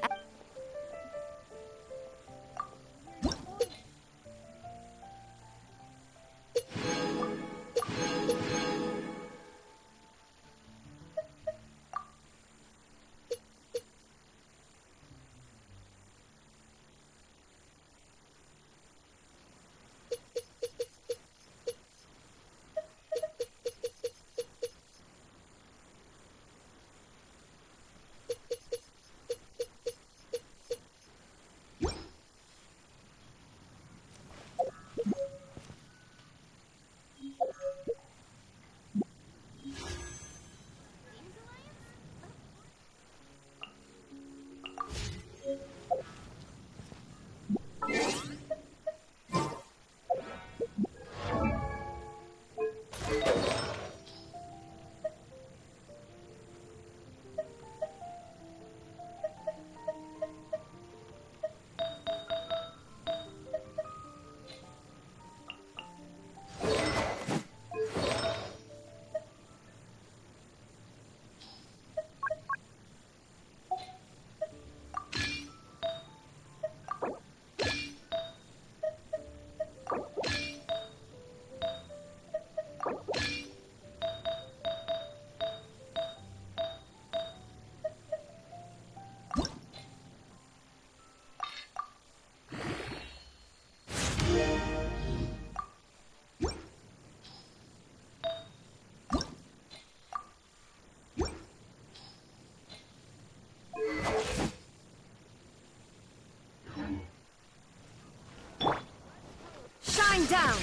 Shine down!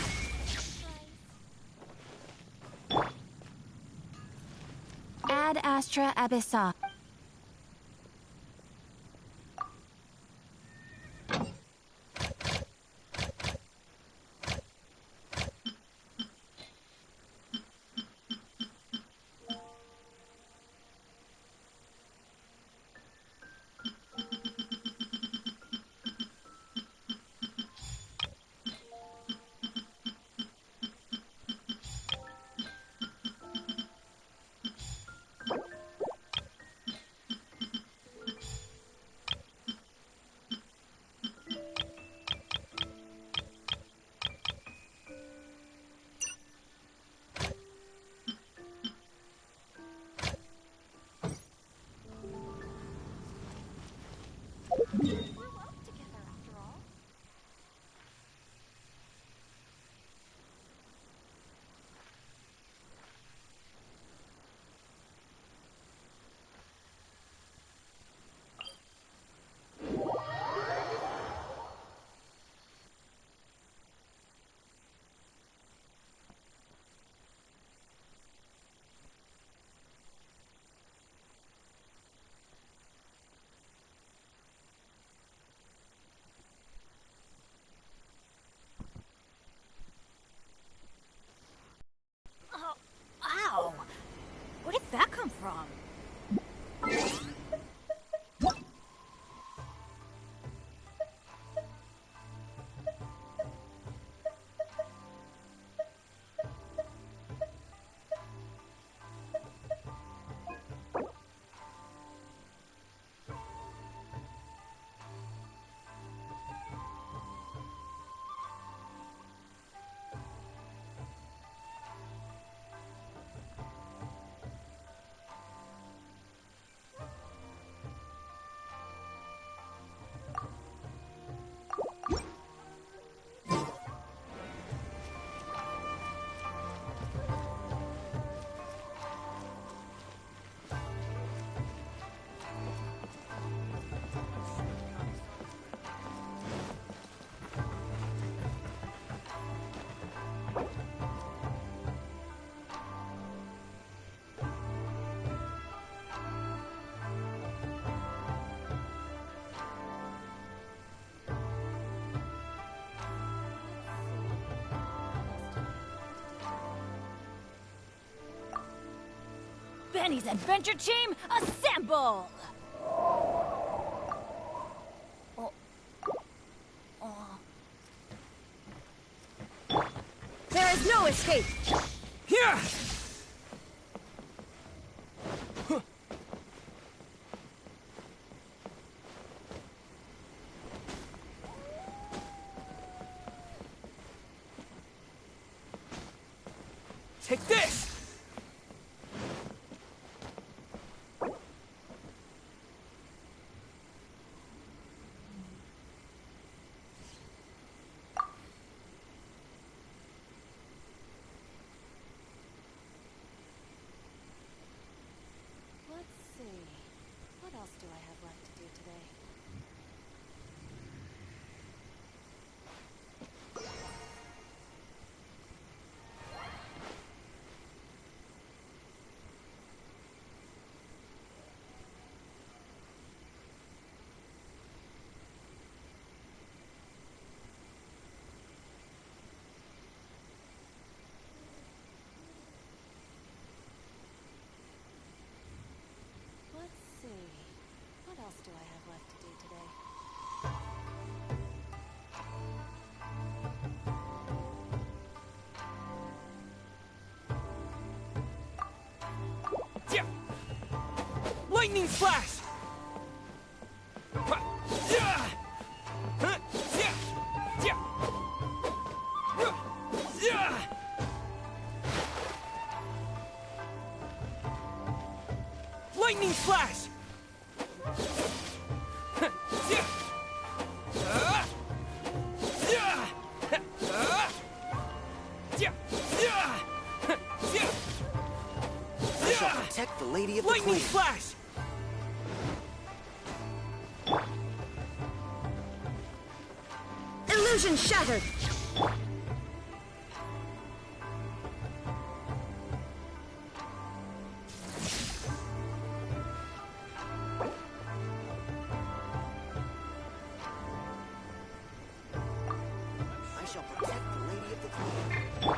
Ad Astra Abyssa. Ow! Where did that come from? Benny's adventure team, assemble! There is no escape! Here! Take this! Let's see. What else do I have left to do today? Let's see. What else do I have left to do today? Yeah! Lightning flash! Yeah! Huh? Yeah! Yeah! Yeah! Lightning flash! Yeah! Yeah! Yeah! Yeah! I shall protect the Lady of the Lightning Clean. flash! Illusion shattered! I shall protect the Lady of the Clean.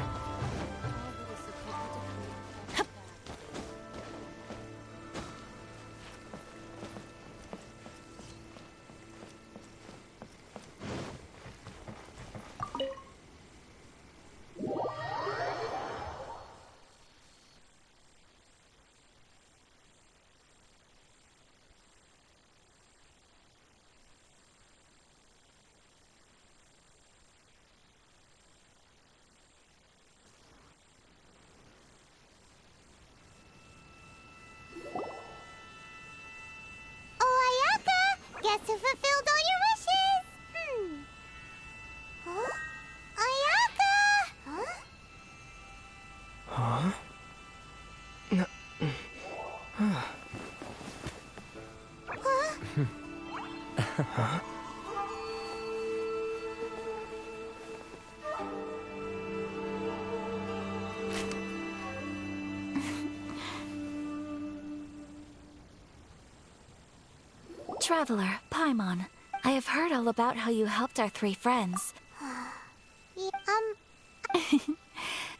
Oh, Ayaka! Guess who fulfilled all your wishes? Huh? Ayaka! Huh? Huh? No. Huh? Traveler, Paimon, I have heard all about how you helped our three friends. Yeah,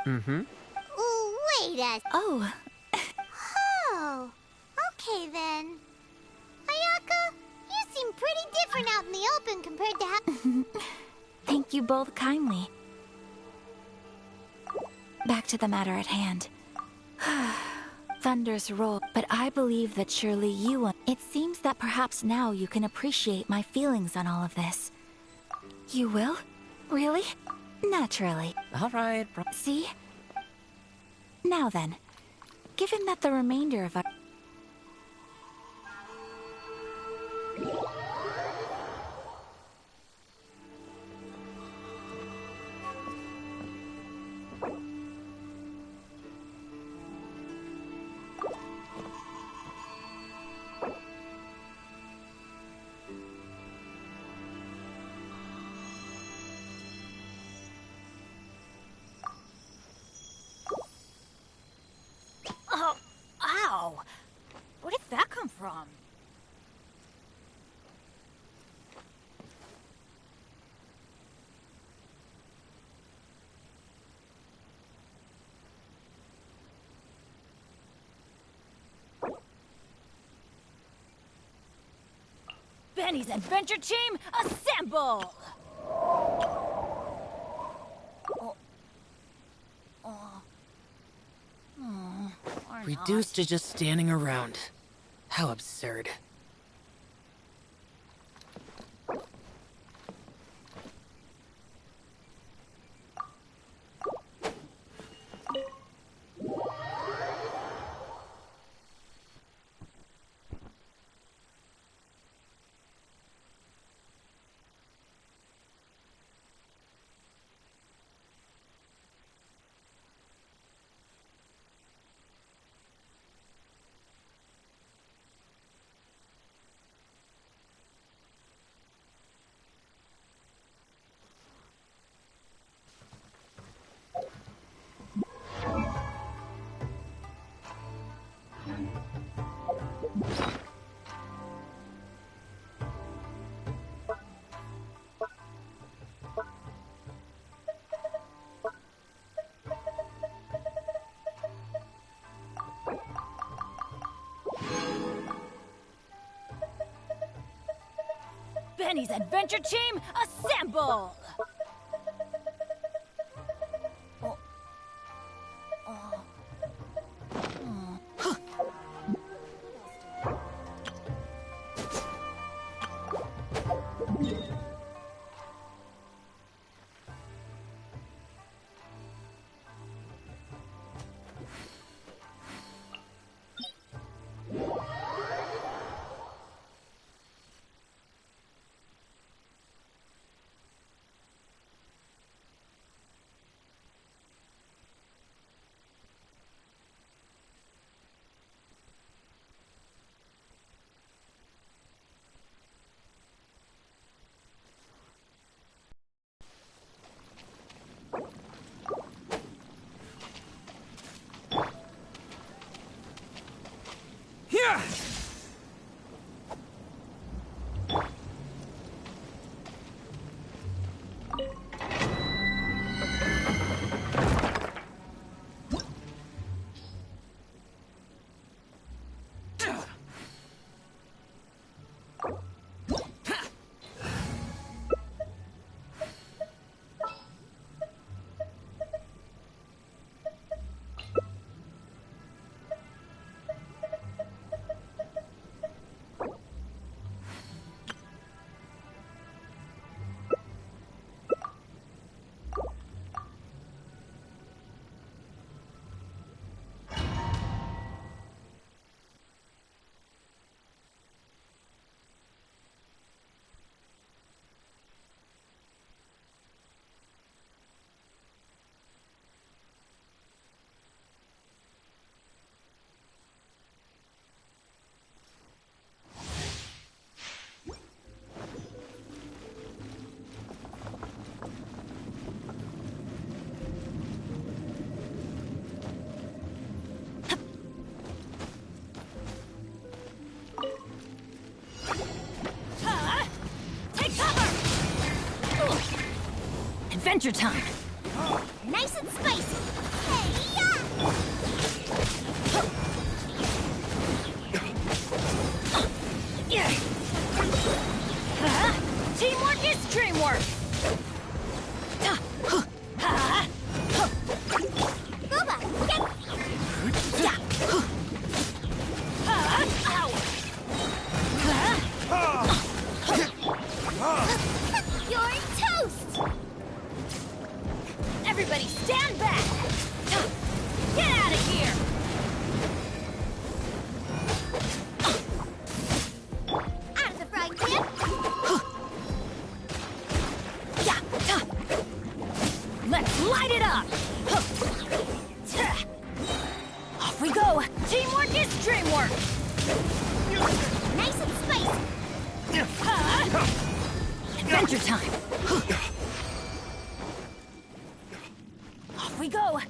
Mm-hmm. ooh, wait a... Oh. Oh, okay then. Ayaka, you seem pretty different out in the open compared to how... Thank you both kindly. Back to the matter at hand. Thunders roll, but I believe that surely you... It seems that perhaps now you can appreciate my feelings on all of this. You will? Really? Naturally. All right, bro. See? Now then, given that the remainder of our... Oh, ow! Where did that come from? Benny's Adventure Team, assemble! Reduced to just standing around. How absurd. Benny's adventure team, assemble! Yeah! Adventure time! Nice and spicy! Hey-ya! Teamwork is dreamwork! Booba, get... You're toast! Everybody stand back! Get out of here! Out of the frying pan! Let's light it up! Off we go! Teamwork is dreamwork! Nice and spicy! Adventure time! Off we go!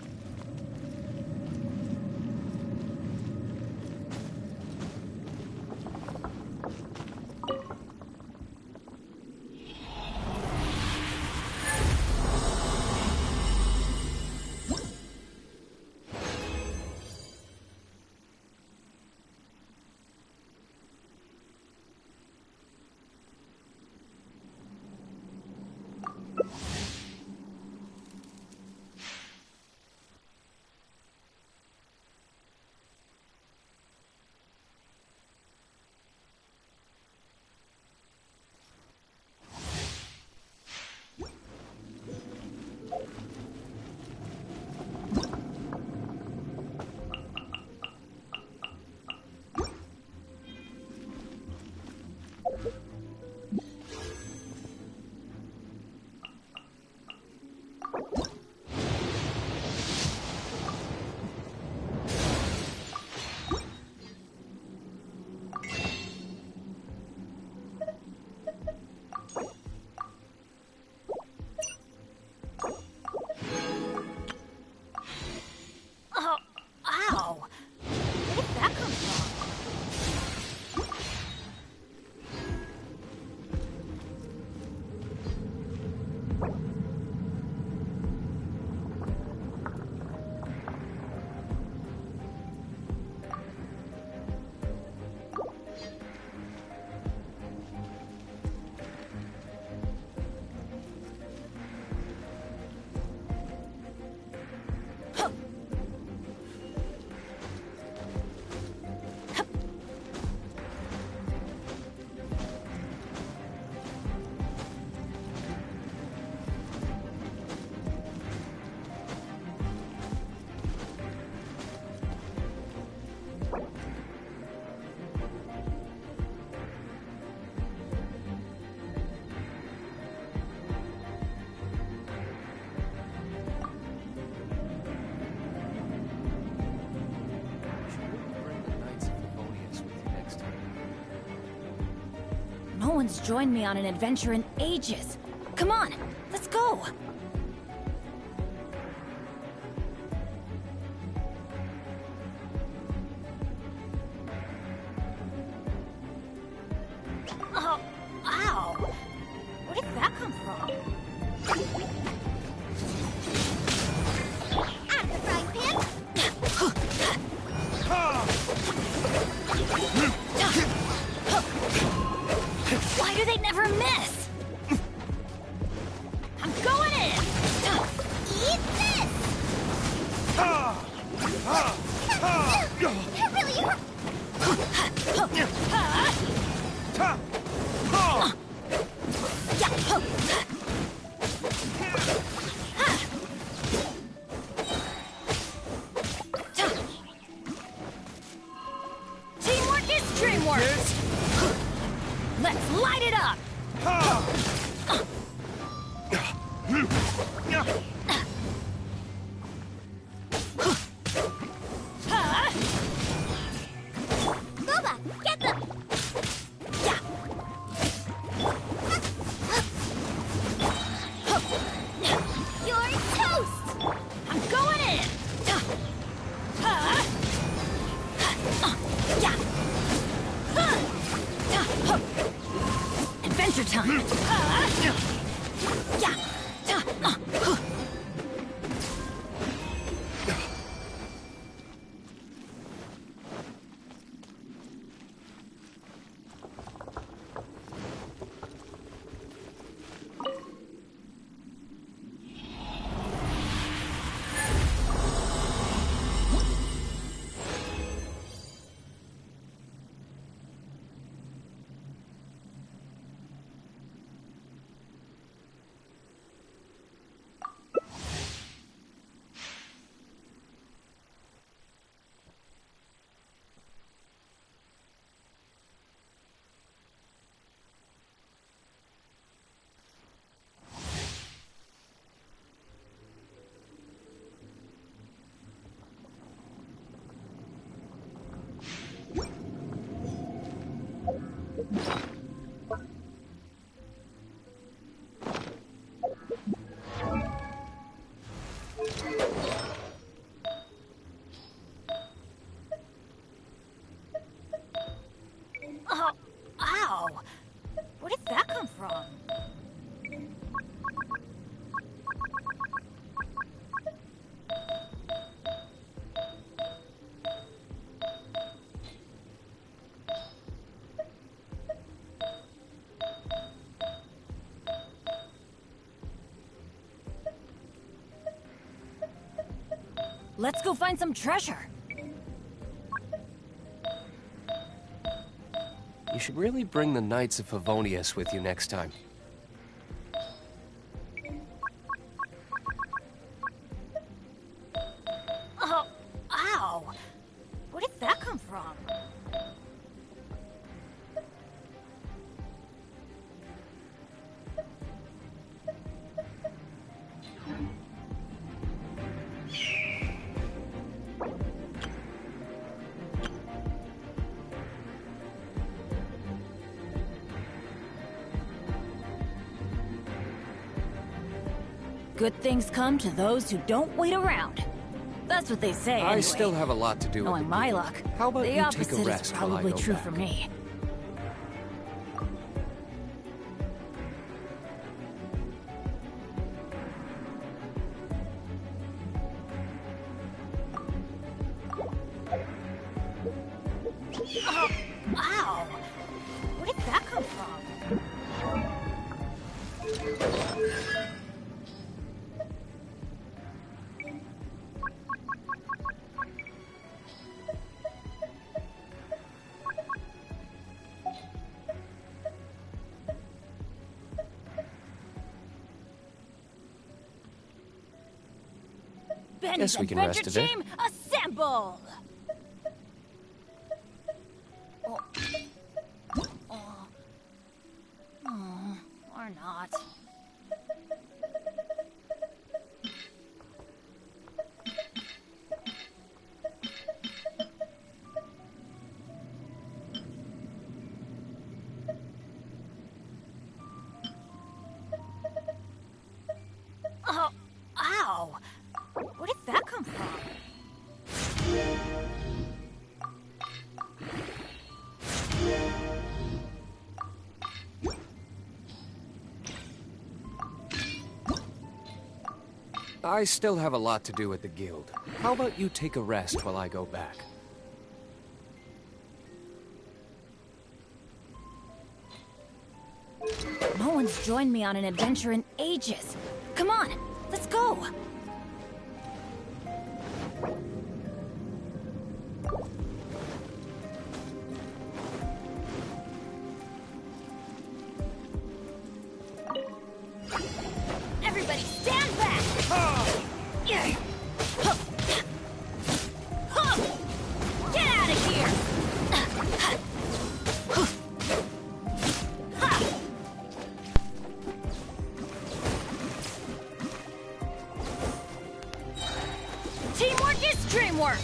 one's joined me on an adventure in ages. Come on, let's go! Oh, ow! Where did that come from? Out of the frying pan! Why do they never miss? I'm going in! Eat this! That really hurt! Teamwork is dreamwork! Let's light it up! Boba, get them! You're toast! I'm going in! Adventure time! Oh, ow! Where did that come from? Let's go find some treasure. You should really bring the Knights of Favonius with you next time. Oh, ow! Where did that come from? Good things come to those who don't wait around. That's what they say, anyway. I still have a lot to do. Knowing my luck, How about the you opposite take a is rest while I probably go true back? for me. Oh, wow! Where did that come from? Benny's Guess we can Adventure rest a bit. Team, assemble! Or not. I still have a lot to do at the guild. How about you take a rest while I go back? No one's joined me on an adventure in ages. Come on, let's go! Everybody stand back! Yeah. Get out of here! Teamwork is dreamwork!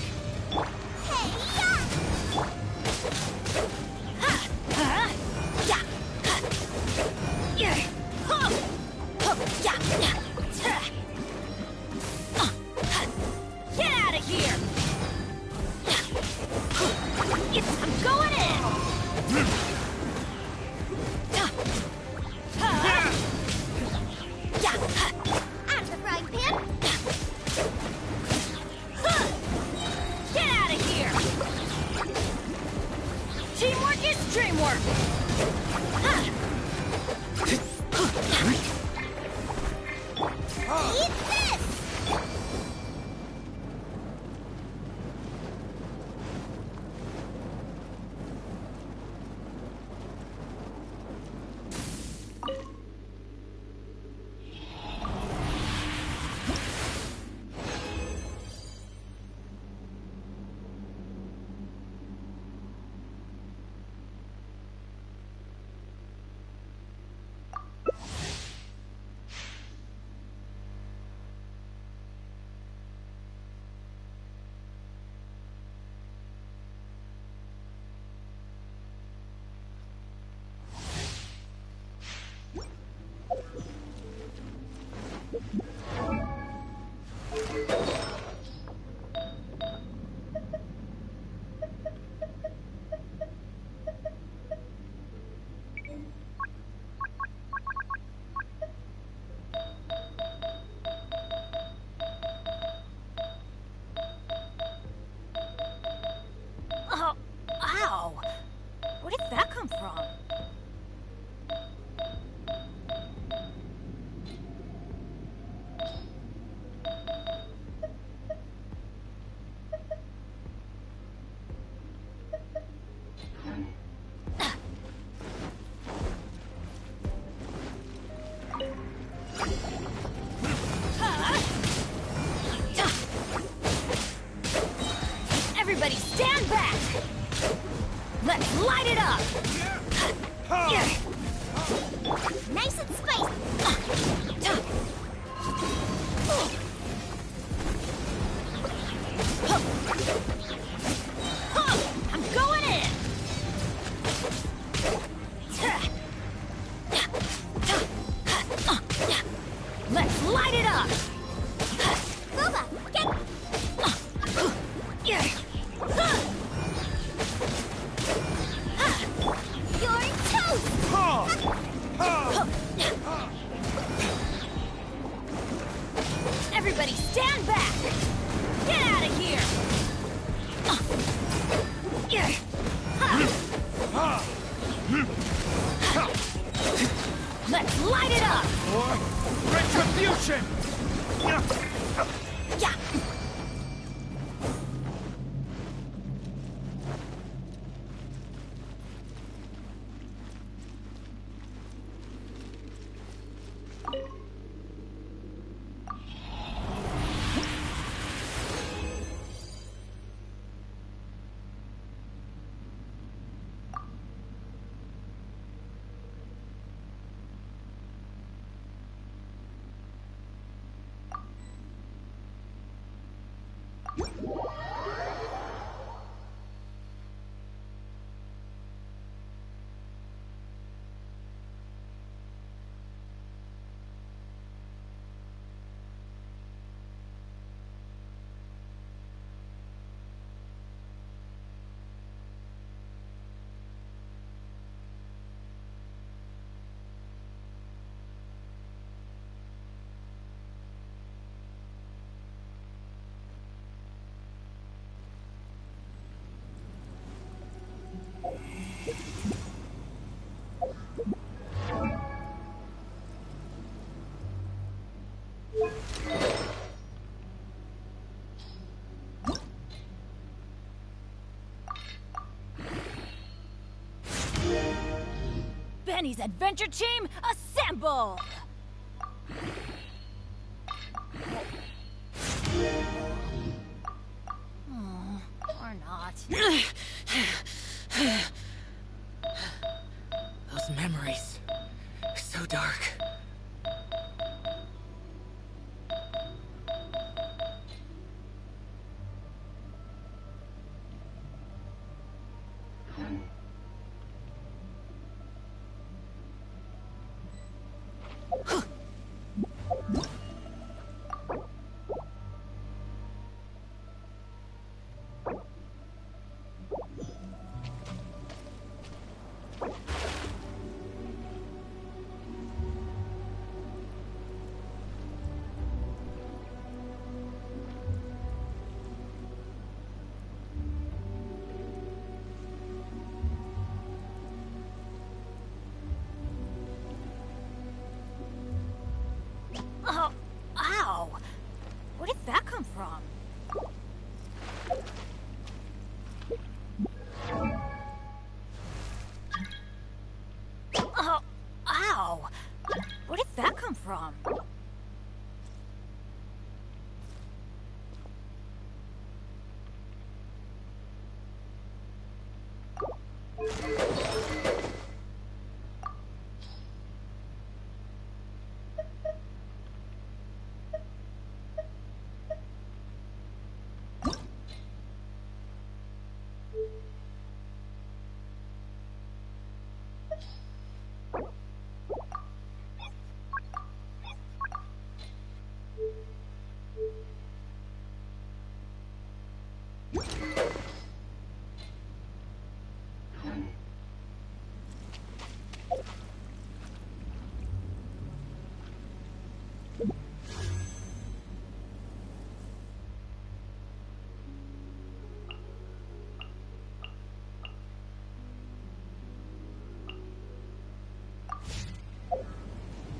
Get out of here! I'm going in! Out of the frying pan! Get out of here! Teamwork is dreamwork! Eat this! Oh, ow! Where did that come from? Everybody stand back! Let's light it up! Nice and spicy! I'm going in! Let's light it up! Boba, get... You're toast! Everybody stand back! Get out of here! Let's light it up! Retribution! Yeah. Benny's adventure team, assemble! Or not. Those memories. So dark. Oh, ow! Where did that come from? Oh, ow! Where did that come from?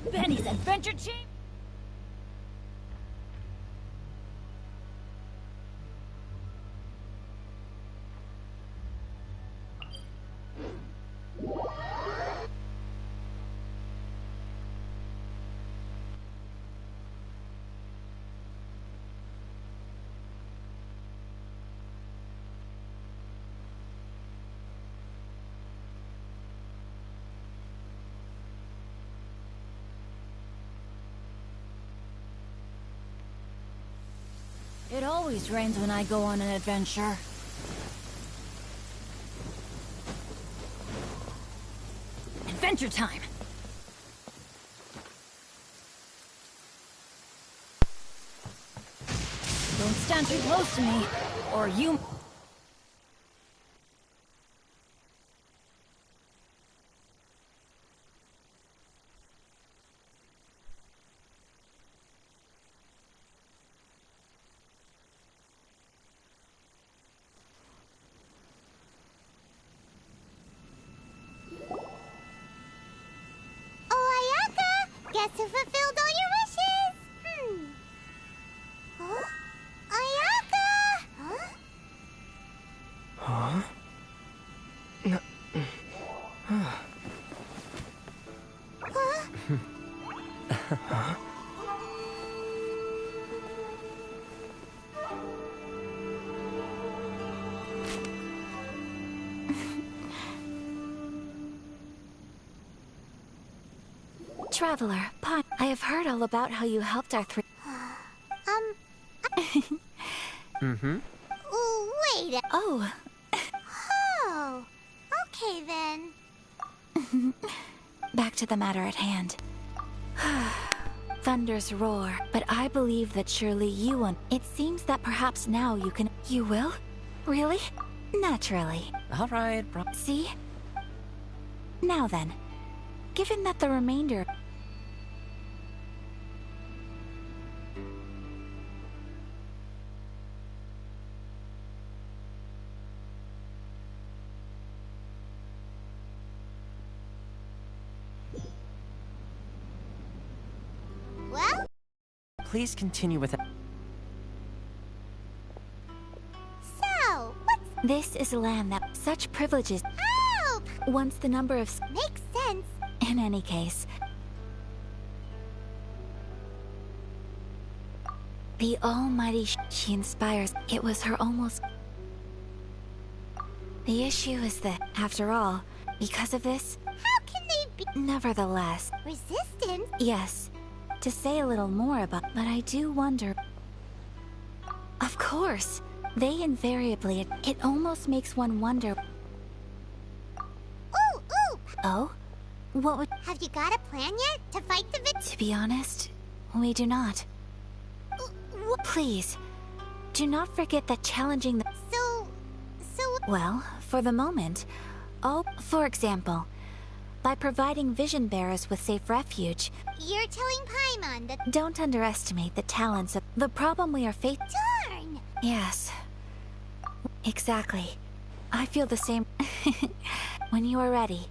Benny's adventure team? It always rains when I go on an adventure. Adventure time! Don't stand too close to me, or you... Guess who fulfilled all your wishes? Huh? Ayaka! Huh? No. Huh? Huh? Traveler, Pine, I have heard all about how you helped our three... Mm-hmm. Wait a... Oh. Oh. Okay, then. Back to the matter at hand. Thunders roar, but I believe that surely you won. It seems that perhaps now you can... You will? Really? Naturally. All right, bro. See? Now then, given that the remainder... Well? Please continue with it. So, what's... This is land that such privileges... Help! Once the number of... Makes sense. In any case, the almighty she inspires, it was her almost... The issue is that, after all, because of this... How can they be... Nevertheless... Resistance? Yes. To say a little more about... But I do wonder... Of course. They invariably... It almost makes one wonder... Ooh, ooh! Oh? What would... Have you got a plan yet to fight the To be honest, we do not. Please, do not forget that challenging the... So... Well, for the moment, for example, by providing vision bearers with safe refuge... You're telling Paimon that... Don't underestimate the talents of... The problem we are facing... Darn! Yes. Exactly. I feel the same... When you are ready.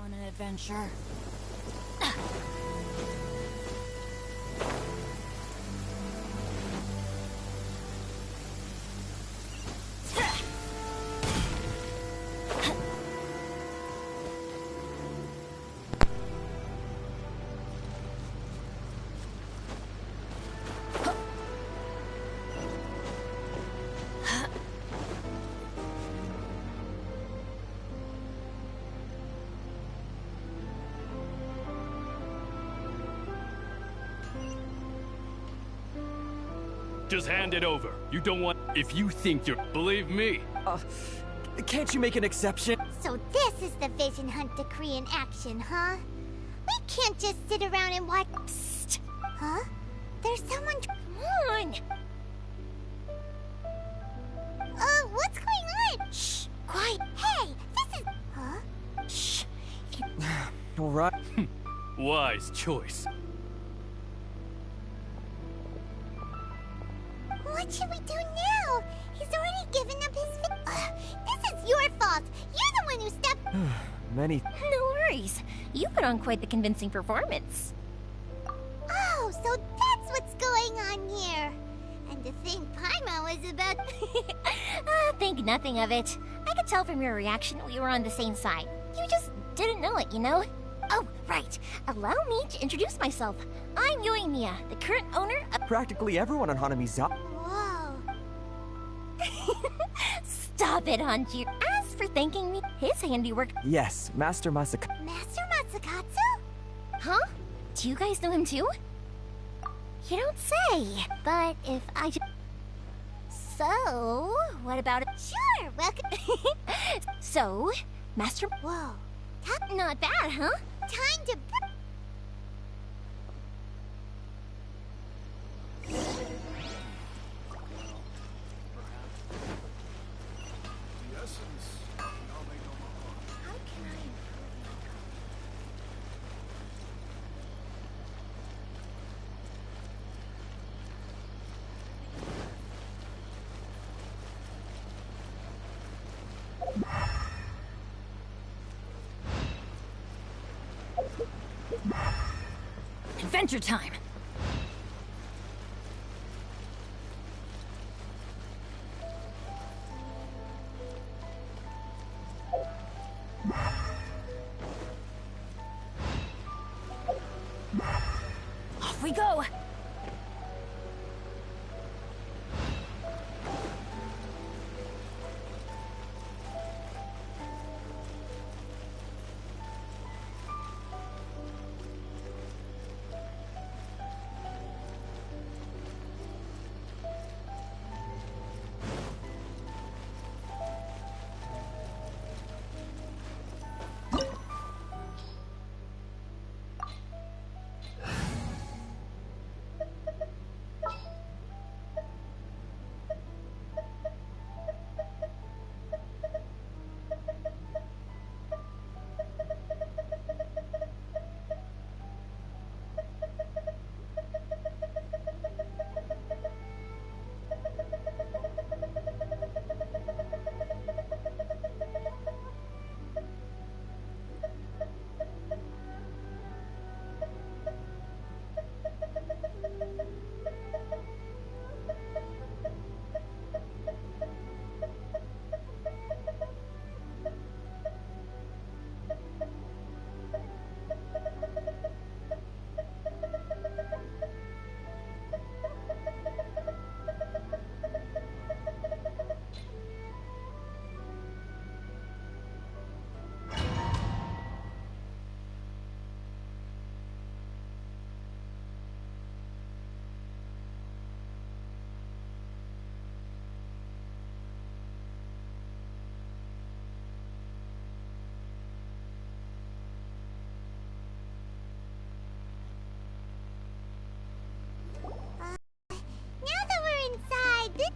On an adventure. Just hand it over. You don't want... If you think you're... Believe me. Can't you make an exception? So this is the Vision Hunt decree in action, huh? We can't just sit around and watch... Psst! Huh? There's someone... Come on! What's going on? Shh! Quiet! Hey! This is... Huh? Shh! All right. Wise choice. What should we do now? He's already given up his... This is your fault! You're the one who stepped... Many... No worries. You put on quite the convincing performance. Oh, so that's what's going on here. And to think Paimon was about... Think nothing of it. I could tell from your reaction we were on the same side. You just didn't know it, you know? Oh, right. Allow me to introduce myself. I'm Yoimiya, the current owner of... Practically everyone on Hanamiza... Whoa. Stop it, Hanji. As for thanking me, his handiwork... Yes, Master Masaka... Master Matsukatsu? Huh? Do you guys know him too? You don't say. But if I just... So, what about it? Sure, welcome... So, Master... Whoa. Not bad, huh? Time to... Adventure time! Off we go!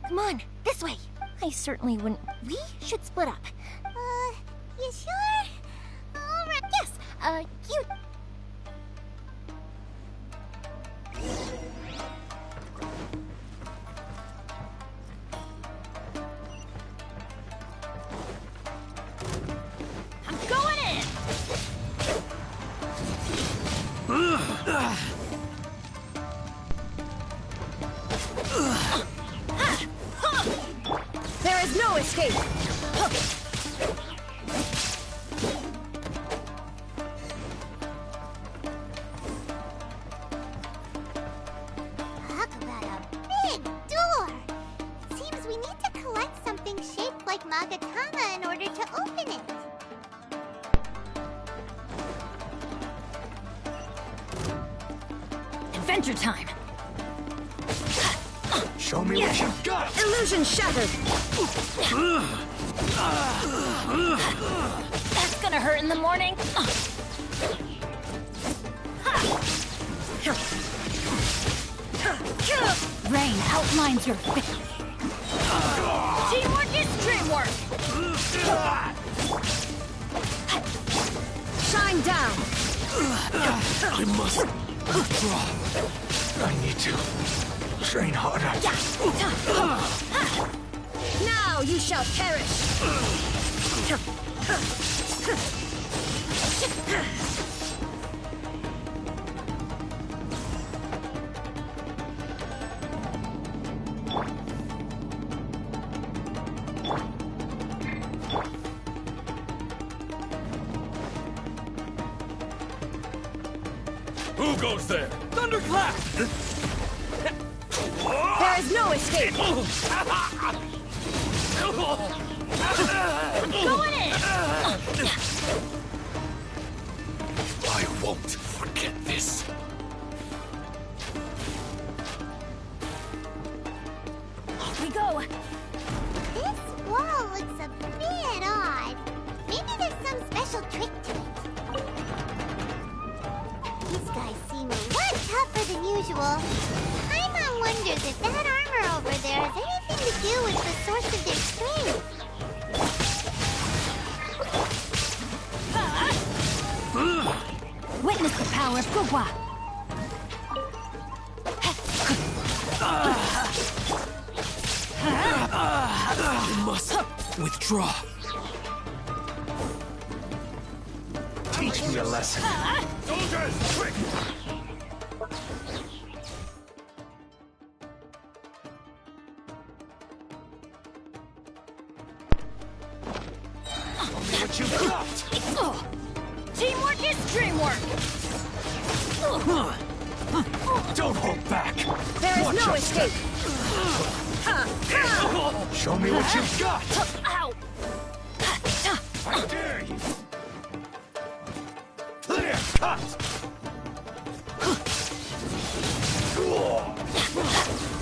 Come on, this way. I certainly wouldn't. We should split up. You sure? Alright, yes, you... I'm going in! There is no escape! Talk about a big door! Seems we need to collect something shaped like Magatama in order to open it. Adventure time! Show me what you've got! Illusion shattered! That's gonna hurt in the morning! Rain outlines your victory. Teamwork is dreamwork! Shine down! I must withdraw. I need to train harder. Now you shall perish! Who goes there? Thunderclap! There is no escape! I'm going in! I won't forget this. Off we go! This wall looks a bit odd. Maybe there's some special trick to it. These guys seem a lot tougher than usual. Paimon wonders if that armor over there has anything to do with the source of their strength. Witness the power of Gugwa! I must withdraw. Teach me a lesson. Soldiers, quick! What you got? Teamwork is dreamwork! Don't hold back. There is Watch no your escape! step. Show me what you've got. Ow! I dare you. Clear cut.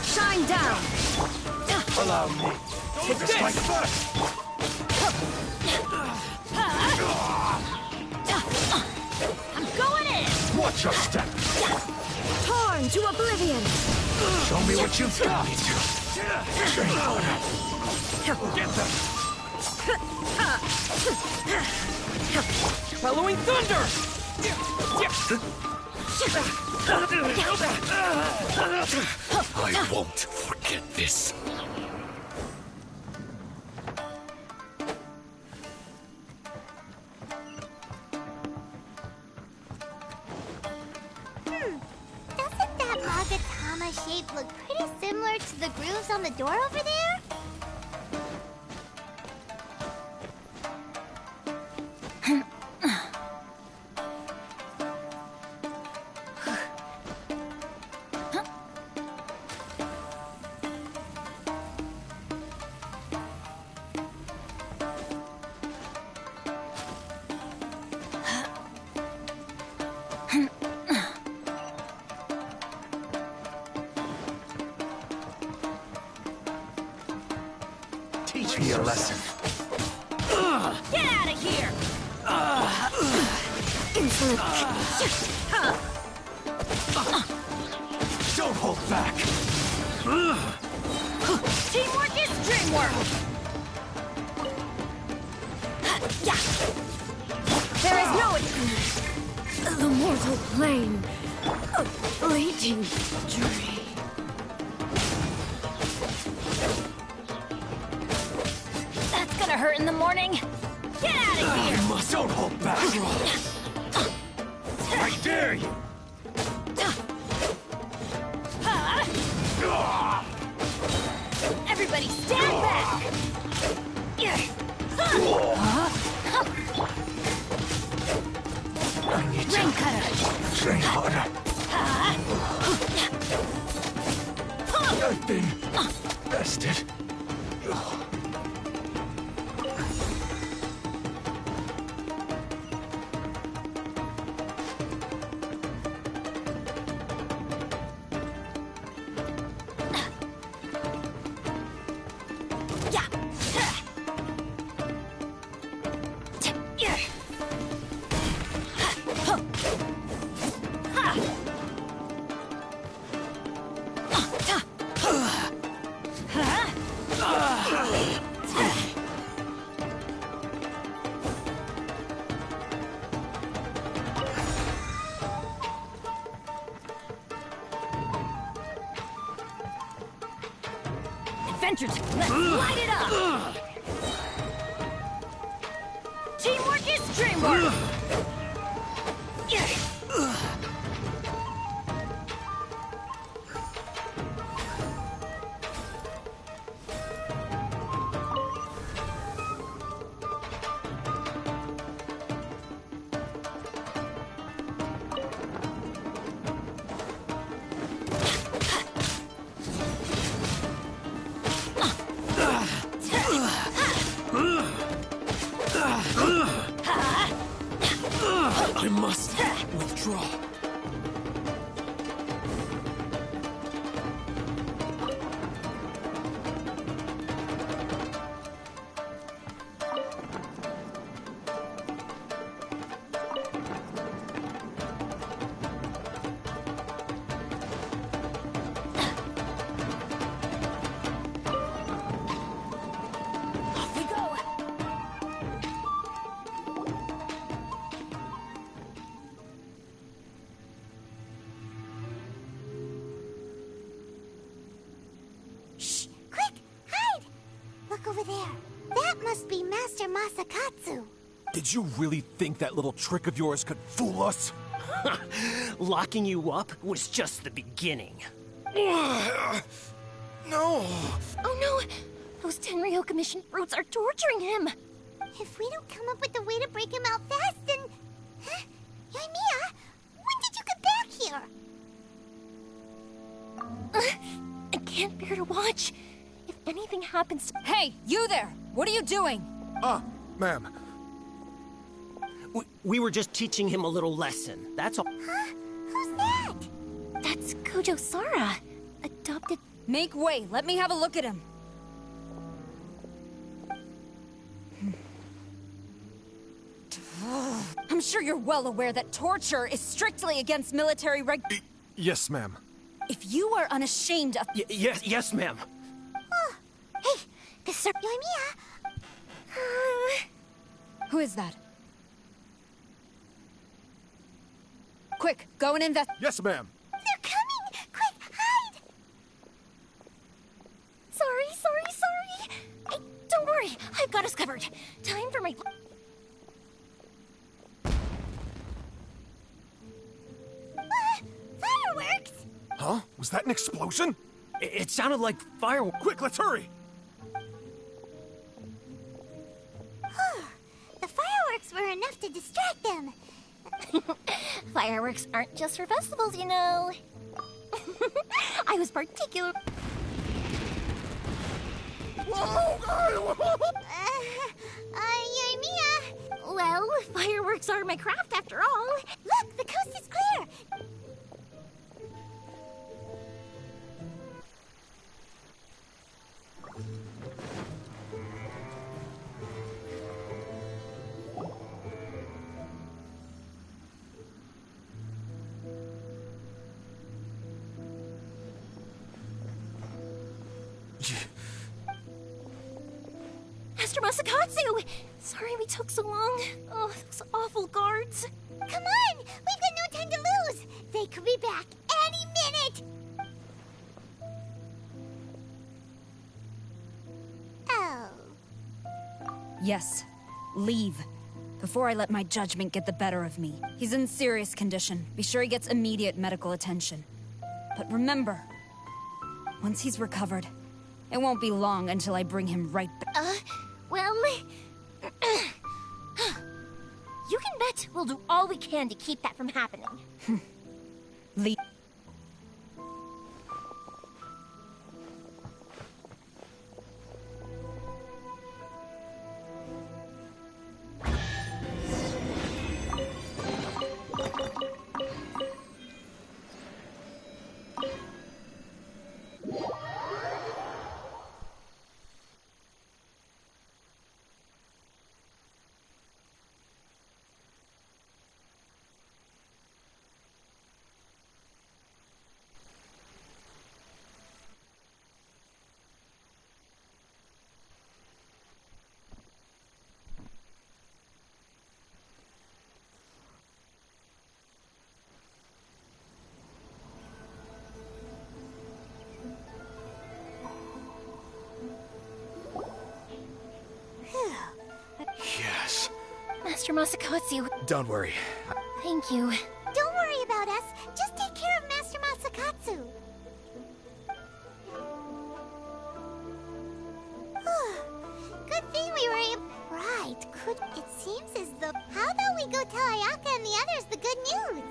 Shine down! Allow me. Take a strike first. I'm going in! Watch your step. Torn to oblivion! Show me what you've got. Train harder. Get them. Following thunder! I won't forget this. Doesn't that Magatama shape look pretty similar to the grooves on the door over there? Teach me a lesson. Get out of here! Insolent! Don't hold back. Teamwork is dreamwork! Yeah! There is no... The mortal plane. A fleeting dream. That's gonna hurt in the morning. Get out of here! Don't hold back. I dare you. Everybody stand back! I need Rain cutter! train harder. I've been bested. Adventures, let's light it up! Teamwork is dreamwork! I must withdraw. Off we go! Shh! Quick! Hide! Look over there. That must be Master Masakatsu. Did you really think that little trick of yours could fool us? Locking you up was just the beginning. No! Oh no! Those Tenryou Commission brutes are torturing him! If we don't come up with a way to break him out fast, then... Huh? Yoimiya, when did you get back here? I can't bear to watch. If anything happens to... Hey, you there! What are you doing? Ma'am. We were just teaching him a little lesson, that's all. Huh? Who's that? That's Kojo Sara, adopted... Make way, let me have a look at him. I'm sure you're well aware that torture is strictly against military Yes, ma'am. If you are unashamed of... Yes, ma'am. Oh, hey, this is Yoimiya. Who is that? Quick, go and invest... Yes, ma'am. They're coming! Quick, hide! Sorry. Don't worry, I've got us covered. Time for my... Fireworks! Huh? Was that an explosion? It sounded like fireworks. Quick, let's hurry! The fireworks were enough to distract them. Fireworks aren't just for festivals, you know. I was particular... Yoimiya! Well, fireworks are my craft after all. Look, the coast is clear! Master Masakatsu! Sorry we took so long. Oh, those awful guards. Come on! We've got no time to lose! They could be back any minute! Oh. Yes. Leave. Before I let my judgment get the better of me. He's in serious condition. Be sure he gets immediate medical attention. But remember, once he's recovered, it won't be long until I bring him right back. Well... You can bet we'll do all we can to keep that from happening. Leave. Yes. Master Masakatsu, Don't worry. thank you. Don't worry about us. Just take care of Master Masakatsu. Good thing we were able... Right, could... It seems as though... How about we go tell Ayaka and the others the good news?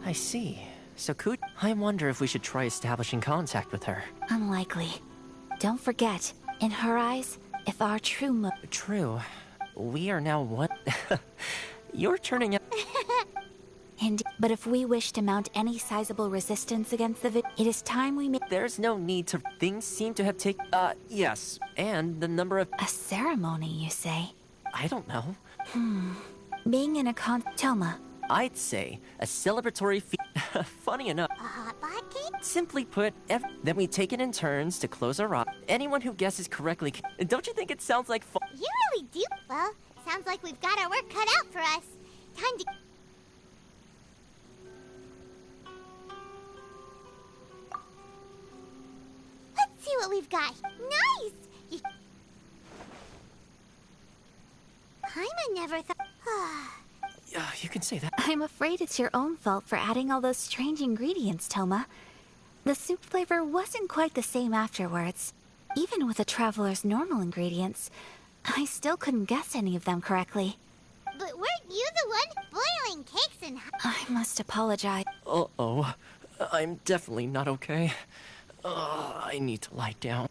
I see. So I wonder if we should try establishing contact with her. Unlikely. Don't forget, in her eyes, if our true True. We are now one. You're turning out. But if we wish to mount any sizable resistance against the it is time we make... There's no need to... Things seem to have taken... yes. And the number of... A ceremony, you say? I don't know. Being in a Toma. I'd say a celebratory Funny enough. A hot pocket? Simply put, then we take it in turns to close our eyes. Anyone who guesses correctly... Don't you think it sounds like fun? You really do. Well, sounds like we've got our work cut out for us. Time to... Let's see what we've got. Nice! Paimon never thought... Yeah, you can say that. I'm afraid it's your own fault for adding all those strange ingredients, Toma. The soup flavor wasn't quite the same afterwards. Even with a traveler's normal ingredients, I still couldn't guess any of them correctly. But weren't you the one boiling cakes and... I must apologize. Uh-oh. I'm definitely not okay. I need to lie down.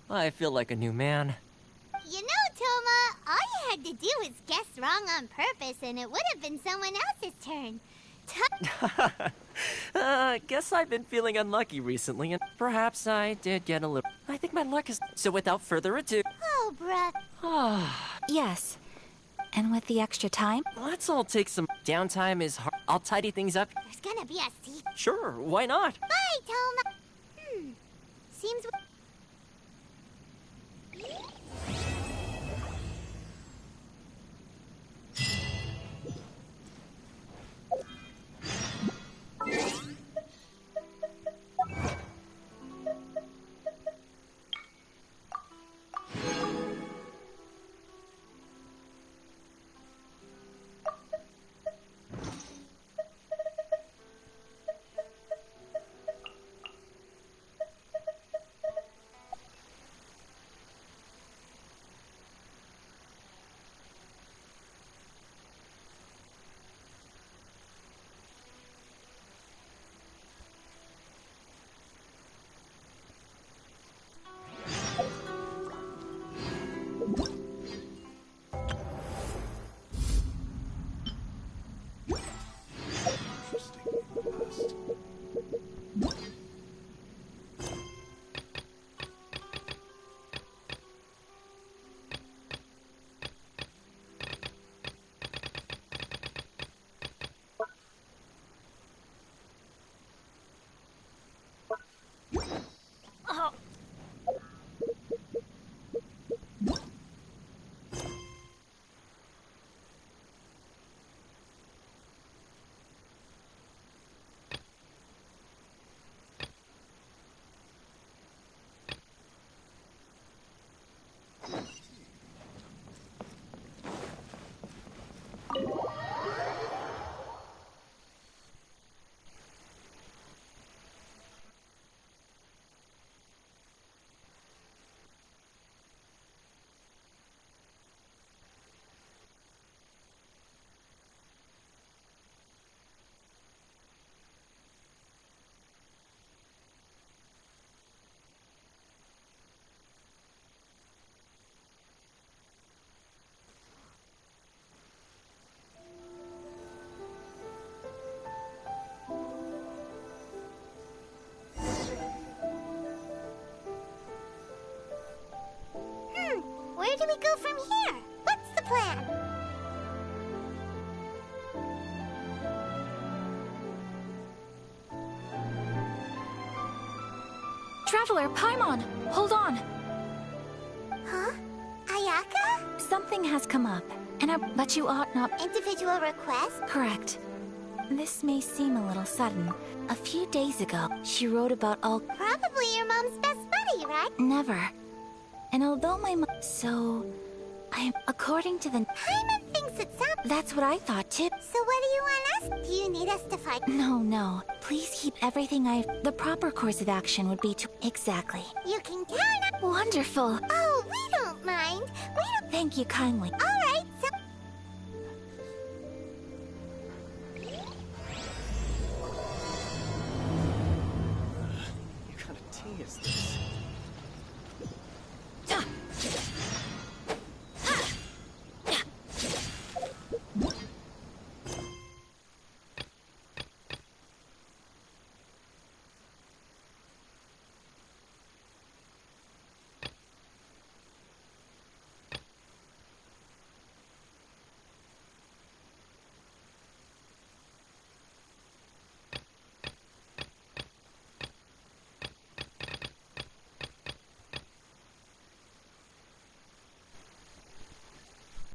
I feel like a new man. You know, Toma, all you had to do was guess wrong on purpose and it would have been someone else's turn. Guess I've been feeling unlucky recently, and perhaps I did get a little... I think my luck is... So without further ado... Oh, bruh. Yes. And with the extra time? Let's all take some downtime is hard. I'll tidy things up. There's gonna be a secret. Sure, why not? Bye, Toma. Seems... Where do we go from here? What's the plan? Traveler, Paimon, hold on. Huh? Ayaka? Something has come up, but you ought not... Individual request? Correct. This may seem a little sudden. A few days ago, she wrote about all... Probably your mom's best buddy, right? Never. And although my mom... So... According to the... Paimon thinks it's up. That's what I thought, too. So what do you want us? Do you need us to fight? No. Please keep everything The proper course of action would be to... Exactly. You can count on... Wonderful. Oh, we don't mind. Thank you kindly. All